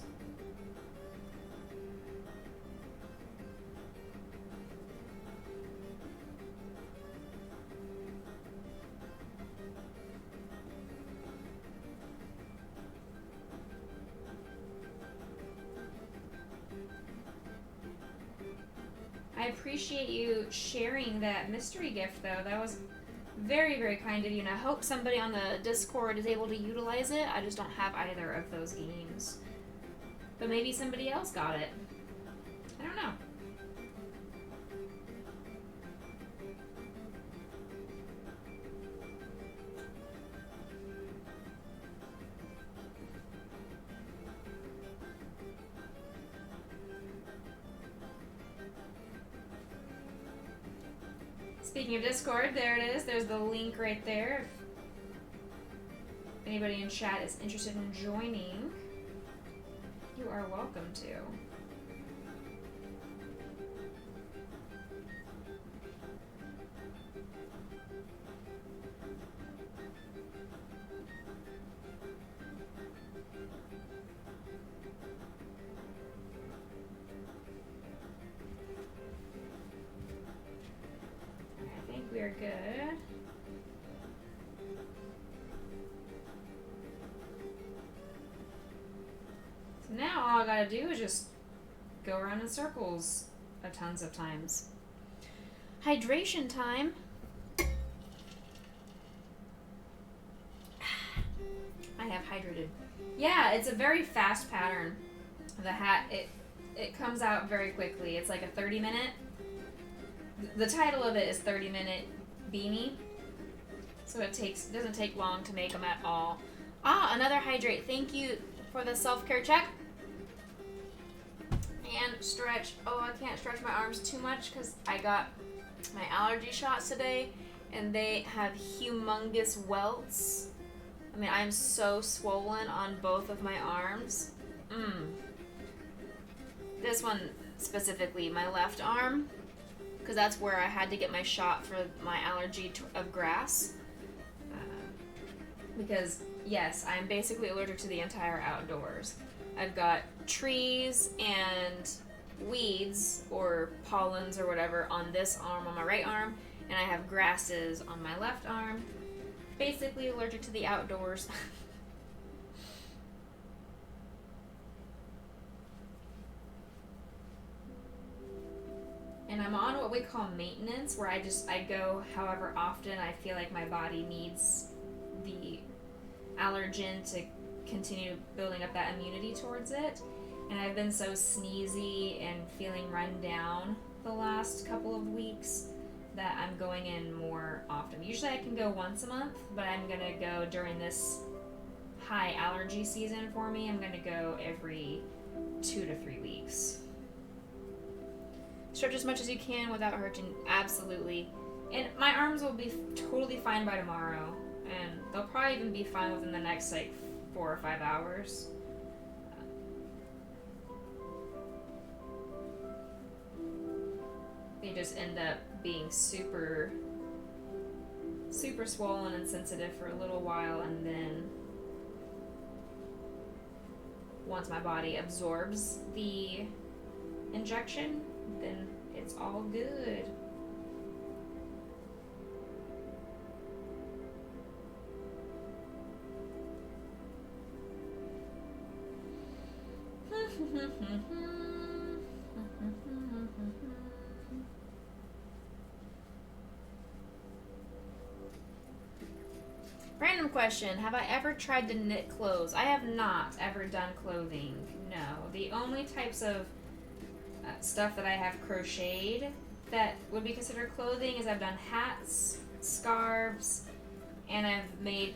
I appreciate you sharing that mystery gift, though. That was very, very kind of you, and I hope somebody on the Discord is able to utilize it. I just don't have either of those games. But maybe somebody else got it. I don't know. Speaking of Discord, there it is. There's the link right there. If anybody in chat is interested in joining, you are welcome to. We're good. So now all I gotta do is just go around in circles a tons of times. Hydration time. I have hydrated. Yeah, it's a very fast pattern. The hat, it comes out very quickly. It's like a 30-minute. The title of it is 30-minute beanie, so it doesn't take long to make them at all. Ah, another hydrate. Thank you for the self-care check. And stretch. Oh, I can't stretch my arms too much because I got my allergy shots today, and they have humongous welts. I mean, I'm so swollen on both of my arms. This one specifically, my left arm, because that's where I had to get my shot for my allergy of grass. Because, yes, I'm basically allergic to the entire outdoors. I've got trees and weeds, or pollens or whatever, on this arm, on my right arm, and I have grasses on my left arm. Basically allergic to the outdoors. And I'm on what we call maintenance, where I go however often I feel like my body needs the allergen to continue building up that immunity towards it. And I've been so sneezy and feeling run down the last couple of weeks that I'm going in more often. Usually I can go once a month, but I'm gonna go during this high allergy season for me. I'm gonna go every 2 to 3 weeks. Stretch as much as you can without hurting, absolutely. And my arms will be totally fine by tomorrow, and they'll probably even be fine within the next 4 or 5 hours. They just end up being super, super swollen and sensitive for a little while, and then once my body absorbs the injection, then it's all good. Random question. Have I ever tried to knit clothes? I have not ever done clothing. No. The only types of stuff that I have crocheted that would be considered clothing is I've done hats, scarves, and I've made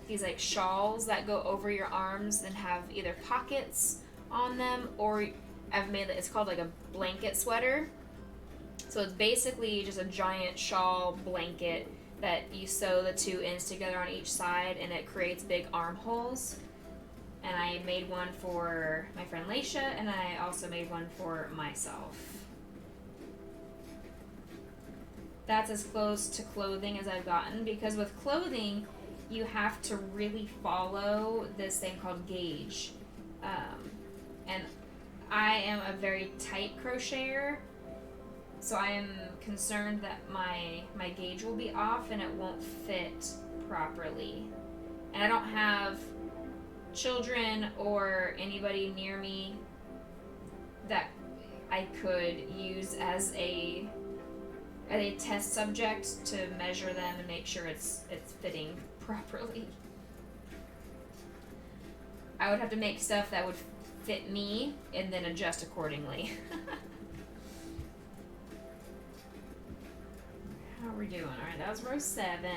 these like shawls that go over your arms and have either pockets on them, or I've made it's called like a blanket sweater. So it's basically just a giant shawl blanket that you sew the two ends together on each side, and it creates big armholes. And I made one for my friend Laisha, and I also made one for myself. That's as close to clothing as I've gotten, because with clothing, you have to really follow this thing called gauge. And I am a very tight crocheter, so I am concerned that my gauge will be off and it won't fit properly. And I don't have children or anybody near me that I could use as a test subject to measure them and make sure it's fitting properly. I would have to make stuff that would fit me and then adjust accordingly. How are we doing? Alright, that was row 7.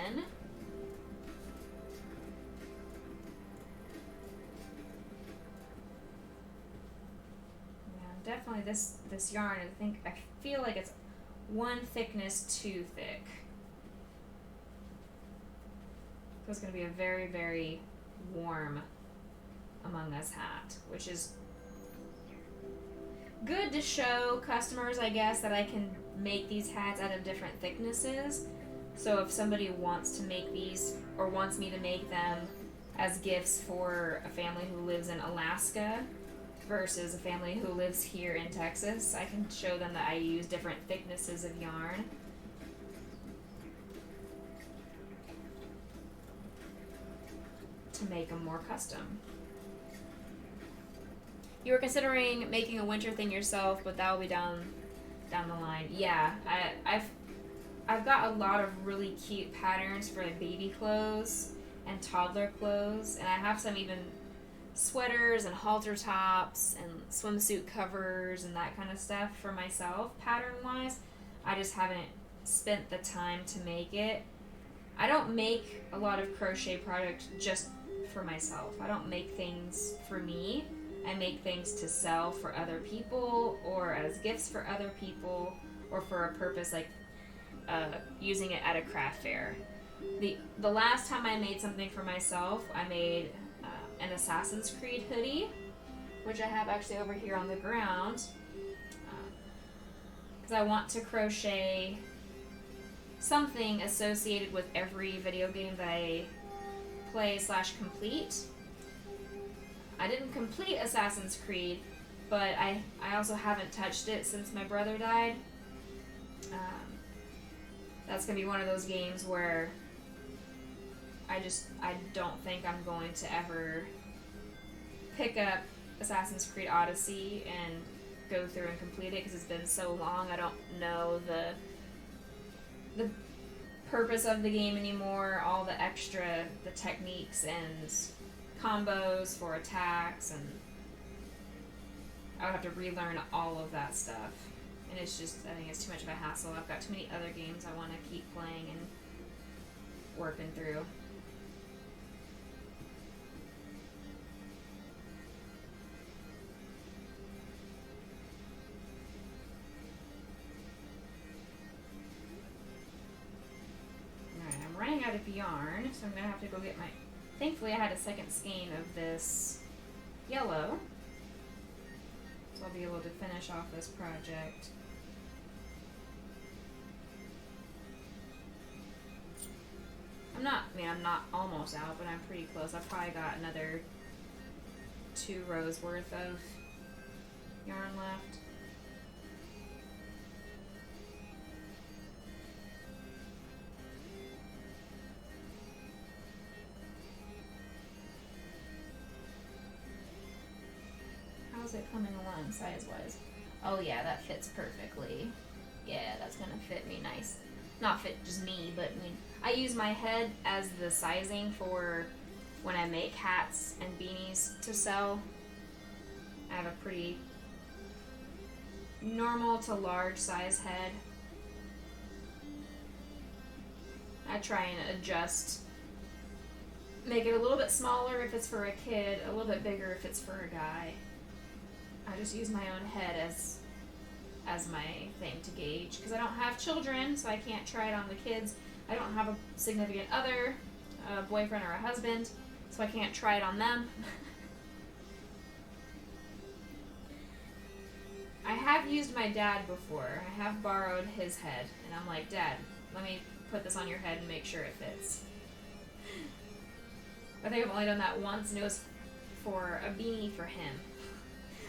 Yeah, definitely this yarn, I feel like it's one thickness too thick. So it's going to be a very, very warm Among Us hat, which is good to show customers, I guess, that I can make these hats out of different thicknesses. So if somebody wants to make these or wants me to make them as gifts for a family who lives in Alaska versus a family who lives here in Texas, I can show them that I use different thicknesses of yarn. To make them more custom. You were considering making a winter thing yourself, but that will be down the line. Yeah, I've got a lot of really cute patterns for baby clothes and toddler clothes, and I have some even sweaters and halter tops and swimsuit covers and that kind of stuff for myself, pattern-wise. I just haven't spent the time to make it. I don't make a lot of crochet products just for myself. I don't make things for me. I make things to sell for other people or as gifts for other people or for a purpose like using it at a craft fair. The last time I made something for myself, I made an Assassin's Creed hoodie, which I have actually over here on the ground, because I want to crochet something associated with every video game that I play / complete. I didn't complete Assassin's Creed, but I also haven't touched it since my brother died. That's going to be one of those games where I don't think I'm going to ever pick up Assassin's Creed Odyssey and go through and complete it because it's been so long. I don't know the purpose of the game anymore, all the techniques and combos for attacks, and I would have to relearn all of that stuff. And I think it's too much of a hassle. I've got too many other games I want to keep playing and working through. Alright, I'm running out of yarn, so I'm going to have to go get thankfully I had a second skein of this yellow, so I'll be able to finish off this project. I'm not almost out, but I'm pretty close. I've probably got another 2 rows worth of yarn left. How's it coming along size-wise? Oh yeah, that fits perfectly. Yeah, that's gonna fit me nice. Not fit just me, but I use my head as the sizing for when I make hats and beanies to sell. I have a pretty normal to large size head. I try and adjust, make it a little bit smaller if it's for a kid, a little bit bigger if it's for a guy. I just use my own head as my thing to gauge, because I don't have children, so I can't try it on the kids. I don't have a significant other, a boyfriend or a husband, so I can't try it on them. I have used my dad before. I have borrowed his head, and I'm like, Dad, let me put this on your head and make sure it fits. I think I've only done that once, and it was for a beanie for him.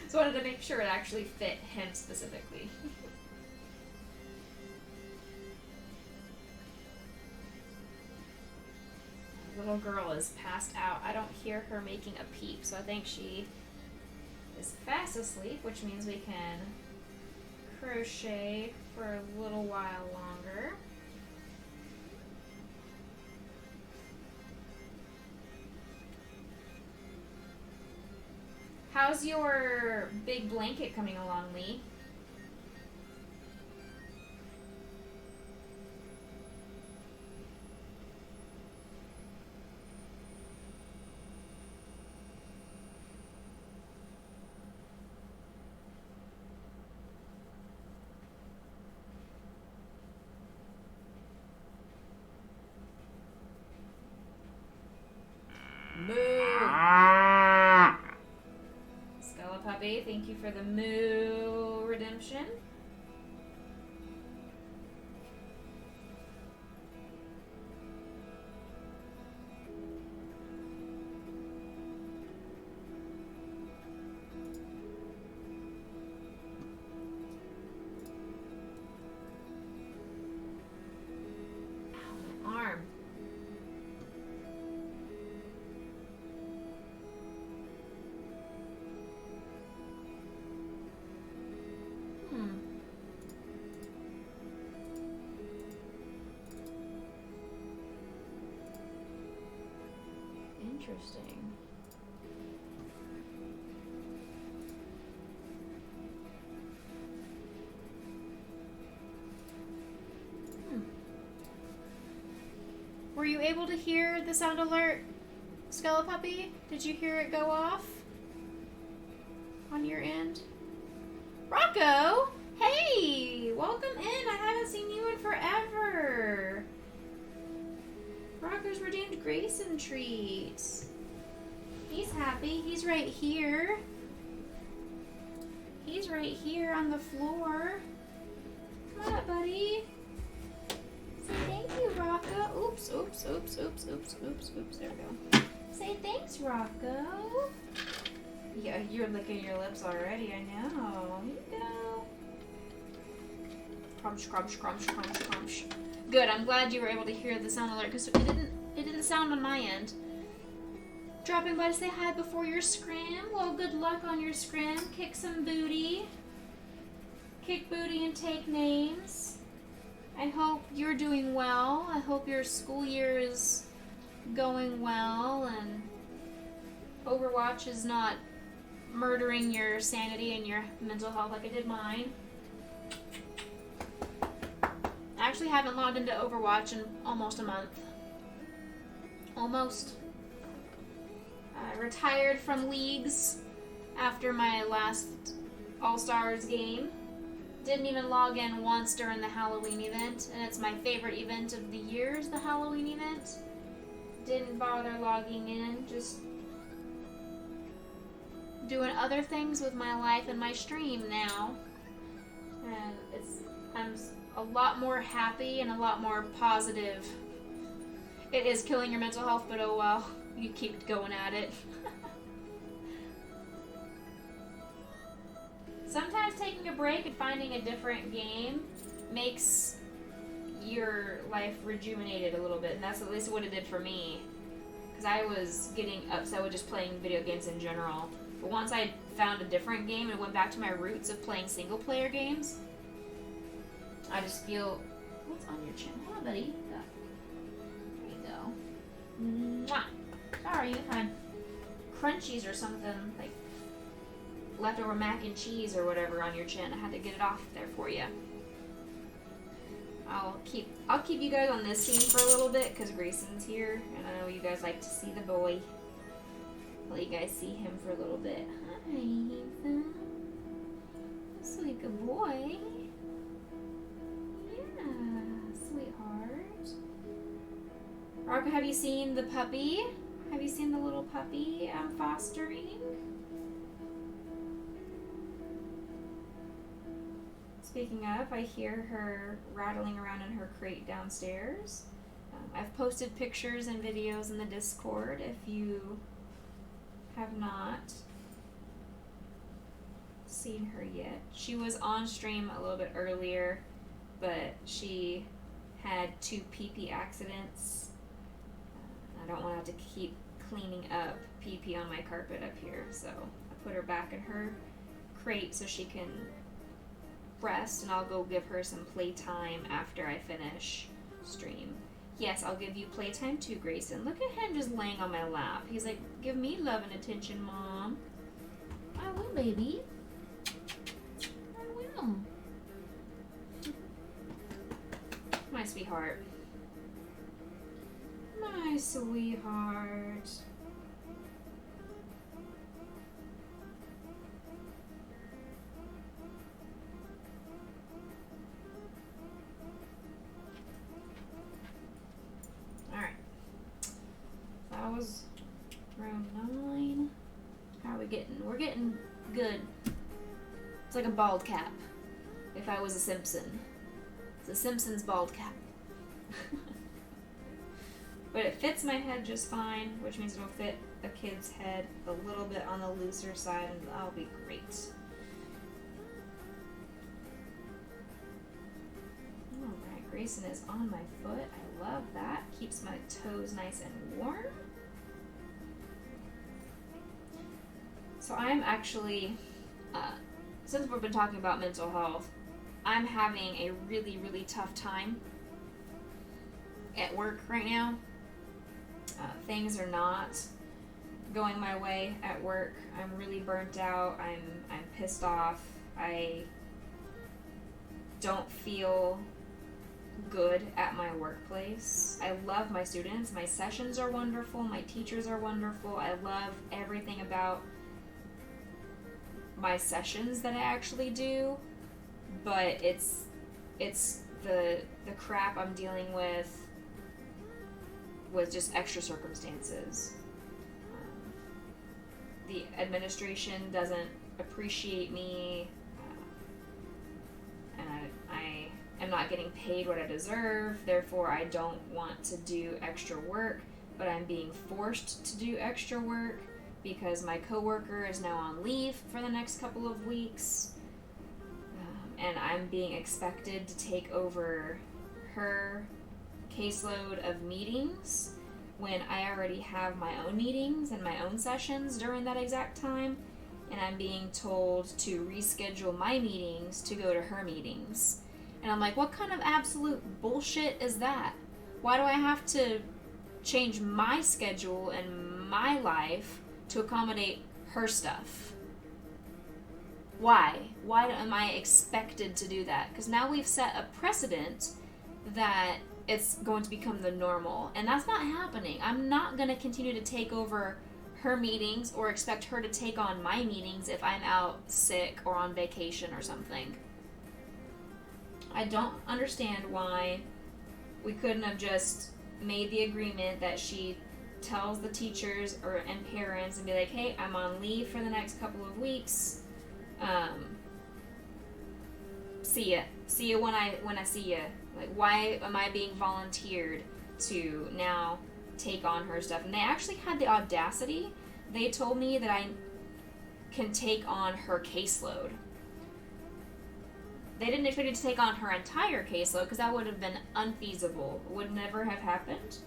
So I wanted to make sure it actually fit him specifically. Little girl is passed out. I don't hear her making a peep, so I think she is fast asleep, which means we can crochet for a little while longer. How's your big blanket coming along, Lee? Puppy, thank you for the moo redemption. Ow, my arm. Interesting. Were you able to hear the sound alert, Skelepuppy? Did you hear it go off on your end? Rocco! Hey! Welcome in! I haven't seen you in forever! Rocco's redeemed Grayson treats. He's happy. He's right here. He's right here on the floor. Come on, buddy. Say thank you, Rocco. Oops, oops, oops, oops, oops, oops, oops. There we go. Say thanks, Rocco. Yeah, you're licking your lips already, I know. Here you go. Crunch, crunch, crunch, crunch, crunch. Good, I'm glad you were able to hear the sound alert because it didn't sound on my end. Dropping by to say hi before your scrim. Well, good luck on your scrim. Kick some booty. Kick booty and take names. I hope you're doing well. I hope your school year is going well and Overwatch is not murdering your sanity and your mental health like it did mine. I actually haven't logged into Overwatch in almost a month. Almost. I retired from leagues after my last All-Stars game. Didn't even log in once during the Halloween event, and it's my favorite event of the year is the Halloween event. Didn't bother logging in, just doing other things with my life and my stream now. And I'm a lot more happy and a lot more positive. It is killing your mental health, but oh well, you keep going at it. Sometimes taking a break and finding a different game makes your life rejuvenated a little bit, and that's at least what it did for me. Because I was getting upset with just playing video games in general. But once I found a different game and went back to my roots of playing single-player games, I just feel... What's on your chin? Hold on, buddy. There you go. Mwah. Sorry, you had crunchies or something, like leftover mac and cheese or whatever on your chin. I had to get it off there for you. I'll keep you guys on this scene for a little bit because Grayson's here, and I know you guys like to see the boy. I'll let you guys see him for a little bit. Hi, Ethan. Sweet good boy. Yeah, sweetheart. Rocco, have you seen the puppy? Have you seen the little puppy I'm fostering? Speaking of, I hear her rattling around in her crate downstairs. I've posted pictures and videos in the Discord if you have not seen her yet. She was on stream a little bit earlier, but she had 2 pee-pee accidents. I don't want to have to keep cleaning up pee-pee on my carpet up here, so I put her back in her crate so she can rest, and I'll go give her some playtime after I finish stream. Yes, I'll give you playtime too, Grayson. Look at him just laying on my lap. He's like, give me love and attention, Mom. I will, baby. I will. My sweetheart. My sweetheart. Alright. That was round 9. How are we getting? We're getting good. It's like a bald cap. If I was a Simpson. It's a Simpsons bald cap. But it fits my head just fine, which means it'll fit a kid's head a little bit on the looser side, and that'll be great. Alright, Grayson is on my foot. I love that. Keeps my toes nice and warm. So I'm actually, since we've been talking about mental health, I'm having a really, really tough time at work right now. Things are not going my way at work. I'm really burnt out. I'm pissed off. I don't feel good at my workplace. I love my students. My sessions are wonderful. My teachers are wonderful. I love everything about my sessions that I actually do, but it's the crap I'm dealing with just extra circumstances. The administration doesn't appreciate me, and I am not getting paid what I deserve. Therefore, I don't want to do extra work, but I'm being forced to do extra work because my coworker is now on leave for the next couple of weeks, and I'm being expected to take over her caseload of meetings when I already have my own meetings and my own sessions during that exact time, and I'm being told to reschedule my meetings to go to her meetings. And I'm like, what kind of absolute bullshit is that? Why do I have to change my schedule and my life to accommodate her stuff? Why? Why am I expected to do that? Because now we've set a precedent that it's going to become the normal, and that's not happening. I'm not going to continue to take over her meetings or expect her to take on my meetings if I'm out sick or on vacation or something. I don't understand why we couldn't have just made the agreement that she tells the teachers and parents and be like, hey, I'm on leave for the next couple of weeks. See ya when I see ya. Like, why am I being volunteered to now take on her stuff? And they actually had the audacity. They told me that I can take on her caseload. They didn't expect me to take on her entire caseload because that would have been unfeasible. It would never have happened.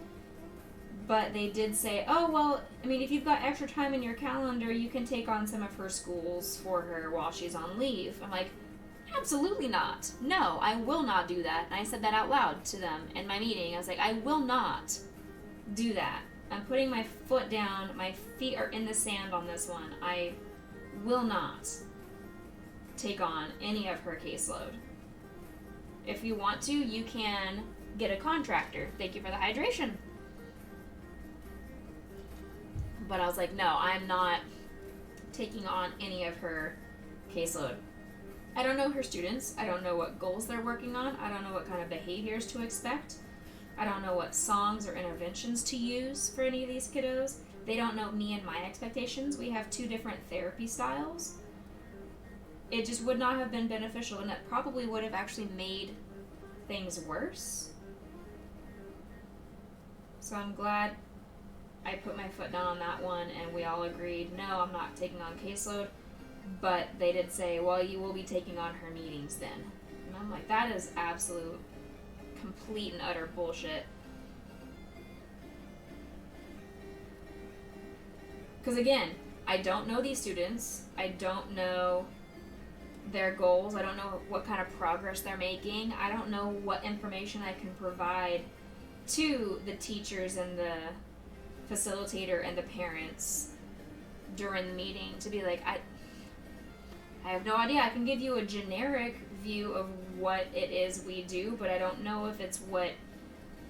But they did say, oh, well, I mean, if you've got extra time in your calendar, you can take on some of her schools for her while she's on leave. I'm like, absolutely not. No, I will not do that. And I said that out loud to them in my meeting. I was like, I will not do that. I'm putting my foot down. My feet are in the sand on this one. I will not take on any of her caseload. If you want to, you can get a contractor. Thank you for the hydration. But I was like, no, I'm not taking on any of her caseload. I don't know her students. I don't know what goals they're working on. I don't know what kind of behaviors to expect. I don't know what songs or interventions to use for any of these kiddos. They don't know me and my expectations. We have 2 different therapy styles. It just would not have been beneficial, and it probably would have actually made things worse. So I'm glad I put my foot down on that one, and we all agreed, no, I'm not taking on caseload. But they did say, well, you will be taking on her meetings then. And I'm like, that is absolute, complete and utter bullshit. Because again, I don't know these students. I don't know their goals. I don't know what kind of progress they're making. I don't know what information I can provide to the teachers and the facilitator and the parents during the meeting to be like, I have no idea. I can give you a generic view of what it is we do, but I don't know if it's what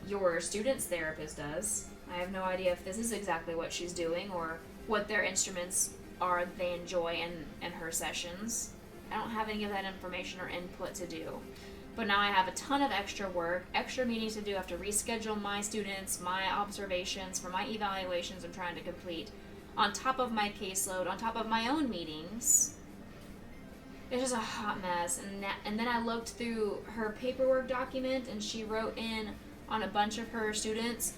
your student's therapist does. I have no idea if this is exactly what she's doing or what their instruments are that they enjoy in her sessions. I don't have any of that information or input to do. But now I have a ton of extra work, extra meetings to do. I have to reschedule my students, my observations for my evaluations I'm trying to complete, on top of my caseload, on top of my own meetings. It's just a hot mess. And then I looked through her paperwork document, and she wrote in on a bunch of her students,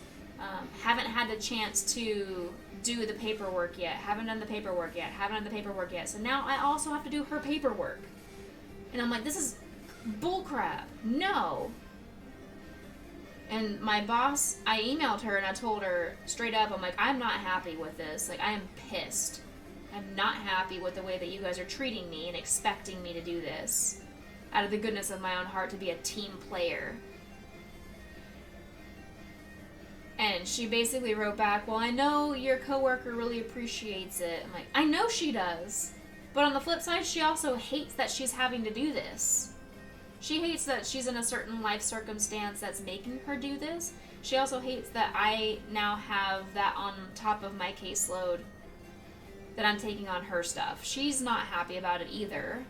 haven't had the chance to do the paperwork yet, haven't done the paperwork yet. So now I also have to do her paperwork. And I'm like, this is bullcrap. No. And my boss, I emailed her and I told her straight up, I'm like, I'm not happy with this. Like, I am pissed. I'm not happy with the way that you guys are treating me and expecting me to do this out of the goodness of my own heart to be a team player. And she basically wrote back, well, I know your coworker really appreciates it. I'm like, I know she does. But on the flip side, she also hates that she's having to do this. She hates that she's in a certain life circumstance that's making her do this. She also hates that I now have that on top of my caseload, that I'm taking on her stuff. She's not happy about it either.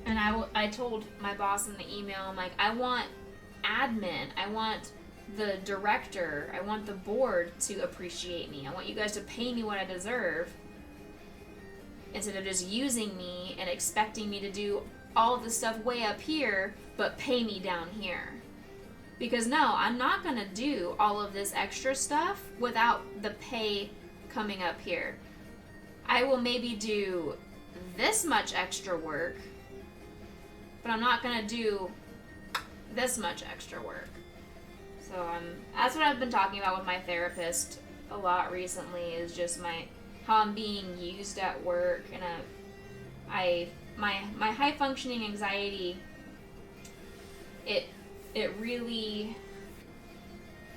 And I told my boss in the email, I'm like, I want admin, I want the director, I want the board to appreciate me. I want you guys to pay me what I deserve, instead of just using me and expecting me to do all of the stuff way up here, but pay me down here. Because no, I'm not gonna do all of this extra stuff without the pay coming up here. I will maybe do this much extra work, but I'm not gonna do this much extra work. So that's what I've been talking about with my therapist a lot recently, is just how I'm being used at work, and my high functioning anxiety, it really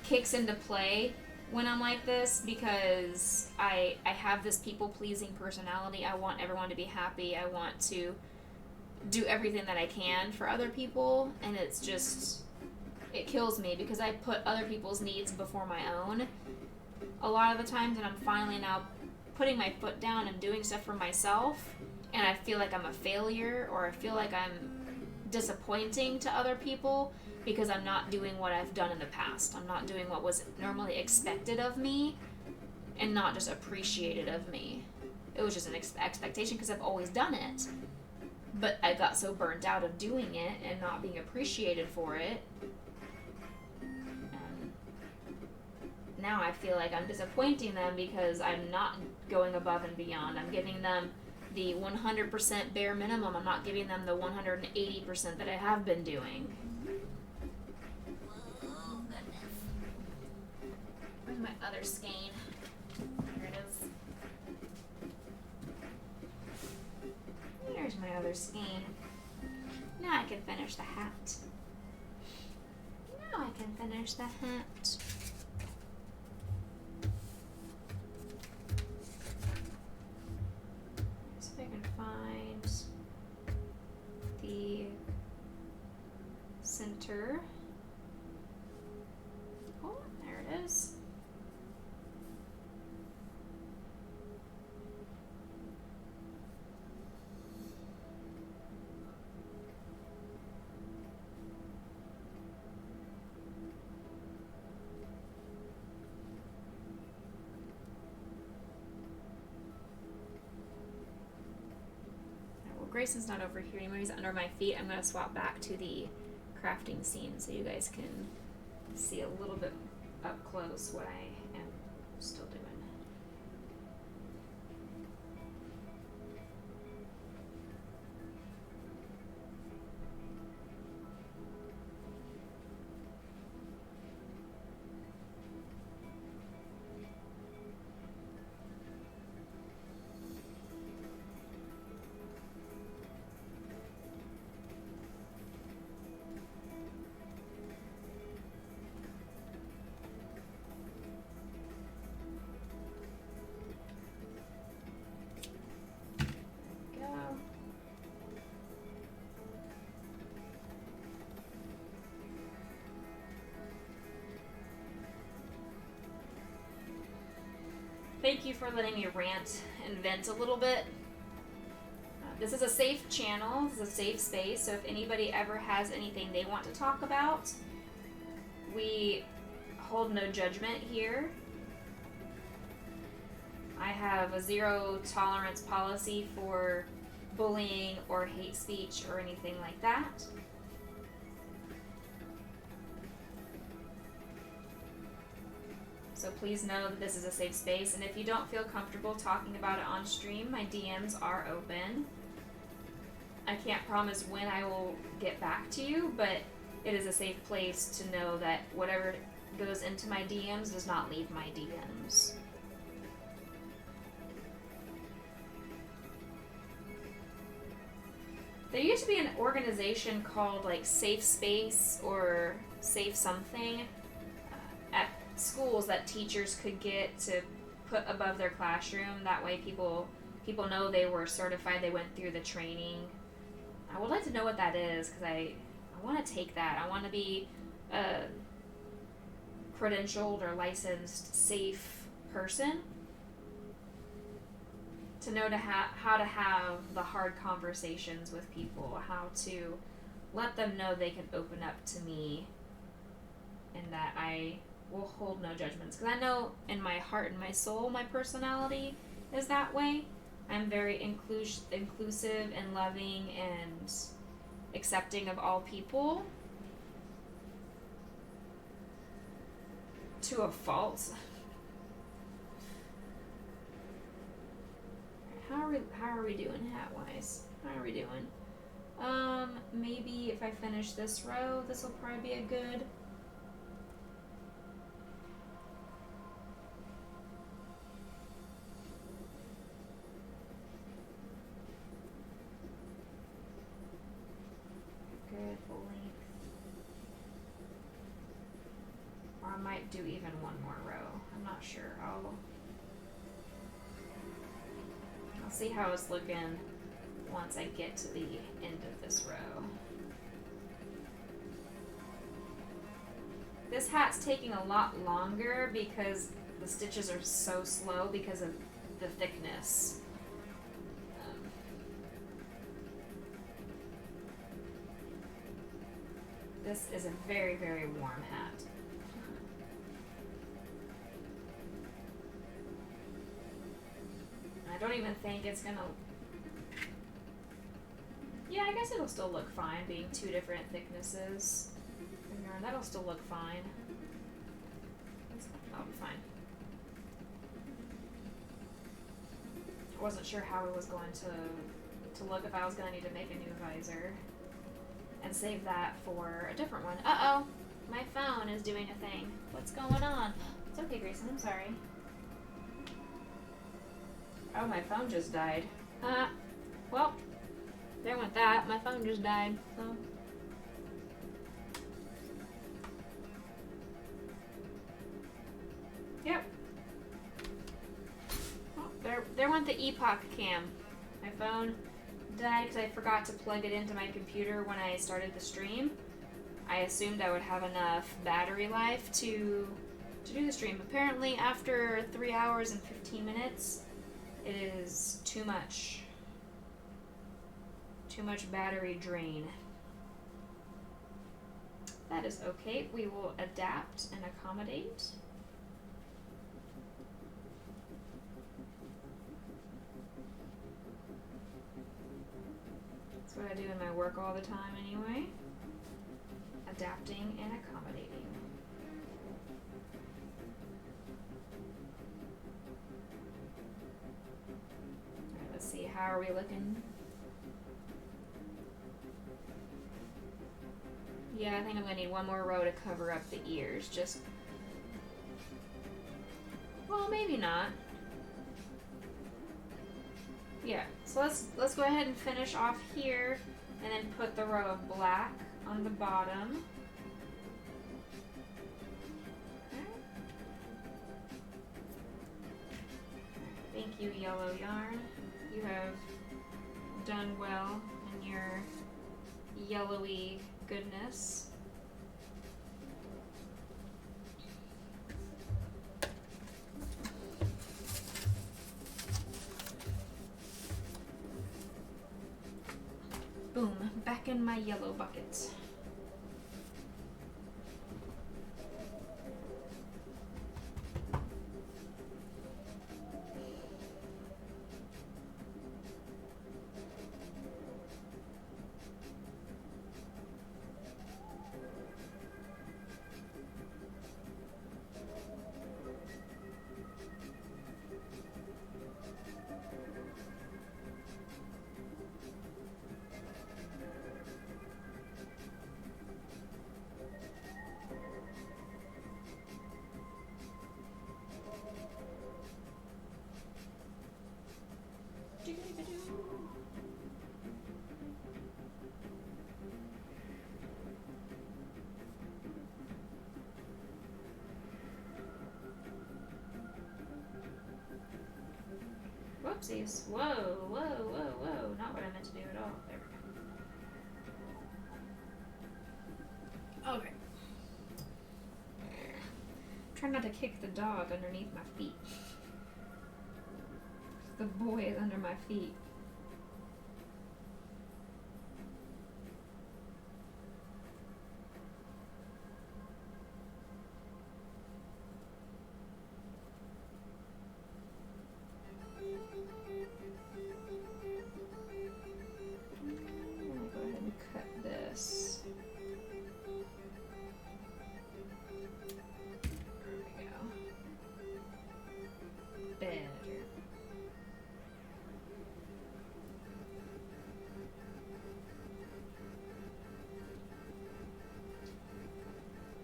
kicks into play when I'm like this, because I have this people pleasing personality. I want everyone to be happy. I want to do everything that I can for other people, and it kills me because I put other people's needs before my own a lot of the times, and I'm finally now putting my foot down and doing stuff for myself, and I feel like I'm a failure, or I feel like I'm disappointing to other people because I'm not doing what I've done in the past. I'm not doing what was normally expected of me and not just appreciated of me. It was just an expectation because I've always done it. But I got so burnt out of doing it and not being appreciated for it. Now I feel like I'm disappointing them because I'm not going above and beyond. I'm giving them the 100% bare minimum. I'm not giving them the 180% that I have been doing. Oh, goodness. Where's my other skein? There it is. There's my other skein. Now I can finish the hat. See if I can find the center. Oh, there it is. Grayson's not over here anymore. He's under my feet. I'm going to swap back to the crafting scene so you guys can see a little bit up close what I am still doing. Thank you for letting me rant and vent a little bit. This is a safe channel, this is a safe space, so if anybody ever has anything they want to talk about, we hold no judgment here. I have a zero tolerance policy for bullying or hate speech or anything like that. So please know that this is a safe space, and if you don't feel comfortable talking about it on stream, my DMs are open. I can't promise when I will get back to you, but it is a safe place to know that whatever goes into my DMs does not leave my DMs. There used to be an organization called like Safe Space or Safe Something at schools that teachers could get to put above their classroom. That way people know they were certified, they went through the training. I would like to know what that is, because I want to take that. I want to be a credentialed or licensed safe person to know how to have the hard conversations with people, how to let them know they can open up to me and that I will hold no judgments. Because I know in my heart and my soul, my personality is that way. I'm very inclusive and loving and accepting of all people. To a fault. How are we doing hat-wise? How are we doing? Maybe if I finish this row, this will probably be a good... good length. Or I might do even one more row. I'm not sure. I'll see how it's looking once I get to the end of this row. This hat's taking a lot longer because the stitches are so slow because of the thickness. This is a very, very warm hat. I don't even think it's gonna... Yeah, I guess it'll still look fine, being two different thicknesses. That'll still look fine. That'll be fine. I wasn't sure how it was going to look, if I was gonna need to make a new visor. And save that for a different one. Uh-oh! My phone is doing a thing. What's going on? It's okay, Grayson, I'm sorry. Oh, my phone just died. Well, there went that. My phone just died. So. Yep. Oh, there went the Epoch Cam. My phone died because I forgot to plug it into my computer when I started the stream. I assumed I would have enough battery life to do the stream. Apparently, after 3 hours and 15 minutes, it is too much. Too much battery drain. That is okay. We will adapt and accommodate. That's what I do in my work all the time anyway. adapting and accommodating. Alright, let's see, how are we looking? Yeah, I think I'm gonna need one more row to cover up the ears, just... Well, maybe not. Yeah, so let's go ahead and finish off here, and then put the row of black on the bottom. Okay. Thank you, yellow yarn. You have done well in your yellowy goodness. Boom, back in my yellow bucket. Whoopsies. Whoa, whoa, whoa, whoa. Not what I meant to do at all. There we go. Okay. Try not to kick the dog underneath my feet. The boy is under my feet.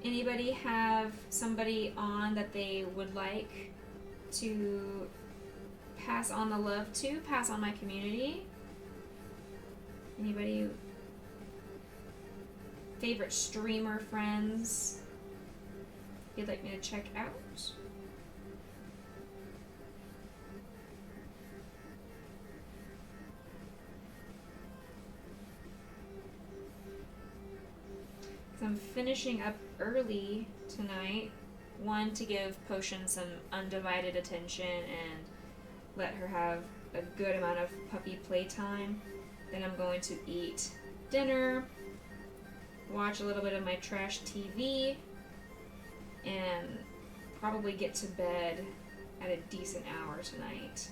Anybody have somebody on that they would like to pass on the love to, pass on my community? Anybody favorite streamer friends you'd like me to check out? I'm finishing up early tonight. One, to give Potion some undivided attention and let her have a good amount of puppy playtime. Then I'm going to eat dinner, watch a little bit of my trash TV, and probably get to bed at a decent hour tonight.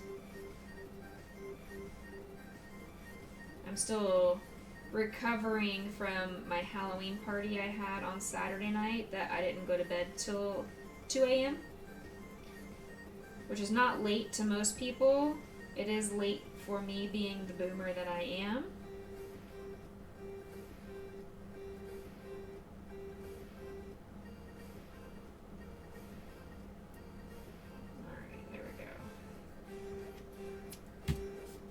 I'm still recovering from my Halloween party I had on Saturday night that I didn't go to bed till 2 a.m. Which is not late to most people. It is late for me being the boomer that I am. Alright, there we go.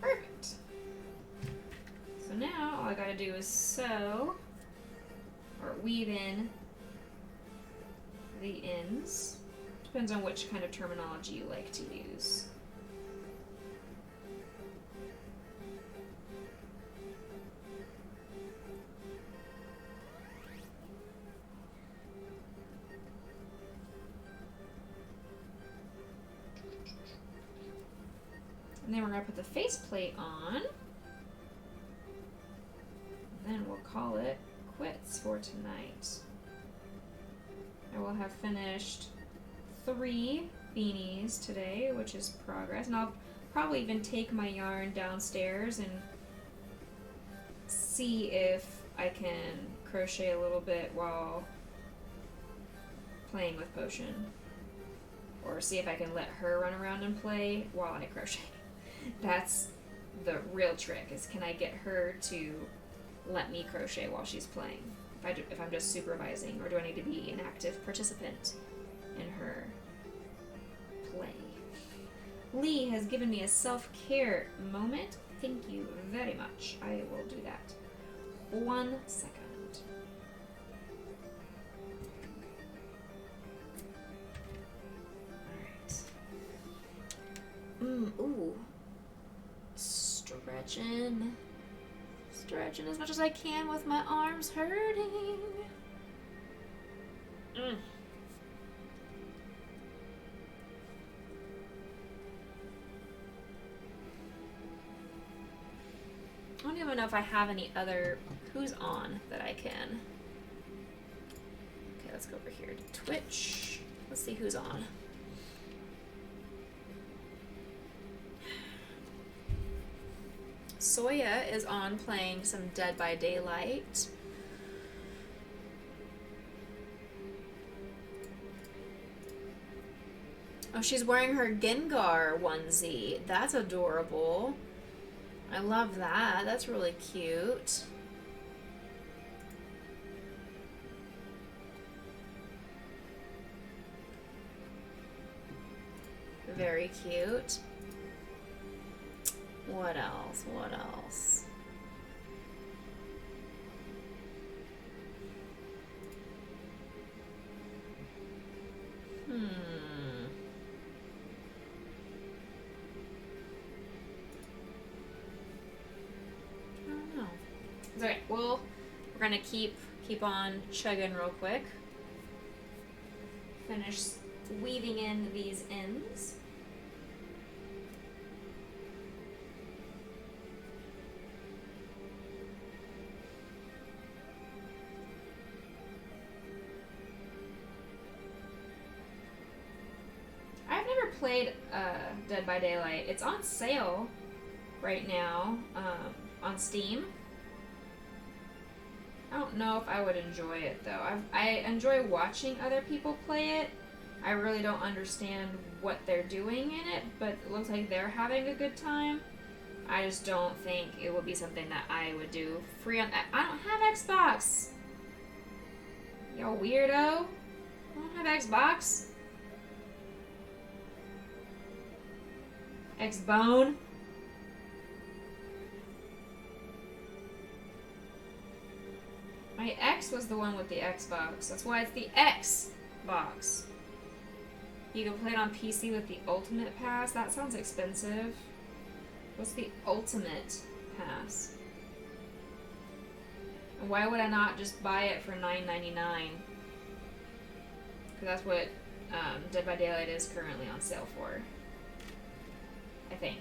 Perfect. So now all I gotta do is sew or weave in the ends. Depends on which kind of terminology you like to use. And then we're going to put the faceplate on. And then we'll call it quits for tonight. I will have finished 3 beanies today, which is progress. And I'll probably even take my yarn downstairs and see if I can crochet a little bit while playing with Potion. Or see if I can let her run around and play while I crochet. That's the real trick, is can I get her to let me crochet while she's playing? If I'm just supervising, or do I need to be an active participant in her play? Lee has given me a self-care moment. Thank you very much. I will do that. 1 second. Alright. Ooh. Stretching. Stretching as much as I can with my arms hurting. I don't even know if I have any other who's on that I can. Okay, let's go over here to Twitch. Let's see who's on. Soya is on playing some Dead by Daylight. Oh, she's wearing her Gengar onesie. That's adorable. I love that. That's really cute. Very cute. What else? What else? I don't know. It's okay. Well, we're gonna keep on chugging real quick. Finish weaving in these ends. Played Dead by Daylight. It's on sale right now on Steam. I don't know if I would enjoy it though. I enjoy watching other people play it. I really don't understand what they're doing in it, but it looks like they're having a good time. I just don't think it would be something that I would do free on. I don't have Xbox. Yo, weirdo. I don't have Xbox. Xbone. My ex was the one with the Xbox. That's why it's the Xbox. You can play it on PC with the Ultimate Pass. That sounds expensive. What's the Ultimate Pass? And why would I not just buy it for $9.99? Because that's what Dead by Daylight is currently on sale for. I think.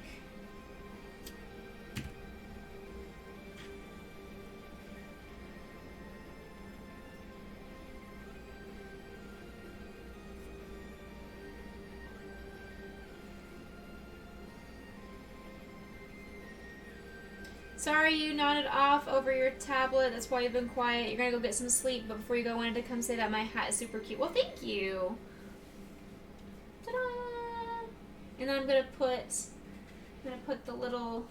Sorry you nodded off over your tablet. That's why you've been quiet. You're gonna go get some sleep, but before you go, I wanted to come say that my hat is super cute. Well, thank you. Ta-da! And then I'm gonna put the little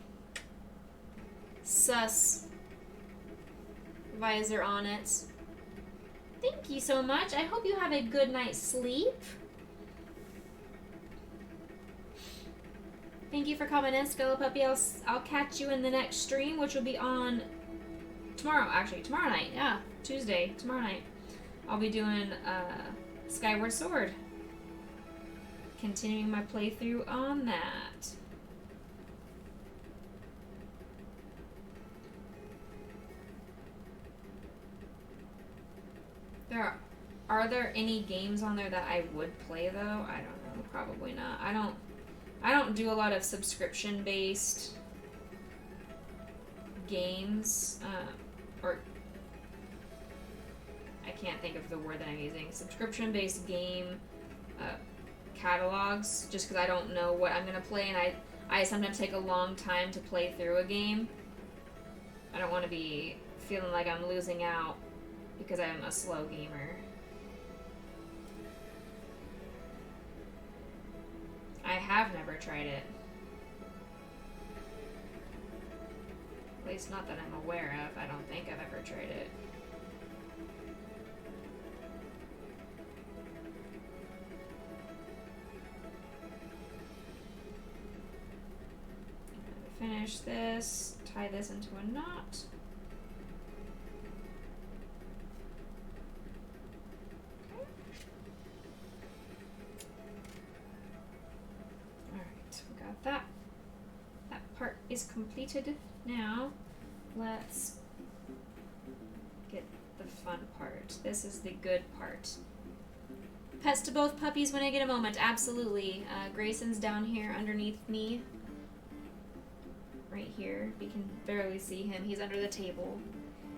sus visor on it. Thank you so much. I hope you have a good night's sleep. Thank you for coming in, Skellapuppy. I'll catch you in the next stream, which will be on tomorrow, actually. Tomorrow night, yeah. Tuesday, tomorrow night. I'll be doing Skyward Sword. Continuing my playthrough on that. Are there any games on there that I would play though? I don't know. Probably not. I don't do a lot of subscription-based games, or I can't think of the word that I'm using. Subscription-based game catalogs, just because I don't know what I'm gonna play, and I sometimes take a long time to play through a game. I don't want to be feeling like I'm losing out because I'm a slow gamer. I have never tried it. At least not that I'm aware of. I don't think I've ever tried it. Finish this, tie this into a knot. Okay. Alright, we got that. That part is completed. Now, let's get the fun part. This is the good part. Pets to both puppies when I get a moment, absolutely. Grayson's down here underneath me. Right here. You can barely see him. He's under the table.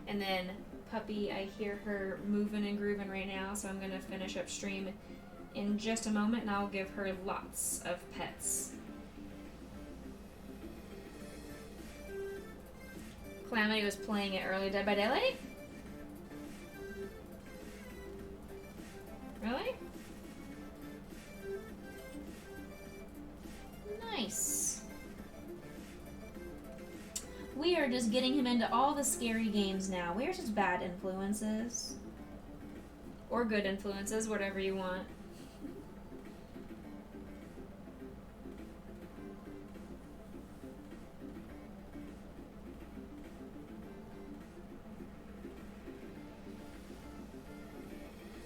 And then Puppy, I hear her moving and grooving right now, so I'm going to finish up stream in just a moment, and I'll give her lots of pets. Calamity was playing it early. Dead by Daylight? Really? Nice. We are just getting him into all the scary games now. We are just bad influences. Or good influences, whatever you want.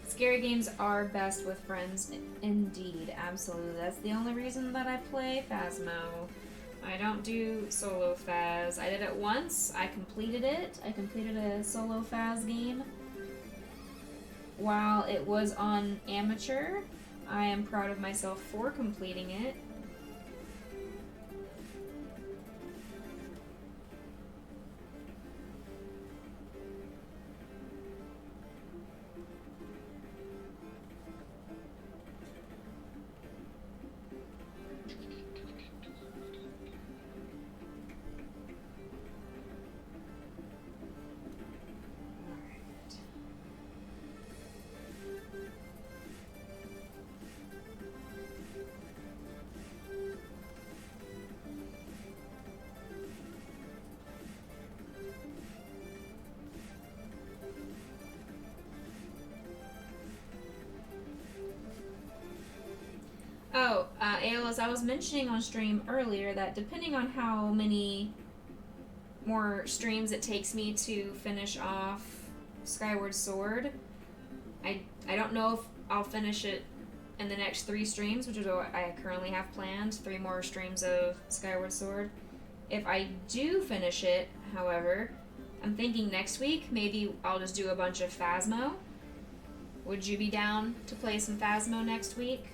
Scary games are best with friends, indeed, absolutely. That's the only reason that I play Phasmo. I don't do solo Phas. I did it once. I completed it. I completed a solo Phas game. While it was on amateur, I am proud of myself for completing it. Aeolus, I was mentioning on stream earlier that depending on how many more streams it takes me to finish off Skyward Sword, I don't know if I'll finish it in the next 3 streams, which is what I currently have planned, 3 more streams of Skyward Sword. If I do finish it, however, I'm thinking next week maybe I'll just do a bunch of Phasmo. Would you be down to play some Phasmo next week?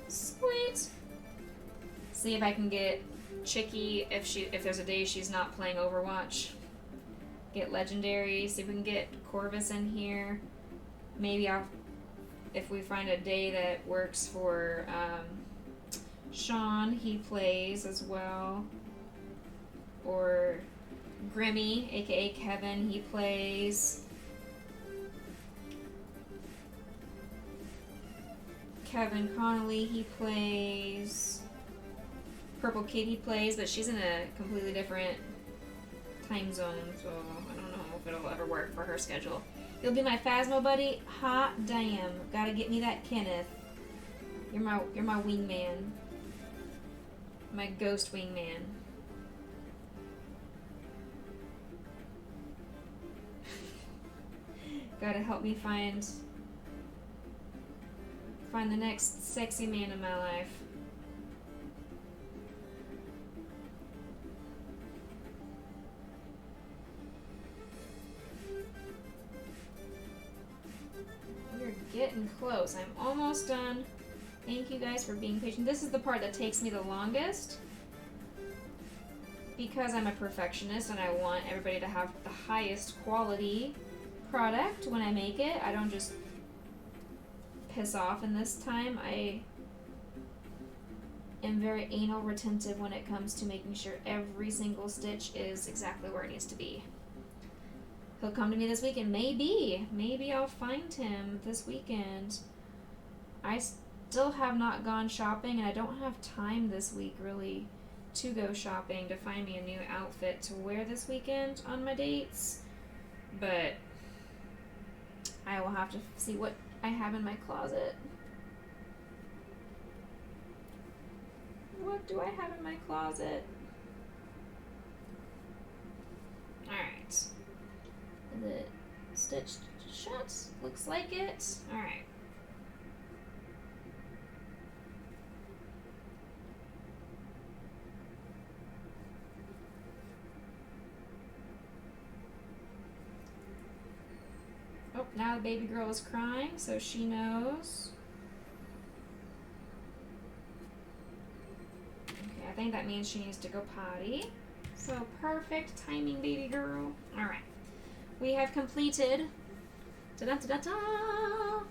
Sweet. See if I can get Chicky if there's a day she's not playing Overwatch. Get Legendary. See if we can get Corvus in here. Maybe if we find a day that works for Sean, he plays as well. Or Grimmy, aka Kevin, he plays. Kevin Connolly, he plays. Purple Kitty plays, but she's in a completely different time zone, so I don't know if it'll ever work for her schedule. You'll be my Phasmo buddy? Hot damn. Gotta get me that Kenneth. You're my wingman. My ghost wingman. Gotta help me find the next sexy man in my life. We're getting close. I'm almost done. Thank you guys for being patient. This is the part that takes me the longest because I'm a perfectionist and I want everybody to have the highest quality product when I make it. I don't just piss off in this time. I am very anal retentive when it comes to making sure every single stitch is exactly where it needs to be. He'll come to me this weekend. Maybe I'll find him this weekend. I still have not gone shopping, and I don't have time this week really to go shopping to find me a new outfit to wear this weekend on my dates. But I will have to see what I have in my closet. What do I have in my closet? Alright. Is it stitched shut? Looks like it. Alright. Oh, now the baby girl is crying, so she knows. Okay, I think that means she needs to go potty. So perfect timing, baby girl. Alright. We have completed. Da-da-da-da-da!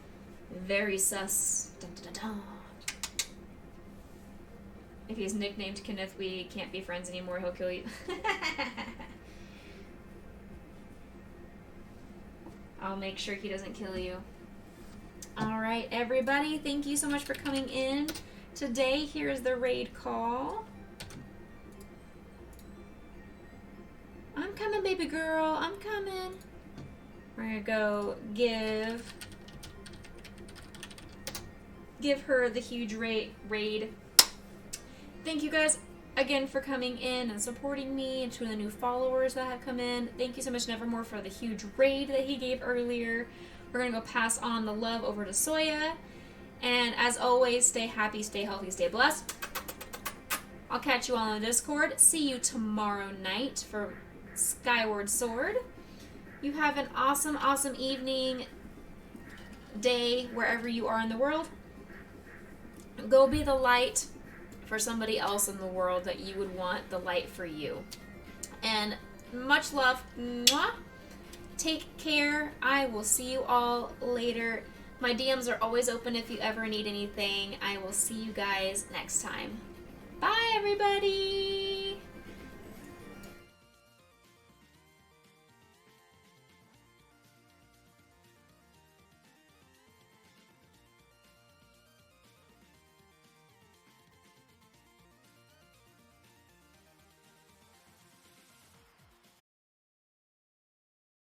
Very sus. Da-da-da-da. If he's nicknamed Kenneth, we can't be friends anymore. He'll kill you. I'll make sure he doesn't kill you. Alright, everybody. Thank you so much for coming in today. Here's the raid call. I'm coming, baby girl. I'm coming. We're gonna go give her the huge raid. Thank you guys again for coming in and supporting me, and to the new followers that have come in. Thank you so much, Nevermore, for the huge raid that he gave earlier. We're gonna go pass on the love over to Soya. And as always, stay happy, stay healthy, stay blessed. I'll catch you all on the Discord. See you tomorrow night for Skyward Sword. You have an awesome, awesome evening, day, wherever you are in the world. Go be the light for somebody else in the world that you would want the light for you. And much love. Mwah. Take care. I will see you all later. My DMs are always open if you ever need anything. I will see you guys next time. Bye, everybody.